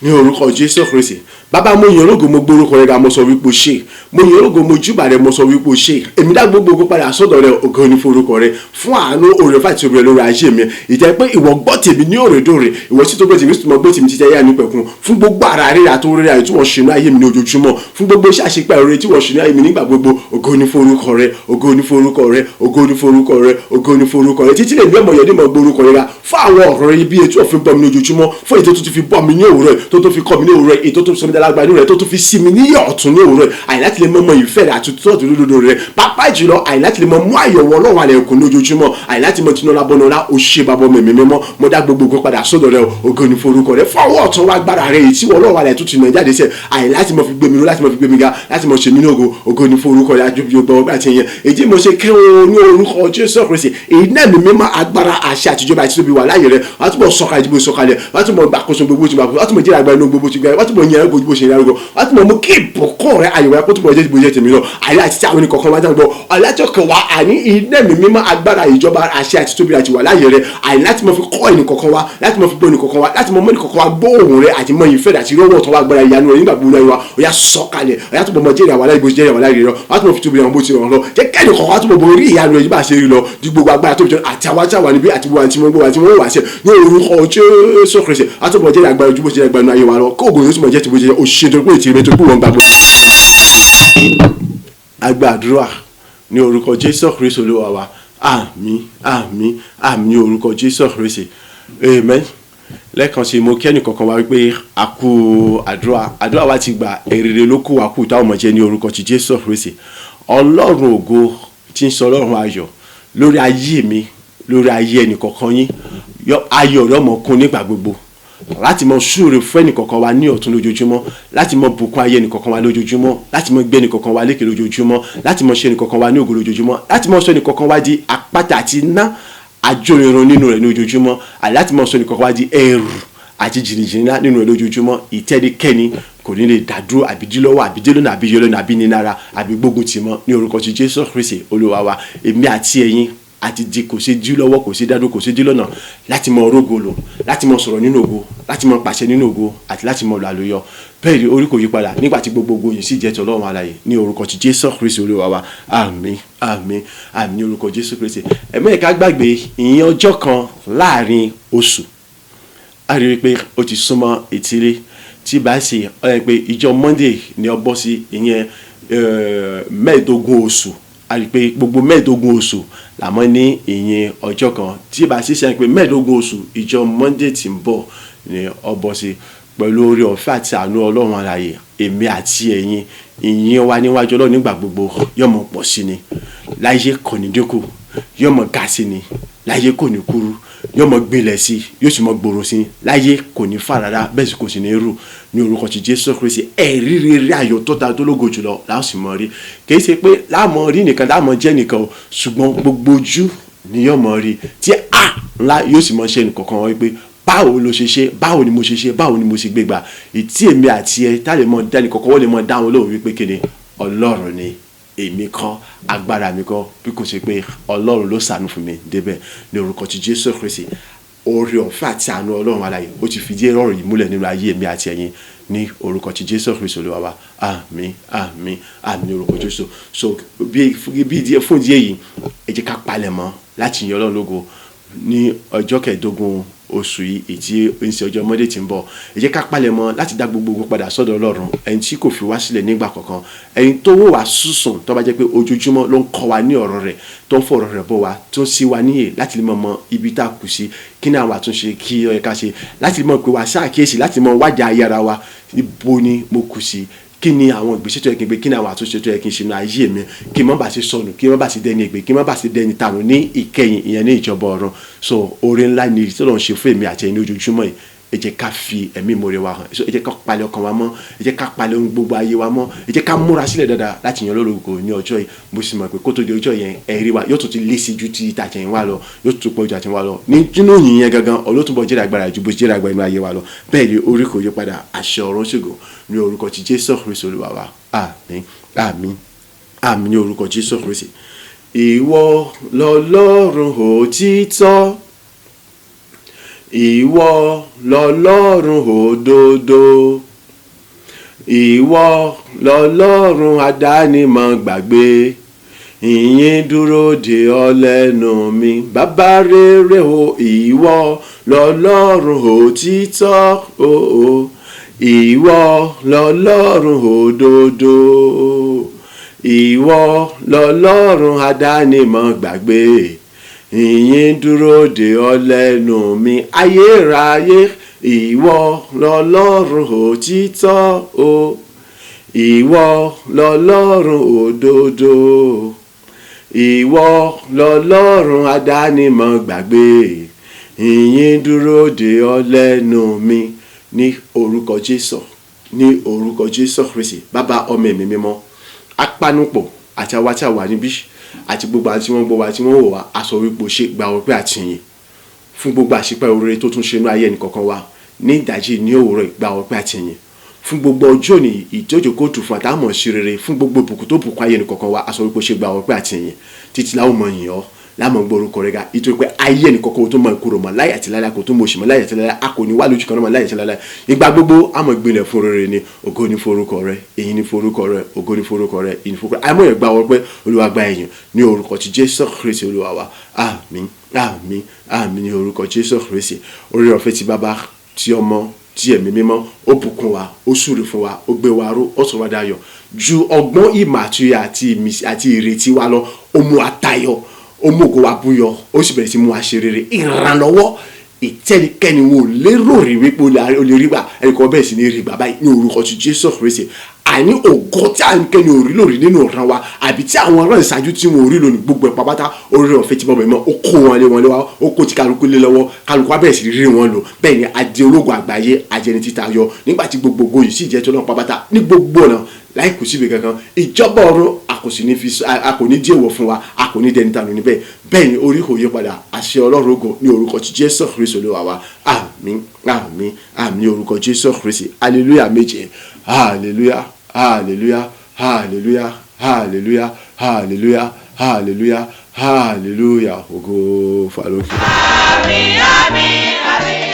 ní orúkọ Jésù Kristi. Bàbá mo yìn ológo mo gbórúkọ rẹ ga mo sọ wípé o ṣe mo yìn ológo mo júbà rẹ mo sọ wípé o ṣe èmi dá gbogbo ogun padà sọ́dọ̀ rẹ ògo ní forúkọ rẹ fún àánú oore fàtí omi rẹ lórí ayé mi ìjẹ́ pé ìwọ gbọ́ tèmi ní òrèdóòrè ìwọ sì tó gbọ́ tèmi sì tó mọ gbọ́ tèmi títí ayé ànípẹ̀kun fún gbogbo ara rẹ àti oore rẹ tí wọ́n ṣe ní ayé mi ní ojoojúmọ́ fún gbogbo iṣẹ́ àṣepẹ́ rẹ tí wọ́n ṣe ní ayé mi nígbà gbogbo ògo ní forúkọ rẹ ògo ní forúkọ rẹ ògo ní forúkọ rẹ ògo ní forúkọ rẹ títí lè ní ọmọ yẹn ní mọ gbórúkọ rẹ ga fún àwọn ọ̀rọ̀ rẹ ibi ètò òfin bọ́ mi ní ojoojúmọ́ fún ètò tó ti fi bọ́ mi ní òwúrọ̀ tó tó fi kọ́ mi ní òwúrọ̀ ètò tó sọ mi dálágbá ní rẹ tó tó fi sí mi níyọ̀ ọ̀tún ní òwúrọ̀ àìláti lè mọ ìfẹ́ rẹ àti tọ́jú lódodo rẹ pápá jùlọ àìláti lè mú àyẹ̀wò ọlọ́run àlẹ́ ẹ̀kọ́ lójoojúmọ́ àìláti mọ tinú ọlábọ́nọ́lá ó ṣe bàbá mẹ̀mí mímọ́ mo dá gbogbo ogun padà sọ́dọ̀ rẹ ògo ní forúkọ rẹ fọwọ́ ọ̀tún wá gbára rẹ èyí tí ọlọ́run àlẹ́ tó ti nà jáde sẹ́ àìláti mọ fi gbé mi lọ láti mọ fi gbé mi ga láti mọ ṣe mí ní ògo ní forúkọ rẹ àjọbí ọgbà àti ìyẹn èyí mo ṣe kẹ́hìn ní orúkọ Jésù Kristi èyí náà mi mímọ́ agbára àṣẹ àtijọba àti tóbi wà láyé rẹ wàá túbọ̀ sọ̀kalẹ̀ jíbo sọ̀kalẹ̀ wàá túbọ̀ gbàkóso gbogbo ti gbàkóso wàá túbọ̀ jẹ́rìí àgbà inú gbogbo ti gbà wàá túbọ̀ yẹn gbogbo ṣe ìyàrá wàá túbọ̀ mú kí ìbùkún rẹ àyẹ̀wò ẹ̀kọ́ túbọ̀ jẹ́ ìbò jẹ́ tèmi lọ àyè àti tí àwọn ènìkọ̀ọ̀kan wá dáhùn bọ̀ ọ̀làjọ́ kan wá àní iná mi mímọ́ agbára ìjọba àṣẹ àti tóbi àti wà láyé rẹ àyè láti mọ fi kọ́ ènìkọ̀ọ̀kan wá láti mọ fi gbọ́ ènìkọ̀ọ̀kan wá láti mọ mọ́ ènìkọ̀ọ̀kan wá gbóòórùn rẹ àti mọ ìfẹ́ àti rọ́wọ́ tó wá agbára ìyanu rẹ nígbà gbogbo wa ó yá sọ̀kalẹ̀ ó yá túbọ̀ mọ jẹ́rìí àwọn aláìbó jẹ́rìí àwọn aláìrí rẹ wá túbọ̀ fi tóbi àwọn bó ti rọ̀ lọ jẹ́ kẹ́ni kọ̀ọ̀kan wá túbọ̀ borí ìyanu rẹ yìí bá ṣe rí lọ di gbogbo agbára tó jọ àti àwọn àti àwọn níbí àti gbogbo àti gbogbo àti wọn wà ṣe ní orúkọ Jésù Kristi wá túbọ̀ jẹ́rìí agbára ojú bó ṣe agbára ayé wa lọ kó ògùn yóò túbọ̀ jẹ́ ti bó ṣe òṣìṣẹ́ tó pé ìtìrẹ́ tó pé wọn gbàgbọ́. Agbàdúrà ní orúkọ Jésù Kristi Olúwa wa àmín àmín àmín ní orúkọ Jésù Kristi amen. Lẹ́ẹ̀kan sí mo kẹ́ni kankan wá wípé a kú àdúrà wa ti gbà èrèrè ló kó wa kú táwọn ọmọ jẹ́ ní orúkọ ti Jésù Kristi. Ọlọ́run ògo tí ń sọ ọlọ́run ayọ̀ lórí ayé mi lórí ayé ẹnì kọ̀ọ̀kan yín ayọ̀ rẹ̀ ọmọ kún nígbà gbogbo láti mọ súre fún ẹnìkọ̀ọ̀kan wa ní ọ̀tún lójoojúmọ́ láti mọ bùkún ayé ẹnìkọ̀ọ̀kan wa lójoojúmọ́ láti mọ gbé ẹnìkọ̀ọ̀kan wa lékè lójoojúmọ́ láti mọ ṣe ẹnìkọ̀ọ̀kan wa ní ògo lójoojúmọ́ láti mọ sọ ẹnìkọ̀ọ̀kan wa di àpáta àti iná àjòrìrun nínú rẹ̀ lójoojúmọ́ láti mọ sọ ẹnìkọ̀ọ̀kan wa di ẹrù àti jìnnìjìnnì nínú rẹ̀ lójoojúmọ́ ìtẹ́nikẹ́ni kò ní lè dàdúró àbídílọ́wọ́ àbídélónà àbíyọlọ́nà àbíninára àbígbógun tìmọ́ ní orúkọ ti Jésù Kristi Olúwa wa èmi àti ẹ̀yin àti di kò ṣe jí lọ́wọ́ kò ṣe dádó kò ṣe jí lọ́nà láti mọ orógo lò láti mọ sọ̀rọ̀ nínú ògo láti mọ pàṣẹ nínú ògo àti láti mọ lọ àlùyọ bẹ́ẹ̀ ni orí kò yí padà nígbà tí gbogbo ògo yìí sì jẹ́ tọlọ́run alààyè ní orúkọ ti Jésù Kristi Olúwa wa àmín àmín àmín ní orúkọ Jésù Kristi. ẹ̀mẹ́ẹ̀ká gbàgbé ìyẹn ọjọ́ kan láàrin oṣù a rí i pé ó ti súnmọ́ etílé tí bá ṣe ọ̀rẹ́ pé ìjọ Monday ni ọ bọ́ sí ìyẹn mẹ́ẹ̀ẹ́dógún oṣù a rí i pé gbogbo mẹ́ẹ̀ẹ́dógún oṣù làmọ́ ní ìyẹn ọjọ́ kan tí bá ṣe ṣe pé mẹ́ẹ̀ẹ́dógún oṣù ìjọ Monday tí ń bọ̀ ni ọ bọ́ sí pẹ̀lú oore ọ̀fẹ́ àti àánú Ọlọ́run alààyè èmi àti ẹ̀yin ìyẹn wa níwájú Ọlọ́run nígbà gbogbo yóò mọ̀ pọ̀ sí ni láyé kò ní dínkù yóò mọ̀ ga sí ni láyé kò ní kúrú yóò mọ̀ gbilẹ̀ sí yóò sì mọ̀ gbòòrò sí láyé kò ní fà rárá bẹ́ẹ̀ sì kò sì ní rú ní orúkọ ti Jésù Kristi ẹ̀rí rere ayọ̀ tó ta tó lógo jùlọ láwọn sì mọ̀ rí kì í ṣe pé láàmọ̀ rí nìkan láàmọ̀ jẹ́ nìkan o ṣùgbọ́n gbogbo ojú ni yóò mọ̀ rí tí a ńlá yóò sì mọ̀ ṣe nìkankan wọ́n pé báwo ló ṣe ṣe báwo ni mo ṣe ṣe báwo ni mo ṣe gbégbá ìtí èmi àti ẹ tá lè mọ dání kọ̀ọ̀kan wọ́n lè mọ dáhùn lóhùn wípé kéde Ọlọ́run ni èmi kọ́ agbára mi kọ́ bí kò ṣe pé Ọlọ́run ló ṣàánú fún mi débẹ̀ ní orúkọ ti Jésù Kristi oore ọ̀fẹ́ àti àánú Ọlọ́run alààyè ó ti fìdí ọ̀rọ̀ yìí múlẹ̀ nínú ayé mi àti ẹ̀yin ní orúkọ ti Jésù Kristi Olúwa wa àmín àmín àmín ní orúkọ Jésù. So bí fún ìdí èyí ẹ jẹ́ ká palẹ̀mọ́ láti yin Ọlọ́run lógo ní ọjọ́ kẹẹ̀ẹ́dógún oṣù yìí èyí ń ṣe ọjọ́ Monday tí ń bọ̀. Ẹ jẹ́ ká palẹ̀mọ́ láti dá gbogbo ogun padà sọ́dọ̀ Ọlọ́run, ẹni tí kò fi wá sílẹ̀ nígbà kankan, ẹni tó wò wá sùsùn tó bá jẹ́ pé ojoojúmọ́ ló ń kọ́ wa ní ọ̀rọ̀ rẹ̀, tó ń fọ̀rọ̀ rẹ̀ bọ̀ wá, tó ń ṣí wa níyè láti lè mọ ibi tá a kù sí, kí ni àwọn àtúnṣe kí ó yẹ ká ṣe, láti lè mọ̀ pé wá ṣàkíyèsí, láti mọ̀ wájà ayé ara wa, ibo ni mo kù sí, kí ni àwọn ìgbésẹ̀ tó yẹ kí n gbé, kí ni àwọn àtúnṣe tó yẹ kí n ṣe ní ayé mi, kí n má bàa ṣe sọnù, kí n má bàa ṣe dẹni ègbé, kí n má bàa ṣe dẹni tànù ní ìkẹyìn, ìyẹn ní ìjọba ọ̀run. So oore ńlá ni tí Ọlọ́run ṣe fún èmi àti ẹ̀yin ojoojúmọ́ yìí. Ẹ jẹ́ ká fi ẹ̀mí ìmoore wa hàn, ẹ jẹ́ ká palẹ̀ ọkàn wa mọ́, ẹ jẹ́ ká palẹ̀ ohun gbogbo ayé wa mọ́, ẹ jẹ́ ká múra sílẹ̀ dáadáa láti yan Ọlọ́run ògo ní ọjọ́ yìí. Mo sì mọ̀ pé kó tó di ọjọ́ yẹn, ẹ̀rí wa yóò tún ti lé sí ju ti ìtàjẹ̀yìn wa lọ, yóò tún pọ̀ ju àtẹ̀yìn wa lọ. Nínú yìnyín yẹn gangan olótùbọ̀ jẹ́rìí agbára ju bó ṣe jẹ́rìí agbára inú ayé wa lọ. Bẹ́ẹ̀ ni orí kò yí padà, àṣẹ ọ̀run ṣògo ní orúkọ ti Jésù Kristi Olúwa wa. Àmín, àmín, àmín ní orúkọ Jésù Kristi. Ìwọ lọlọ́run òtítọ́, ìwọ lọlọ́run òdodo, ìwọ lọlọ́run àdánimọ̀ gbàgbé, ìyìn dúró de ọ lẹ́nu mi. Bàbá rere o, ìwọ lọlọ́run òtítọ́ o, ìwọ lọlọ́run òdodo, ìwọ lọlọ́run àdánimọ̀ gbàgbé, ìyìn dúró de ọ lẹ́nu mi. Ayérayé, ìwọ lọlọ́run òtítọ́ o, ìwọ lọlọ́run òdodo, ìwọ lọlọ́run àdánimọ̀ gbàgbé, ìyìn dúró de ọ lẹ́nu mi. Ní orúkọ Jésù, ní orúkọ Jésù Kristi, Bàbá, Ọmọ, Ẹ̀mí Mímọ́, apanupọ̀ àti àwa tí a wà níbí àti gbogbo àti wọ́n gbọ́ wa tí wọ́n wò wá, aṣọ wípé ṣe gba ọpẹ́ àti ìyìn fún gbogbo àṣepẹ́ oore tó tún ṣe inú ayé ẹnìkọ̀ọ̀kan wa ní ìdájí ní òwúrọ̀, gba ọpẹ́ àti ìyìn fún gbogbo ọjọ́ ní ìtọ́jú kóòtù fún àtàmọ̀ sí rere, fún gbogbo ìbùkún tó bùkún ayé ẹnìkọ̀ọ̀kan wa, aṣọ wípé ṣe gba ọpẹ́ àti ìyìn títí láwọn mọ̀ yìn ọ́, láàmú gbọ́ orúkọ rẹ̀ ga, ìtòrí pé ayé ẹnìkọ̀ọ̀kan tó mọ ìkorò mọ́ láyé àti láyé, kò tó mọ òṣì mọ́ láyé àti láyé, a kò ní wá lójú kan náà mọ́ láyé àti láyé. Ìgbà gbogbo a mọ̀ gbìnlẹ̀ fún rere ni. Ògo ni fún orúkọ rẹ̀, èyí ni fún orúkọ rẹ̀, ògo ni fún orúkọ rẹ̀, èyí ni fún orúkọ rẹ̀. Àmọ́ ìgbà wọ́n pé Olúwa gba ẹ̀yìn ní orúkọ ti Jésù Kristi Olúwa wa. Àmín, àmín, àmín ní orúkọ Jésù Kristi. Oore ọ̀fẹ́ ti Bàbá, ti Ọmọ, ti Ẹ̀mí Mímọ́, ó bùkún wa, ó súre fún wa, ó gbé wa ró, ó sọ wá dayọ̀ ju ọgbọ́n ìmọ̀ àti ìrètí wa lọ. Ó mú wa tayọ̀, ó mú ògo wa búyọ, ó sì bẹ̀rẹ̀ sí mú wa ṣe rere. Ìrànlọ́wọ́ ìtẹ́nikẹ́ni wo lérò rí wípé ó lè rí gbà, ẹnìkan bẹ́ẹ̀ sì ní rí gbà báyìí ní orúkọ ti Jésù Kristi. Àní ògo tí à ń kẹ́ni ò rí lórí nínú ọ̀ràn wa, àbí tí àwọn ọ̀ràn ìṣáájú tí wọn ò rí lónìí, gbogbo ẹ̀ pátá oore ọ̀fẹ́ tí bọ́bẹ̀ mọ́ ó kó wọn lé wa, ó kó tí kálukú lé lọ́wọ́, kálukú á bẹ̀rẹ̀ sí rí wọn lò. Bẹ́ẹ̀ ni adé ológun àgbáyé, ajẹni títa yọ, nígbà tí gbogbo ògo yìí sì jẹ́ tọ́lọ́ pátá ní gbogbo ọ̀nà láì kù síbi kankan. Ìjọba ọ̀run a kò ní díẹ̀wọ̀ fún wa, a kò ní dẹni tànù níbẹ̀. Bẹ́ẹ̀ ni orí kò yí padà, àṣẹ Ọlọ́run ògo ní orúkọ ti Jésù Kristi Olúwa wa. Àmín, àmín, àmín ní orúkọ Jésù Kristi. Hallelujah méje, hallelujah, hallelujah, hallelujah, hallelujah, hallelujah, hallelujah, hallelujah. Ògo fàlókè. Àmín, àmín, àmín.